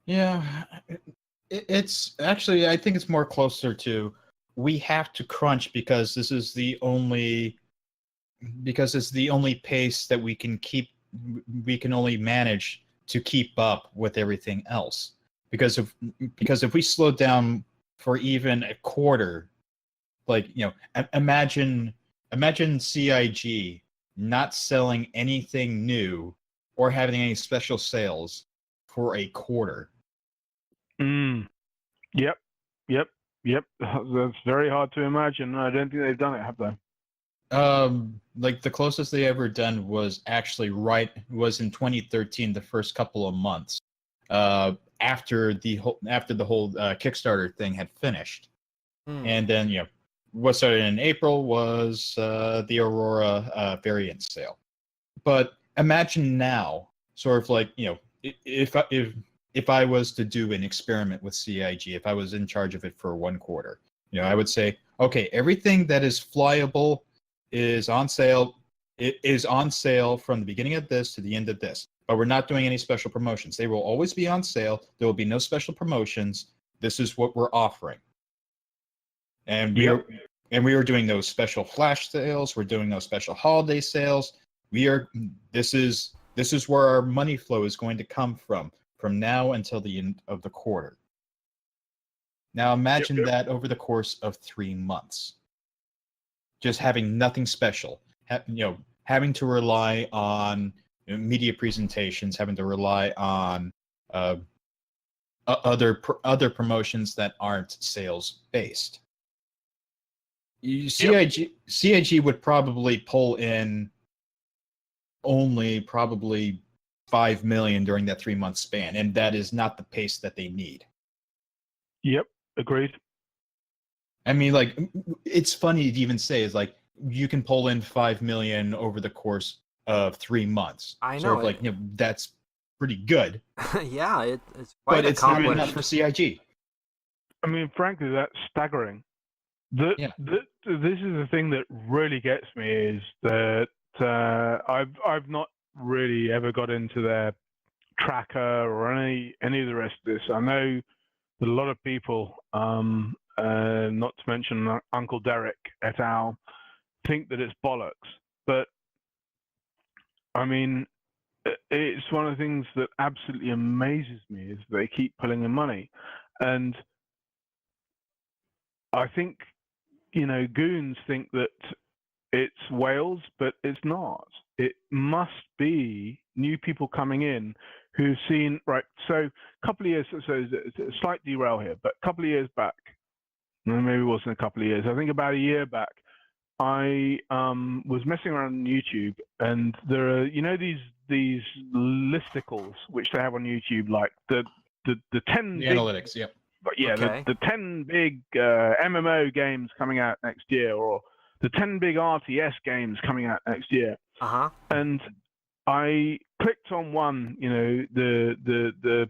Yeah, it's actually, I think it's more closer to, we have to crunch because it's the only pace that we can only manage to keep up with everything else. Because if we slow down for even a quarter, imagine CIG not selling anything new or having any special sales for a quarter. Yep. That's very hard to imagine. I don't think they've done it, have they? The closest they ever done was actually was in 2013, the first couple of months, after the whole Kickstarter thing had finished, and then what started in April was the Aurora variant sale. But imagine now, sort of like if I was to do an experiment with CIG, if I was in charge of it for one quarter, I would say, okay, everything that is flyable is on sale. It is on sale from the beginning of this to the end of this, but we're not doing any special promotions. They will always be on sale. There will be no special promotions. This is what we're offering. And we are doing those special flash sales. We're doing those special holiday sales. This is where our money flow is going to come from now until the end of the quarter. Now imagine that over the course of 3 months, just having nothing special, having to rely on media presentations, having to rely on other promotions that aren't sales based. CIG would probably pull in only probably 5 million during that 3 month span, and that is not the pace that they need. Yep, agreed. I mean, it's funny to even say is you can pull in 5 million over the course of 3 months. I know. Sort of that's pretty good. Yeah, it's quite but it's not enough for CIG. I mean, frankly, that's staggering. This is the thing that really gets me is that I've not really ever got into their tracker or any of the rest of this. I know that a lot of people, not to mention Uncle Derek et al., think that it's bollocks. But I mean, it's one of the things that absolutely amazes me is they keep pulling in money, and I think goons think that it's whales, but it's not. It must be new people coming in who've seen, right, so a couple of years, so it's a slight derail here, but a couple of years back, maybe it wasn't a couple of years, I think about a year back, I was messing around on YouTube, and there are, these listicles which they have on YouTube, like the 10 The big, analytics, yep. but yeah, Okay. the 10 big MMO games coming out next year, or the 10 big RTS games coming out next year. Uh-huh. And I clicked on one, the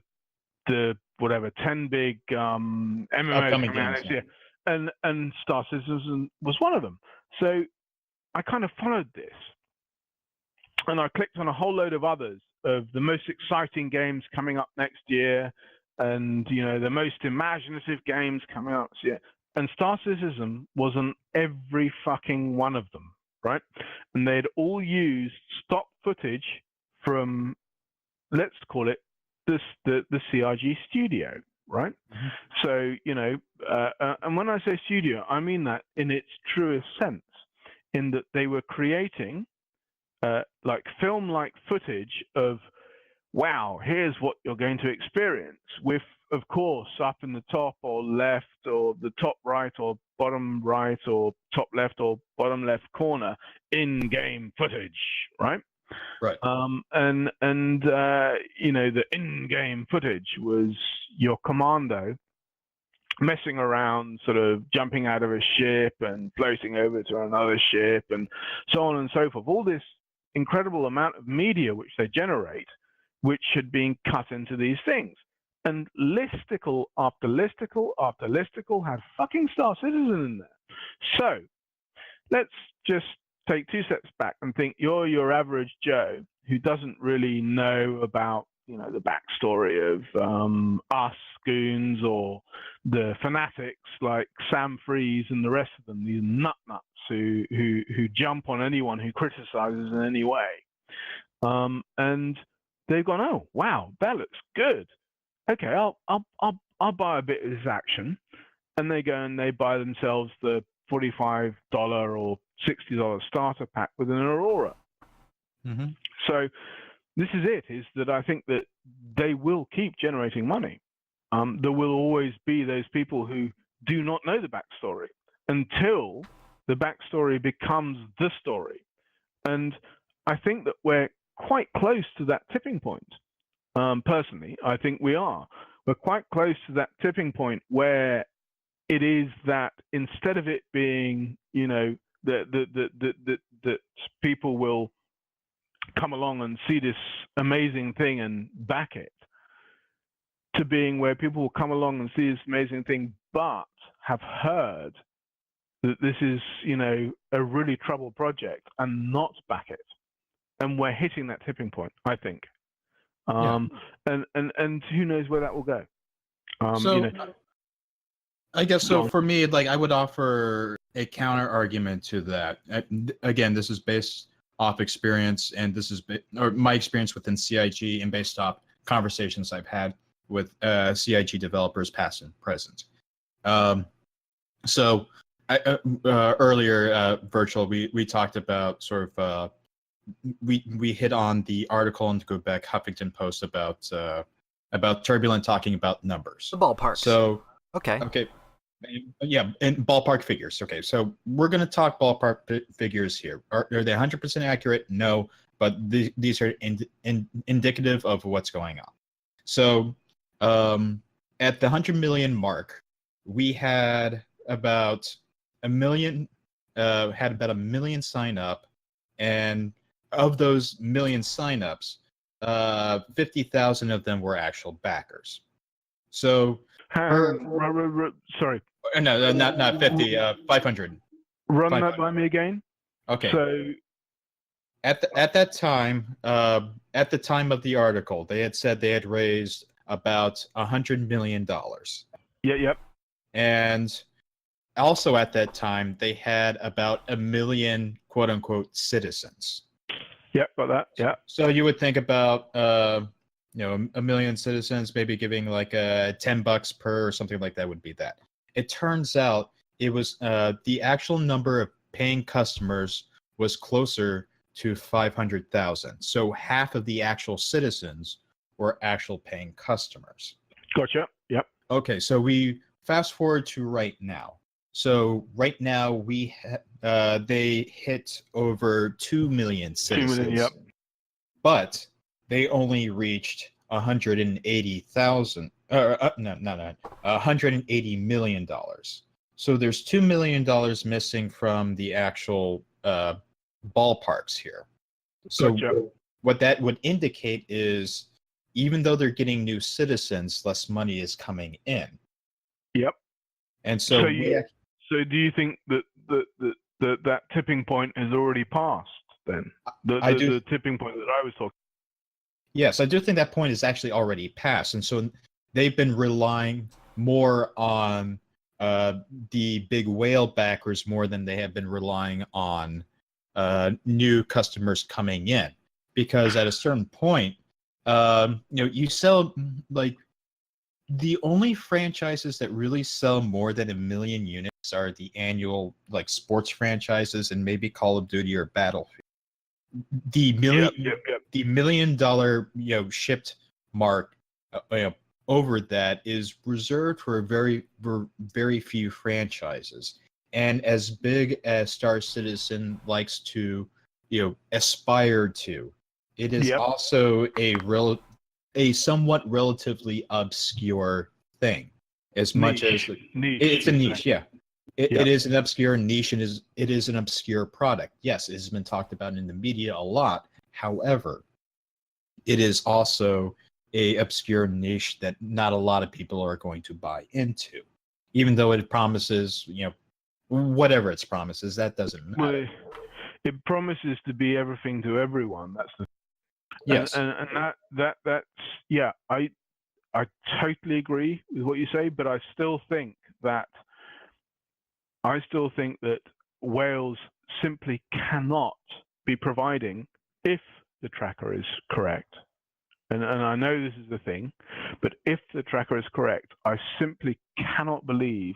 whatever 10 big MMOs Upcoming coming out games, next year, and Star Citizen was one of them. So I kind of followed this, and I clicked on a whole load of others of the most exciting games coming up next year, and the most imaginative games coming up this year. And Star Citizen was on every fucking one of them, right? And they'd all used stock footage from, let's call it, the CRG studio, right? Mm-hmm. So, and when I say studio, I mean that in its truest sense, in that they were creating like film-like footage of, wow, here's what you're going to experience with, of course, up in the top or left or the top right or bottom right or top left or bottom left corner in-game footage, right? Right. And the in-game footage was your commando messing around, sort of jumping out of a ship and floating over to another ship and so on and so forth. All this incredible amount of media which they generate, which had been cut into these things. And listicle after listicle after listicle had fucking Star Citizen in there. So let's just take 2 steps back and think you're your average Joe who doesn't really know about the backstory of us goons or the fanatics like Sam Freeze and the rest of them, these nutnuts who jump on anyone who criticizes in any way. And they've gone, oh wow, that looks good. Okay, I'll buy a bit of this action, and they go and they buy themselves the $45 or $60 starter pack with an Aurora. Mm-hmm. So this is it, is that I think that they will keep generating money. There will always be those people who do not know the backstory until the backstory becomes the story. And I think that we're quite close to that tipping point. Personally, I think we are. We're quite close to that tipping point where it is that instead of it being, that people will come along and see this amazing thing and back it, to being where people will come along and see this amazing thing, but have heard that this is, a really troubled project and not back it. And we're hitting that tipping point, I think. And who knows where that will go. I guess so. For me, like, I would offer a counter argument to that. Again, this is based off experience, and this is or my experience within CIG, and based off conversations I've had with CIG developers, past and present. So earlier, virtual, we talked about sort of we hit on the article in the Quebec Huffington Post about Turbulent talking about numbers. The ballpark. So okay. Yeah, and ballpark figures. Okay, so we're going to talk ballpark figures here. Are they 100% accurate? No, but these are indicative of what's going on. So at the 100 million mark, we had about a million sign up, and of those million signups, 50,000 of them were actual backers. So sorry. No, not 50. 500. Run 500. that by me again. Okay. So at that time, at the time of the article, they had said they had raised about $100 million. Yeah. Yep. And also at that time, they had about 1 million quote unquote citizens. Yep, got that. Yeah. So you would think about, 1 million citizens, maybe giving like $10 per or something like that would be that. It turns out it was the actual number of paying customers was closer to 500,000. So half of the actual citizens were actual paying customers. Gotcha. Yep. Okay, so we fast forward to right now. So right now they hit over 2 million 2 citizens, million, yep. but they only reached 180,000. $180 million. So there's $2 million missing from the actual ballparks here. So Gotcha. what that would indicate is, even though they're getting new citizens, less money is coming in. Yep. And so, so do you think that that tipping point is already passed then? The tipping point that I was talking. Yes, I do think that point is actually already passed. And so they've been relying more on the big whale backers more than they have been relying on new customers coming in. Because at a certain point, you sell, like, the only franchises that really sell more than 1 million units are the annual, like, sports franchises and maybe Call of Duty or Battlefield. The $1 million shipped mark over that is reserved for very few franchises. And as big as Star Citizen likes to aspire to, it is also a somewhat relatively obscure thing, as much as it's a niche. Yeah, it is an obscure niche, and it is an obscure product. Yes, it has been talked about in the media a lot. However, it is also a obscure niche that not a lot of people are going to buy into, even though it promises, whatever its promises. That doesn't matter. Well, it promises to be everything to everyone. That's the yes, and that's I totally agree with what you say, but I still think that Wales simply cannot be providing, if the tracker is correct. And I know this is the thing, but if the tracker is correct, I simply cannot believe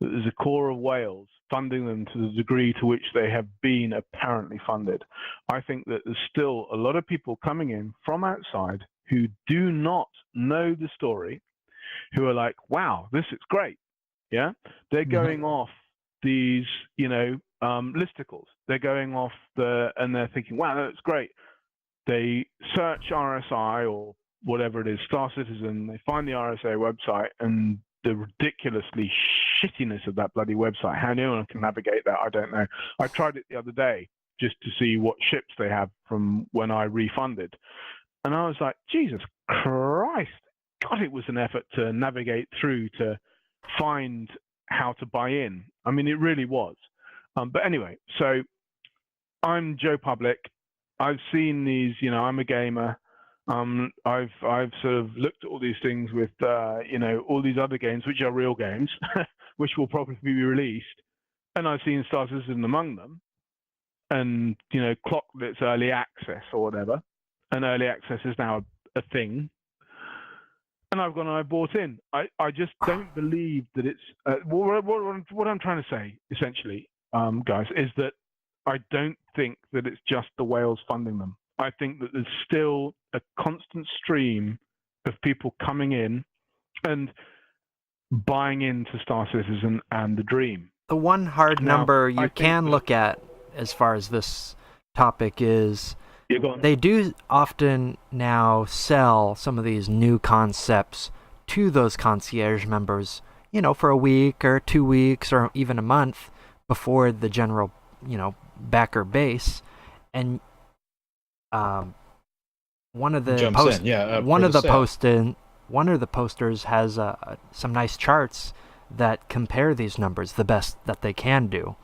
that there's a core of whales funding them to the degree to which they have been apparently funded. I think that there's still a lot of people coming in from outside who do not know the story, who are like, wow, this is great. Yeah? They're going off these, listicles. They're going off and they're thinking, wow, that's great. They search RSI or whatever it is, Star Citizen, they find the RSA website and the ridiculously shittiness of that bloody website. How anyone can navigate that, I don't know. I tried it the other day just to see what ships they have from when I refunded. And I was like, Jesus Christ. God, it was an effort to navigate through to find how to buy in. I mean, it really was. But anyway, so I'm Joe Public. I've seen these, I'm a gamer. I've sort of looked at all these things with, all these other games, which are real games, which will probably be released. And I've seen Star Citizen among them and, clocked its early access or whatever. And early access is now a thing. And I've gone and I bought in. I just don't believe that it's... what I'm trying to say, essentially, guys, is that I don't think that it's just the whales funding them. I think that there's still a constant stream of people coming in and buying into Star Citizen and the Dream. The one hard number you can look at as far as this topic is they do often now sell some of these new concepts to those concierge members, for a week or 2 weeks or even a month before the general, backer base. And one of the posters has some nice charts that compare these numbers the best that they can do.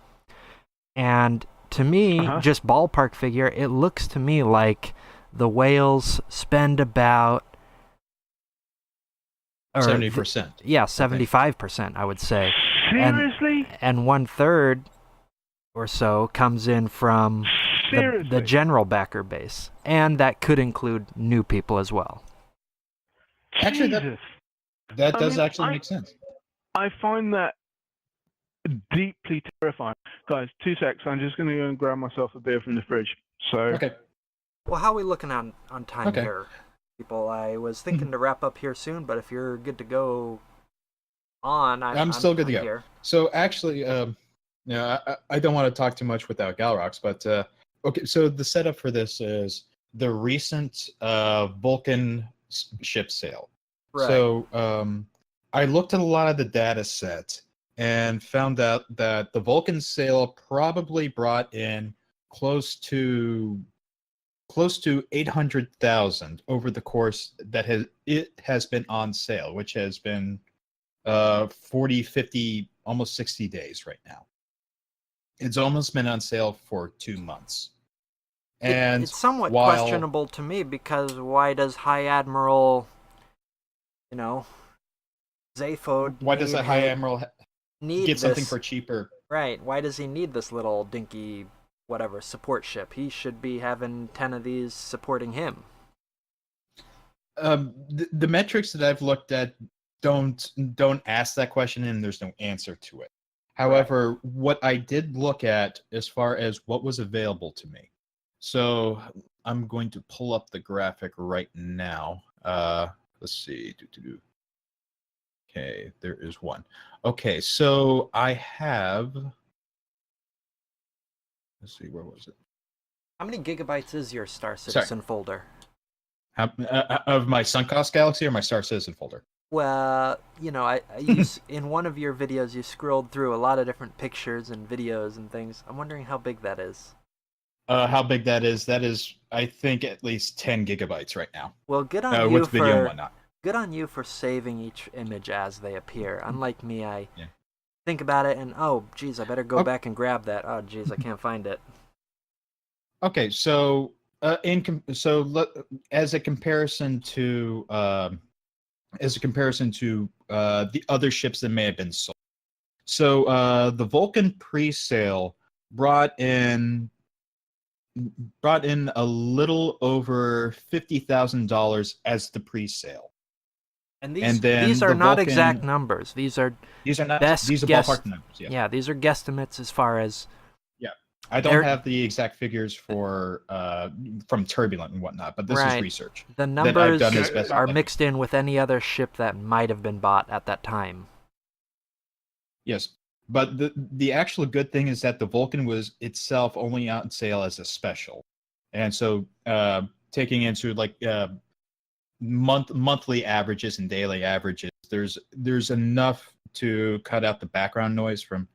And to me, just ballpark figure, it looks to me like the whales spend about 70%. 75%, I would say. Seriously? And 1/3 or so comes in from the general backer base, and that could include new people as well. Actually, Jesus. that I does mean, actually make sense. I find that deeply terrifying. Guys, 2 secs. I'm just going to go and grab myself a beer from the fridge. So. Okay. Well, how are we looking on time Okay. here, people? I was thinking to wrap up here soon, but if you're good to go on, I'm still good to go. Here. So actually, I don't want to talk too much without Galarox, but okay. So the setup for this is the recent Vulcan ship sale. Right. So I looked at a lot of the data set and found out that the Vulcan sale probably brought in close to 800,000 over the course that it has been on sale, which has been 40, 50, almost 60 days right now. It's almost been on sale for 2 months. And it's somewhat questionable to me, because why does High Admiral, Zaphod, why does a High Admiral get something this, for cheaper? Right. Why does he need this little dinky whatever support ship? He should be having 10 of these supporting him. The metrics that I've looked at don't ask that question, and there's no answer to it. However, what I did look at as far as what was available to me. So I'm going to pull up the graphic right now. Let's see. Okay, there is one. Okay, so I have. Let's see, where was it? How many gigabytes is your Star Citizen folder? Of my Suncoast Galaxy or my Star Citizen folder? Well, I use, in one of your videos, you scrolled through a lot of different pictures and videos and things. I'm wondering how big that is. How big that is? That is, I think, at least 10 gigabytes right now. Well, good on you with video and whatnot. Good on you for saving each image as they appear. Unlike me, I think about it and, oh, geez, I better go back and grab that. Oh, geez, I can't find it. Okay, so as a comparison to the other ships that may have been sold. So the Vulcan pre-sale brought in a little over $50,000 as the pre-sale. And these are not exact numbers. These are ballpark numbers. Yeah, these are guesstimates as far as. Yeah, I don't have the exact figures for from Turbulent and whatnot, but this is research. The numbers are mixed in with any other ship that might have been bought at that time. Yes, but the actual good thing is that the Vulcan was itself only out on sale as a special, and so taking into monthly averages and daily averages, there's enough to cut out the background noise from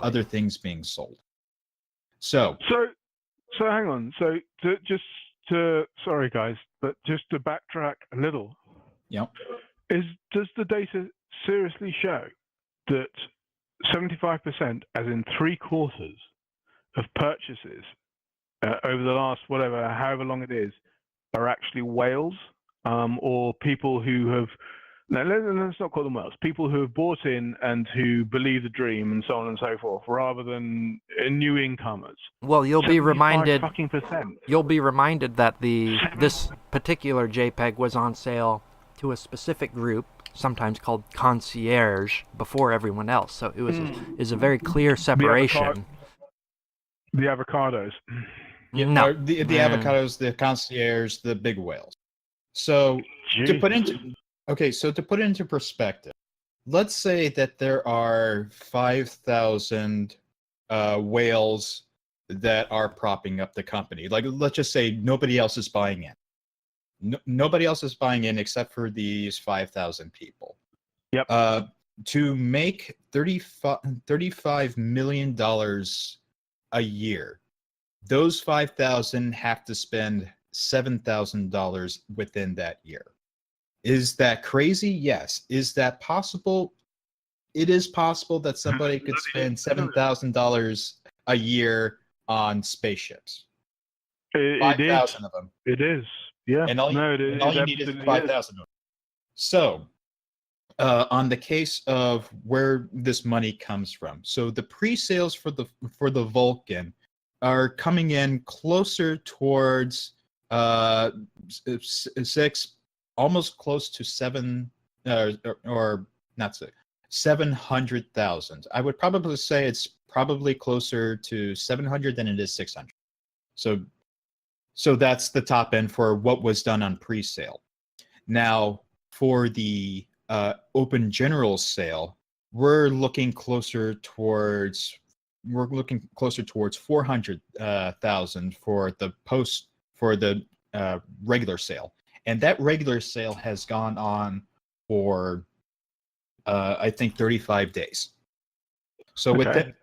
other things being sold. So hang on. So sorry guys, but just to backtrack a little. Yep. Does the data seriously show that 75%, as in 3/4 of purchases over the last however long it is, are actually whales, or people who have, let's not call them whales, people who have bought in and who believe the dream and so on and so forth, rather than new incomers? Well, you'll be reminded. %. You'll be reminded that this particular JPEG was on sale to a specific group, sometimes called concierge, before everyone else. So it was a very clear separation. The avocados. No, the avocados, the concierge, the big whales. So to put it into perspective, let's say that there are 5,000 whales that are propping up the company. Like, let's just say nobody else is buying in. Nobody else is buying in except for these 5,000 people. Yep. To make $35 million a year, those 5,000 have to spend $7,000 within that year. Is that crazy? Yes. Is that possible? It is possible that somebody could spend $7,000 a year on spaceships. 5,000 of them. It is. Yeah. And all you need is 5,000 of them. So, on the case of where this money comes from. So the pre-sales for the Vulcan are coming in closer towards six, almost close to seven, or not six, 700,000. I would probably say it's probably closer to 700 than it is 600. So that's the top end for what was done on pre-sale. Now, for the open general sale, we're looking closer towards 400,000 for the regular sale, and that regular sale has gone on for I think 35 days. So with that,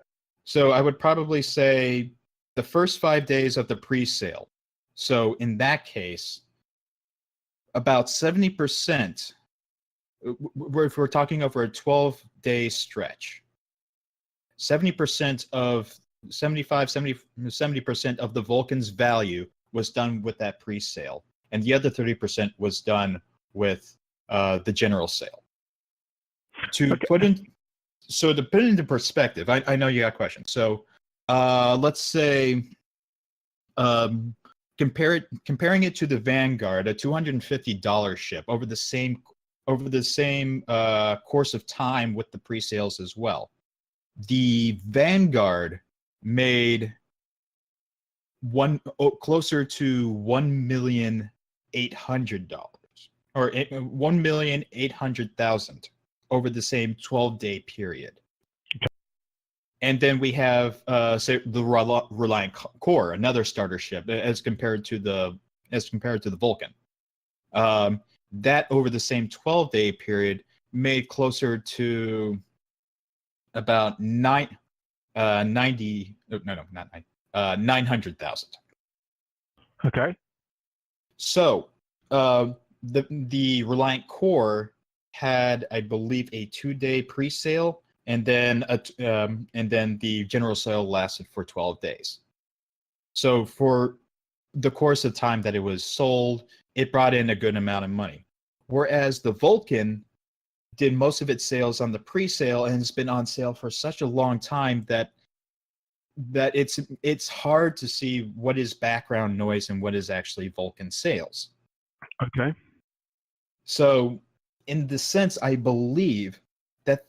so I would probably say the first 5 days of the pre-sale. So in that case, about 70%, if we're talking over a 12-day stretch, 70% of 70% of the Vulcan's value was done with that pre-sale, and the other 30% was done with the general sale. To put it into perspective, I know you got questions. So let's say comparing it to the Vanguard, a $250 ship over the same course of time with the pre-sales as well. The Vanguard made closer to $1,800,000 or $1,800,000 over the same 12-day period. And then we have say the Reliant Core, another starter ship, as compared to the Vulcan. That over the same 12-day period made closer to about 900,000. Okay. So the Reliant Core had, I believe, a 2-day pre-sale, and then the general sale lasted for 12 days. So for the course of time that it was sold, it brought in a good amount of money. Whereas the Vulcan did most of its sales on the pre-sale and has been on sale for such a long time that it's hard to see what is background noise and what is actually Vulcan sales. Okay. So in the sense, I believe that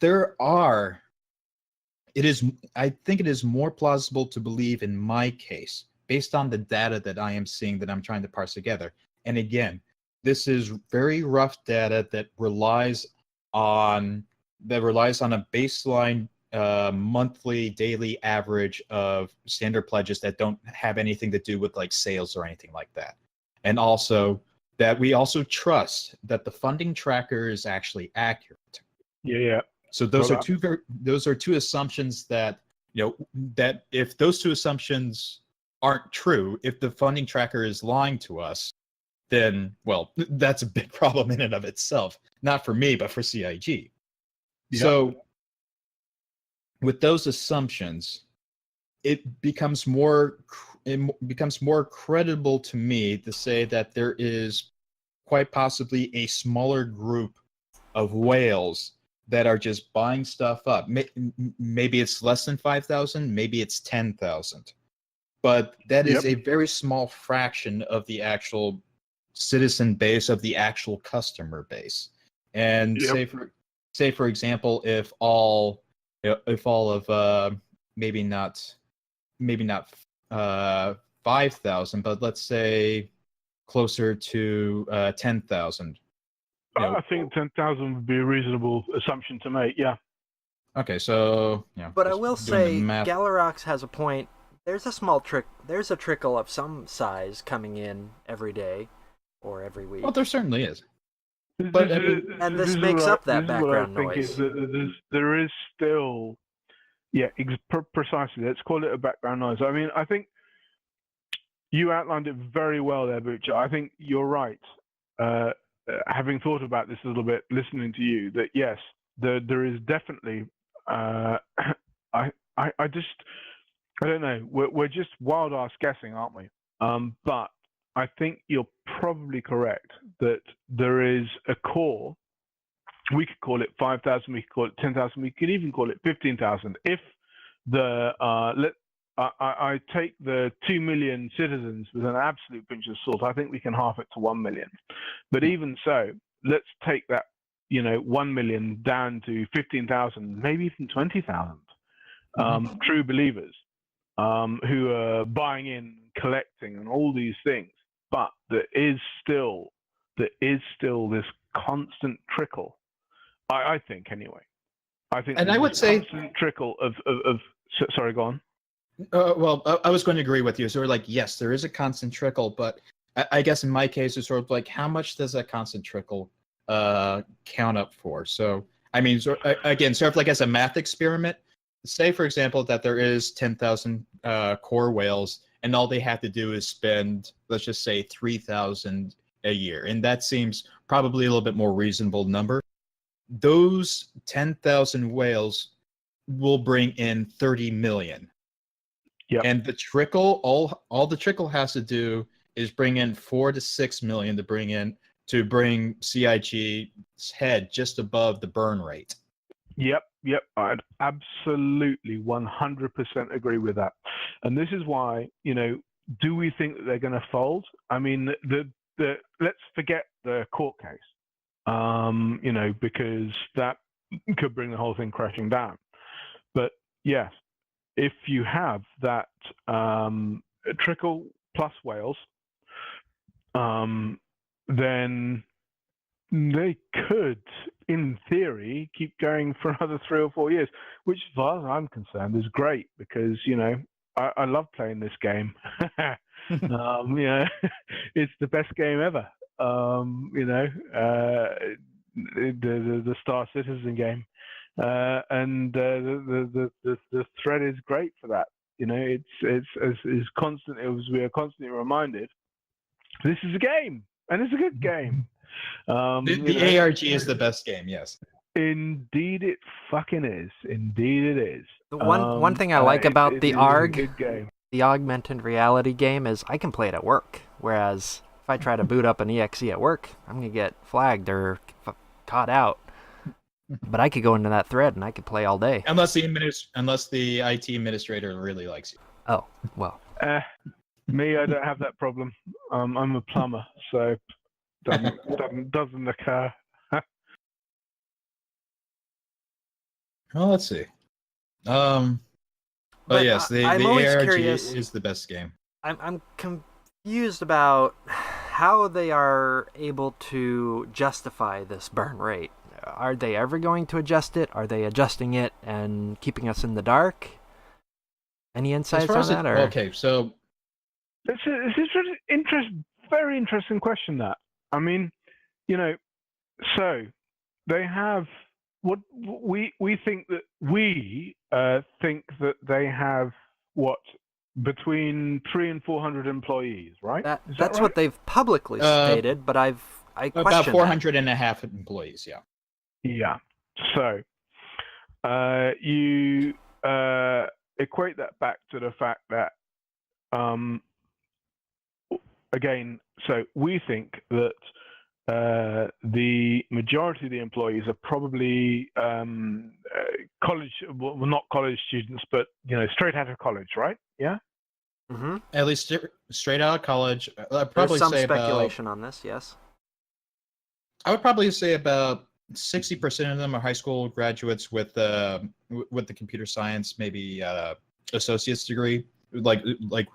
I think it is more plausible to believe in my case, based on the data that I am seeing that I'm trying to parse together. And again, this is very rough data that relies on a baseline monthly, daily average of standard pledges that don't have anything to do with like sales or anything like that. And also that we also trust that the funding tracker is actually accurate. Yeah. So those are two assumptions that, that if those two assumptions aren't true, if the funding tracker is lying to us, then, well, that's a big problem in and of itself. Not for me, but for CIG. Yeah. So with those assumptions, it becomes more credible to me to say that there is quite possibly a smaller group of whales that are just buying stuff up. Maybe it's less than 5,000, maybe it's 10,000. But that is a very small fraction of the actual citizen base, of the actual customer base. And say for example, if all of maybe not 5,000, but let's say closer to 10,000. I think 10,000 would be a reasonable assumption to make. Yeah. Okay, so But I will say, Galarox has a point. There's a small There's a trickle of some size coming in every day or every week. Well, there certainly is. But and this makes up that background noise. There is still, precisely. Let's call it a background noise. I mean, I think you outlined it very well there, Bootcha. I think you're right. Having thought about this a little bit, listening to you, that yes, there is definitely. I don't know. We're just wild ass guessing, aren't we? But I think you're probably correct that there is a core We could call it 5,000. We could call it 10,000. We could even call it 15,000. If I take the 2 million citizens with an absolute pinch of salt, I think we can half it to 1 million. But even so, let's take that 1 million down to 15,000, maybe even 20,000 true believers who are buying in, collecting, and all these things. But there is still this constant trickle. I think anyway. I think, and I would say constant trickle of. Sorry, go on. Well, I was going to agree with you. So we're like, yes, there is a constant trickle, but I guess in my case, it's sort of like, how much does that constant trickle count up for? So, I mean, again, sort of like as a math experiment, say, for example, that there is 10,000 core whales, and all they have to do is spend, let's just say, 3,000 a year. And that seems probably a little bit more reasonable number. Those 10,000 whales will bring in 30 million. Yep. And the trickle, all the trickle has to do is bring in 4 to 6 million to bring CIG's head just above the burn rate. Yep. I'd absolutely 100% agree with that. And this is why, do we think that they're going to fold? I mean, let's forget the court case, because that could bring the whole thing crashing down. But yes, if you have that trickle plus whales, then they could, in theory, keep going for another 3 or 4 years, which, as far as I'm concerned, is great because, I love playing this game. It's the best game ever. The Star Citizen game. And the thread is great for that. It's constant. We are constantly reminded this is a game, and it's a good game. The ARG is the best game. Yes, indeed, it fucking is. Indeed, it is. The one thing I like about the ARG, good game. the augmented reality game, is I can play it at work. Whereas if I try to boot up an EXE at work, I'm gonna get flagged or caught out. But I could go into that thread and I could play all day. Unless the IT administrator really likes you. Oh, well. Me, I don't have that problem. I'm a plumber, so doesn't occur. Well, let's see. But yes, the ARG curious, is the best game. I'm confused about how they are able to justify this burn rate. Are they ever going to adjust it? Are they adjusting it and keeping us in the dark? Any insights on that? Okay, so it's a very interesting question. That, I mean, so they have what we think that they have between 300 and 400 employees, right? That's right? what they've publicly stated, but I question about 400 and a half employees. Yeah. Yeah. So you equate that back to the fact that, again, so we think that the majority of the employees are probably college, well, not college students, but straight out of college, right? Yeah. Mm-hmm. At least straight out of college. I'd probably There's some say speculation on this. Yes. I would probably say about 60% of them are high school graduates with the computer science, maybe associate's degree, like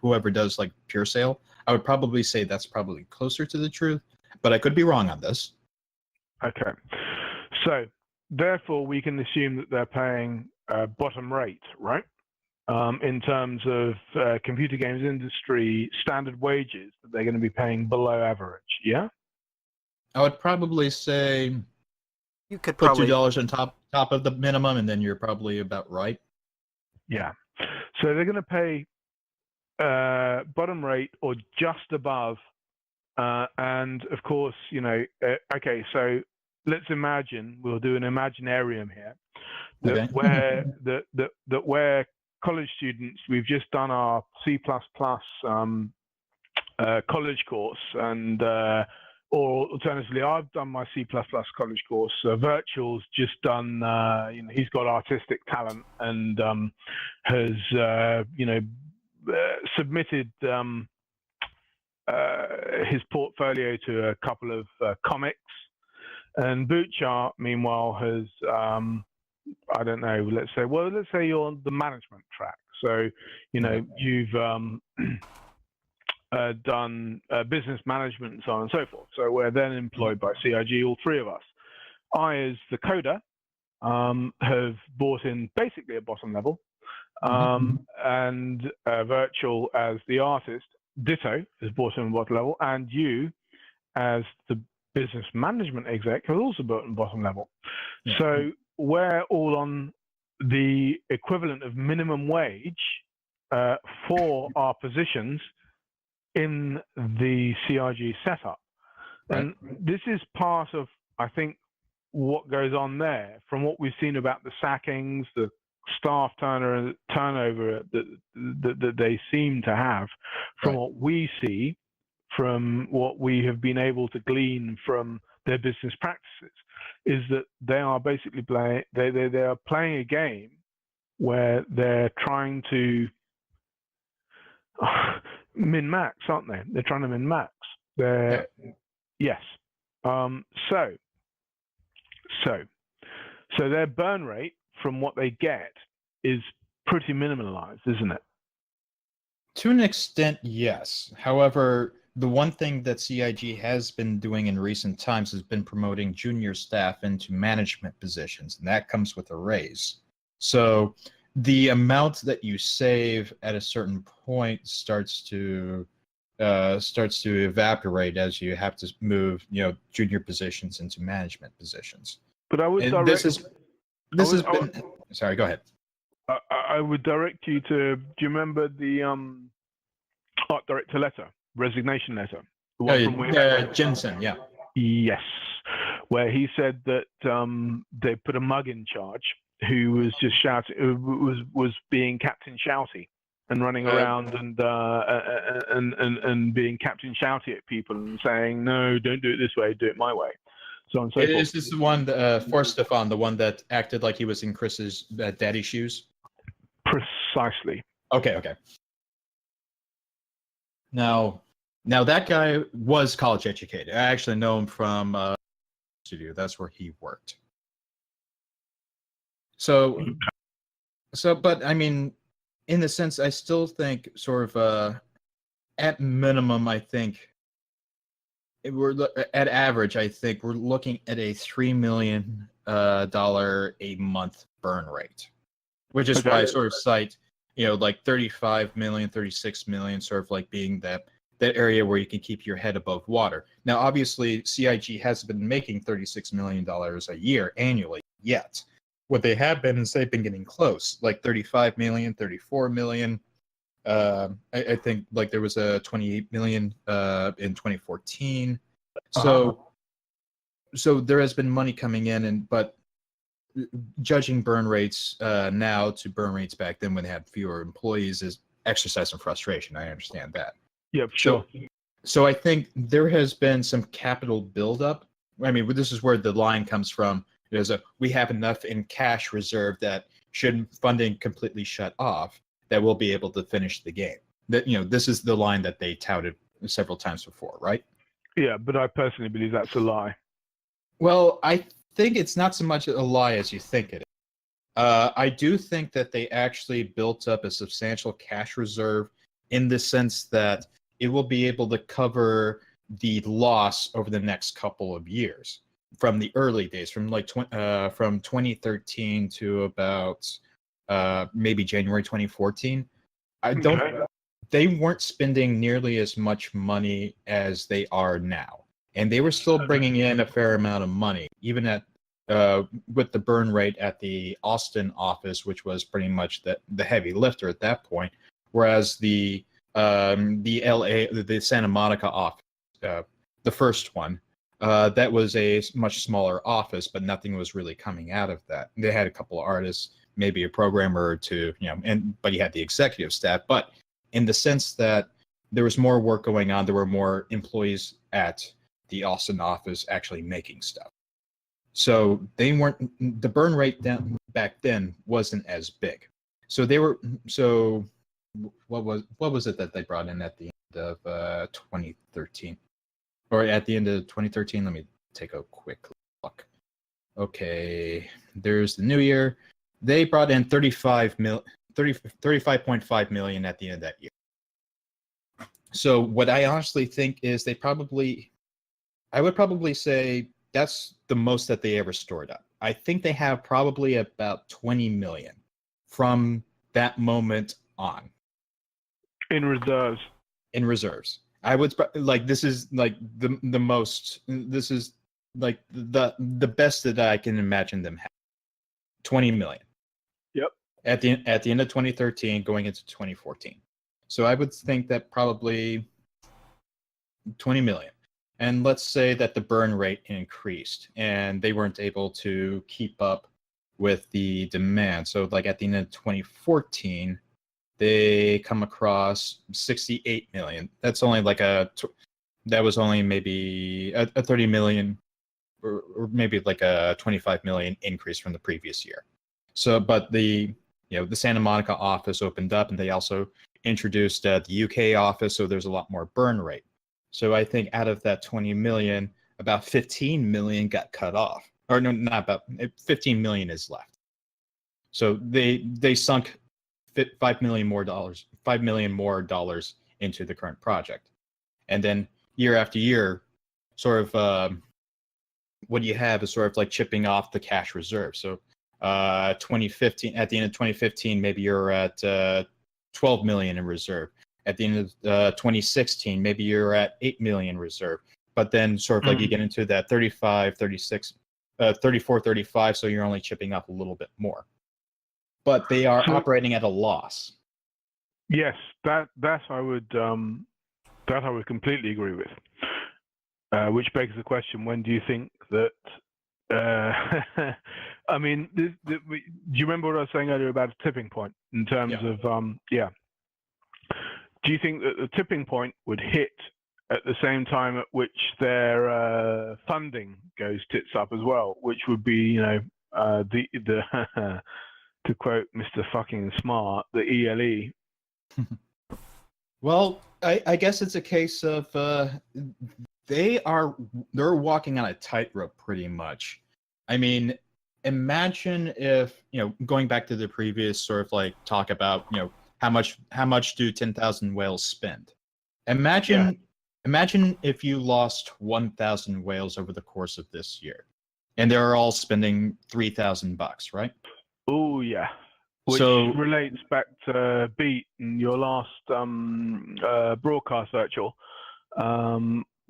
whoever does like pure sale. I would probably say that's probably closer to the truth, but I could be wrong on this. Okay. So therefore, we can assume that they're paying bottom rate, right? In terms of computer games industry standard wages, that they're going to be paying below average. Yeah. I would probably say you could put probably $2 on top of the minimum, and then you're probably about right. Yeah. So they're going to pay bottom rate or just above, and of course, okay. So let's imagine we'll do an imaginarium here, that where college students, we've just done our C++ college course, and or alternatively, I've done my C++ college course. Virtual's just done. He's got artistic talent and has submitted his portfolio to a couple of comics. And Bootcha, meanwhile, has I don't know. Let's say you're on the management track. So you've done business management and so on and so forth. So we're then employed by CIG, all three of us. I, as the coder, have bought in basically a bottom level, and Virtual as the artist, ditto, has bought in a bottom level, and you, as the business management exec, have also bought in bottom level. Yeah. So we're all on the equivalent of minimum wage for our positions in the CIG setup. Right. And this is part of, I think, what goes on there from what we've seen about the sackings, the staff turnover that they seem to have, from what we see, from what we have been able to glean from their business practices, is that they are basically they are playing a game where they're trying to min-max, aren't they? They're trying to min-max. Yes. So their burn rate from what they get is pretty minimalized, isn't it? To an extent, yes. However, the one thing that CIG has been doing in recent times has been promoting junior staff into management positions, and that comes with a raise. So the amount that you save at a certain point starts to evaporate as you have to move, junior positions into management positions. But I would Sorry, go ahead. I would direct you to. Do you remember the art director letter, resignation letter? Jensen, yeah. Yes, where he said that they put a mug in charge who was just shouting, was being Captain Shouty and running around and being Captain Shouty at people and saying, no, don't do it this way, do it my way. So on and so forth. Is this the one, for Stefan, the one that acted like he was in Chris's daddy shoes? Precisely. Okay. Now that guy was college educated. I actually know him from studio. That's where he worked. So, but I mean, in the sense, I still think sort of at minimum, I think at average, I think we're looking at a $3 million a month burn rate, which is why I sort of cite, like 35 million, 36 million, sort of like being that area where you can keep your head above water. Now, obviously, CIG hasn't been making $36 million a year annually yet. What they have been is they've been getting close, like 35 million, 34 million. I think like there was a 28 million in 2014. So there has been money coming in, but judging burn rates now to burn rates back then when they had fewer employees is exercise and frustration. I understand that. Yeah, sure. So I think there has been some capital buildup. I mean, this is where the line comes from. We have enough in cash reserve that should funding completely shut off, that we'll be able to finish the game. That this is the line that they touted several times before, right? Yeah, but I personally believe that's a lie. Well, I think it's not so much a lie as you think it is. I do think that they actually built up a substantial cash reserve in the sense that it will be able to cover the loss over the next couple of years from the early days, from 2013 to about maybe January 2014. They weren't spending nearly as much money as they are now, and they were still bringing in a fair amount of money, even at with the burn rate at the Austin office, which was pretty much the heavy lifter at that point, whereas the Santa Monica office, the first one, that was a much smaller office, but nothing was really coming out of that. They had a couple of artists, maybe a programmer or two, but you had the executive staff. But in the sense that there was more work going on, there were more employees at the Austin office actually making stuff. So they weren't, the burn rate back then wasn't as big. So they were, so what was it that they brought in at the end of 2013? Or at the end of 2013? Let me take a quick look. Okay, there's the new year. They brought in 35.5 million at the end of that year. So what I honestly think is I would probably say that's the most that they ever stored up. I think they have probably about 20 million from that moment on. In reserves. In reserves. I would like, this is like the most, this is like the best that I can imagine them having. 20 million. Yep. At the end of 2013 going into 2014. So I would think that probably 20 million. And let's say that the burn rate increased and they weren't able to keep up with the demand. So like at the end of 2014, they come across 68 million. That's only like that was only maybe a 30 million or maybe like a 25 million increase from the previous year. So, but the Santa Monica office opened up and they also introduced the UK office. So there's a lot more burn rate. So I think out of that 20 million, about 15 million got cut off. Or no, not about 15 million is left. So they sunk $5 million more into the current project. And then year after year, sort of what you have is sort of like chipping off the cash reserve. So 2015, at the end of 2015, maybe you're at 12 million in reserve. At the end of 2016, maybe you're at 8 million reserve. But then sort of like you get into that 35, 36, 34, 35, so you're only chipping up a little bit more. But they are operating at a loss. Yes, that I would completely agree with. Which begs the question: when do you think that? I mean, do you remember what I was saying earlier about a tipping point in terms of Do you think that the tipping point would hit at the same time at which their funding goes tits up as well, which would be, the to quote Mr. Fucking Smart, the ELE? Well, I guess it's a case of they're walking on a tightrope pretty much. I mean, imagine if, going back to the previous sort of like talk about, how much do 10,000 whales spend? Imagine if you lost 1,000 whales over the course of this year, and they're all spending $3,000, right? Oh yeah. Which relates back to Beat and your last broadcast virtual,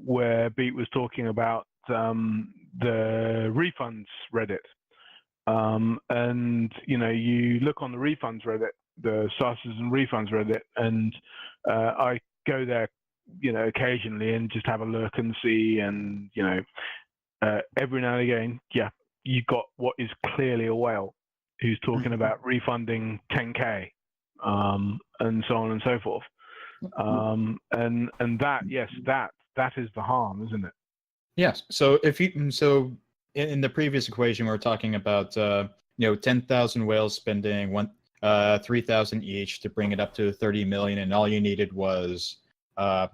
where Beat was talking about the refunds Reddit. And you look on the refunds Reddit, the sources and refunds Reddit, and I go there, occasionally and just have a look and see, and every now and again, you got what is clearly a whale who's talking about refunding 10K, and so on and so forth, and that, yes, that is the harm, isn't it? Yes. So in the previous equation, we were talking about 10,000 whales spending 3,000 each to bring it up to 30 million, and all you needed was an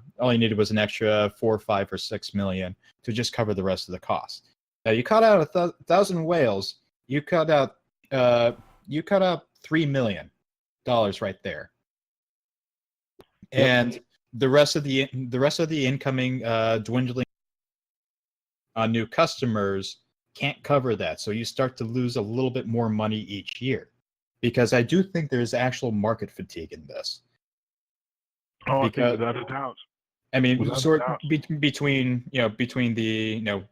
extra 4, 5, or 6 million to just cover the rest of the cost. Now you cut out 1,000 whales, you cut out $3 million right there, and the rest of the incoming dwindling new customers can't cover that. So you start to lose a little bit more money each year, because I do think there's actual market fatigue in this. Oh, I think without a doubt. I mean, between the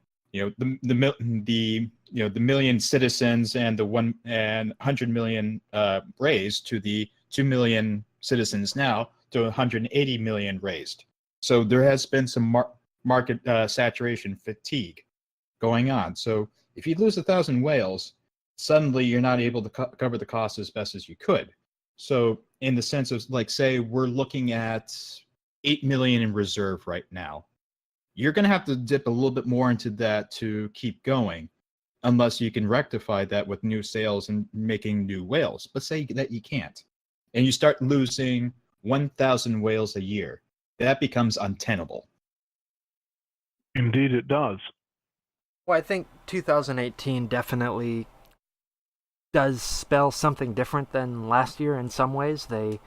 the million citizens and the 100 million raised to the 2 million citizens now to 180 million raised. So there has been some market saturation fatigue going on. So if you lose 1,000 whales, suddenly you're not able to cover the cost as best as you could. So in the sense of, like, say we're looking at 8 million in reserve right now, you're going to have to dip a little bit more into that to keep going, unless you can rectify that with new sales and making new whales. But say that you can't, and you start losing 1,000 whales a year, that becomes untenable. Indeed, it does. Well, I think 2018 definitely does spell something different than last year in some ways. They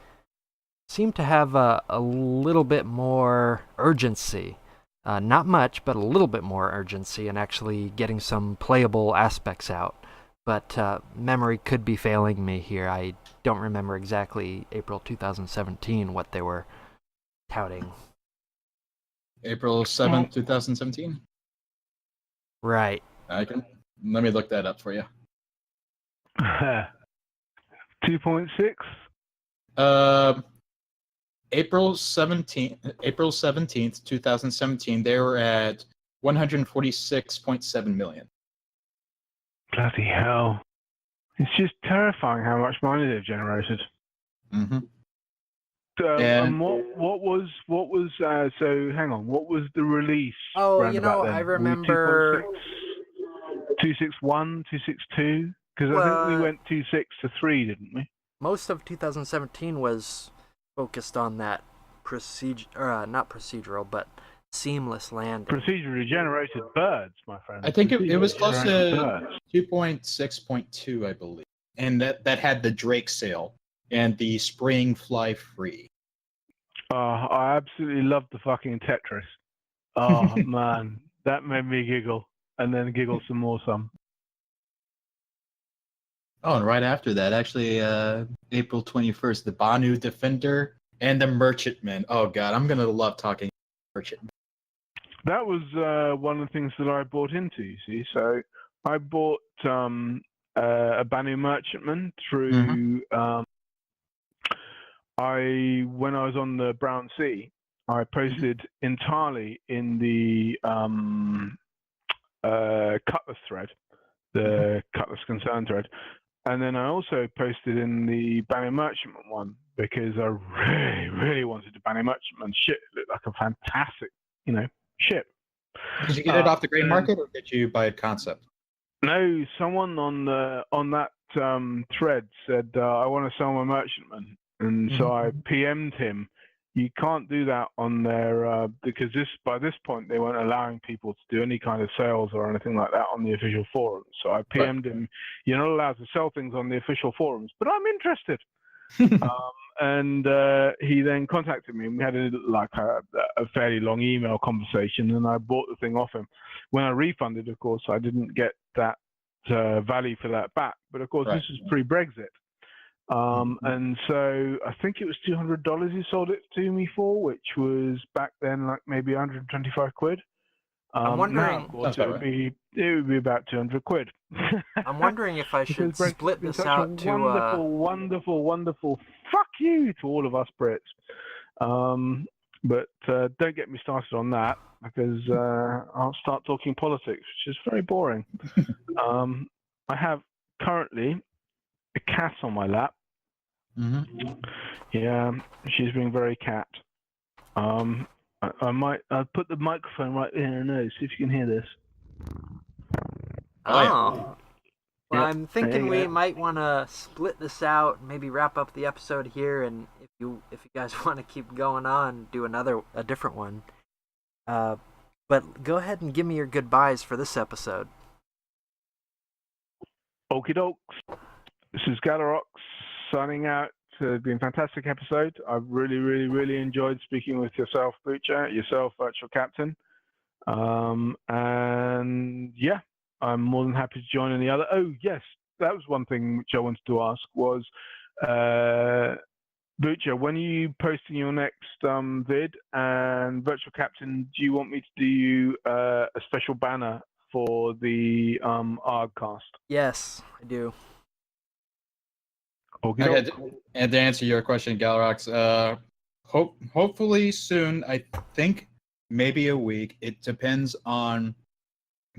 seem to have a little bit more urgency. Not much, but a little bit more urgency in actually getting some playable aspects out. But memory could be failing me here. I don't remember exactly April 2017 what they were touting. April 7th, 2017? Right. Let me look that up for you. 2.6? April 17th, 2017, they were at 146.7 million. Bloody hell. It's just terrifying how much money they've generated. Mm-hmm. And what was so hang on, what was the release? Oh, roundabout then? I remember 261, 262? Because I think we went 2.6 to 3, didn't we? Most of 2017 was focused on that not procedural, but seamless landing. Procedurally generated birds, my friend. I think it was close to 2.6.2, I believe. And that had the Drake sale and the spring fly free. I absolutely loved the fucking Tetris. Oh, man. That made me giggle. And then giggle some more. Oh, and right after that, actually, April 21st, the Banu Defender and the Merchantman. Oh, God, I'm going to love talking Merchantman. That was one of the things that I bought into, you see. So I bought a Banu Merchantman through... when I was on the Brown Sea, I posted entirely in the Cutlass thread, the Cutlass Concern thread. And then I also posted in the Banu Merchantman one because I really, really wanted a Banu Merchantman. Shit, it looked like a fantastic, ship. Did you get it off the gray market, or did you buy a concept? No, someone on that thread said, I want to sell my Merchantman. And so I PM'd him. You can't do that on their because by this point they weren't allowing people to do any kind of sales or anything like that on the official forums. So I PM'd him. You're not allowed to sell things on the official forums, but I'm interested. And he then contacted me, and we had a fairly long email conversation. And I bought the thing off him. When I refunded, of course, I didn't get that value for that back. But of course, this is pre-Brexit. And so I think it was $200 he sold it to me for, which was back then like maybe 125 quid. I'm wondering, now, of course, it would be about 200 quid. I'm wondering if I should split this out to wonderful fuck you to all of us Brits. But don't get me started on that, because I'll start talking politics, which is very boring. I have currently a cat on my lap. Yeah, she's being very cat. I'll put the microphone right in her nose, see if you can hear this. Well, I'm thinking we might want to split this out, maybe wrap up the episode here, and if you guys want to keep going on, do a different one. But go ahead and give me your goodbyes for this episode. Okie dokes. This is Galarox signing out. It's been a fantastic episode. I've really, really, really enjoyed speaking with yourself, Bootcha, yourself, Virtual Captain. And yeah, I'm more than happy to join any other. Oh, yes, that was one thing which I wanted to ask was, Bootcha, when are you posting your next vid? And Virtual Captain, do you want me to do you a special banner for the ARGcast? Yes, I do. Okay, and to answer your question, Galarox, hopefully soon. I think maybe a week. It depends on,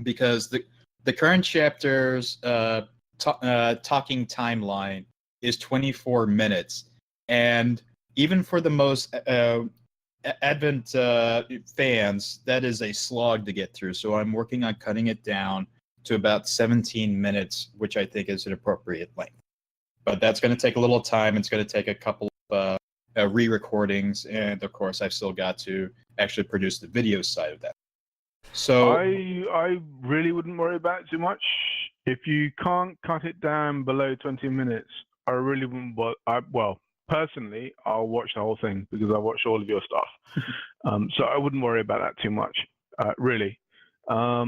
because the current chapter's talking timeline is 24 minutes, and even for the most Advent fans, that is a slog to get through. So I'm working on cutting it down to about 17 minutes, which I think is an appropriate length. But that's going to take a little time. It's going to take a couple of re-recordings, and of course, I've still got to actually produce the video side of that. So I really wouldn't worry about it too much. If you can't cut it down below 20 minutes, I really wouldn't. Well, personally, I'll watch the whole thing because I watch all of your stuff. So I wouldn't worry about that too much, really. I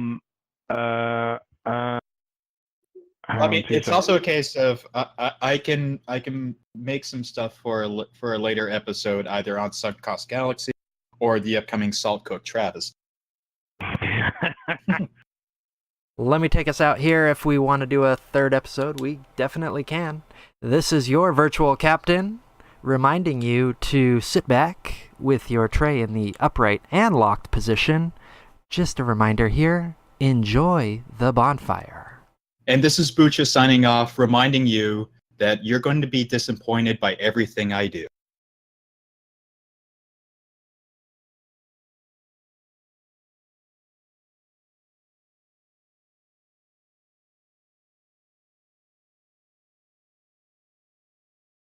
mean, it's also a case of I can make some stuff for a later episode, either on Sunk Cost Galaxy or the upcoming Salt Cook Travis. Let me take us out here. If we want to do a third episode, we definitely can. This is your virtual captain, reminding you to sit back with your tray in the upright and locked position. Just a reminder here, enjoy the bonfire. And this is Bootcha signing off, reminding you that you're going to be disappointed by everything I do.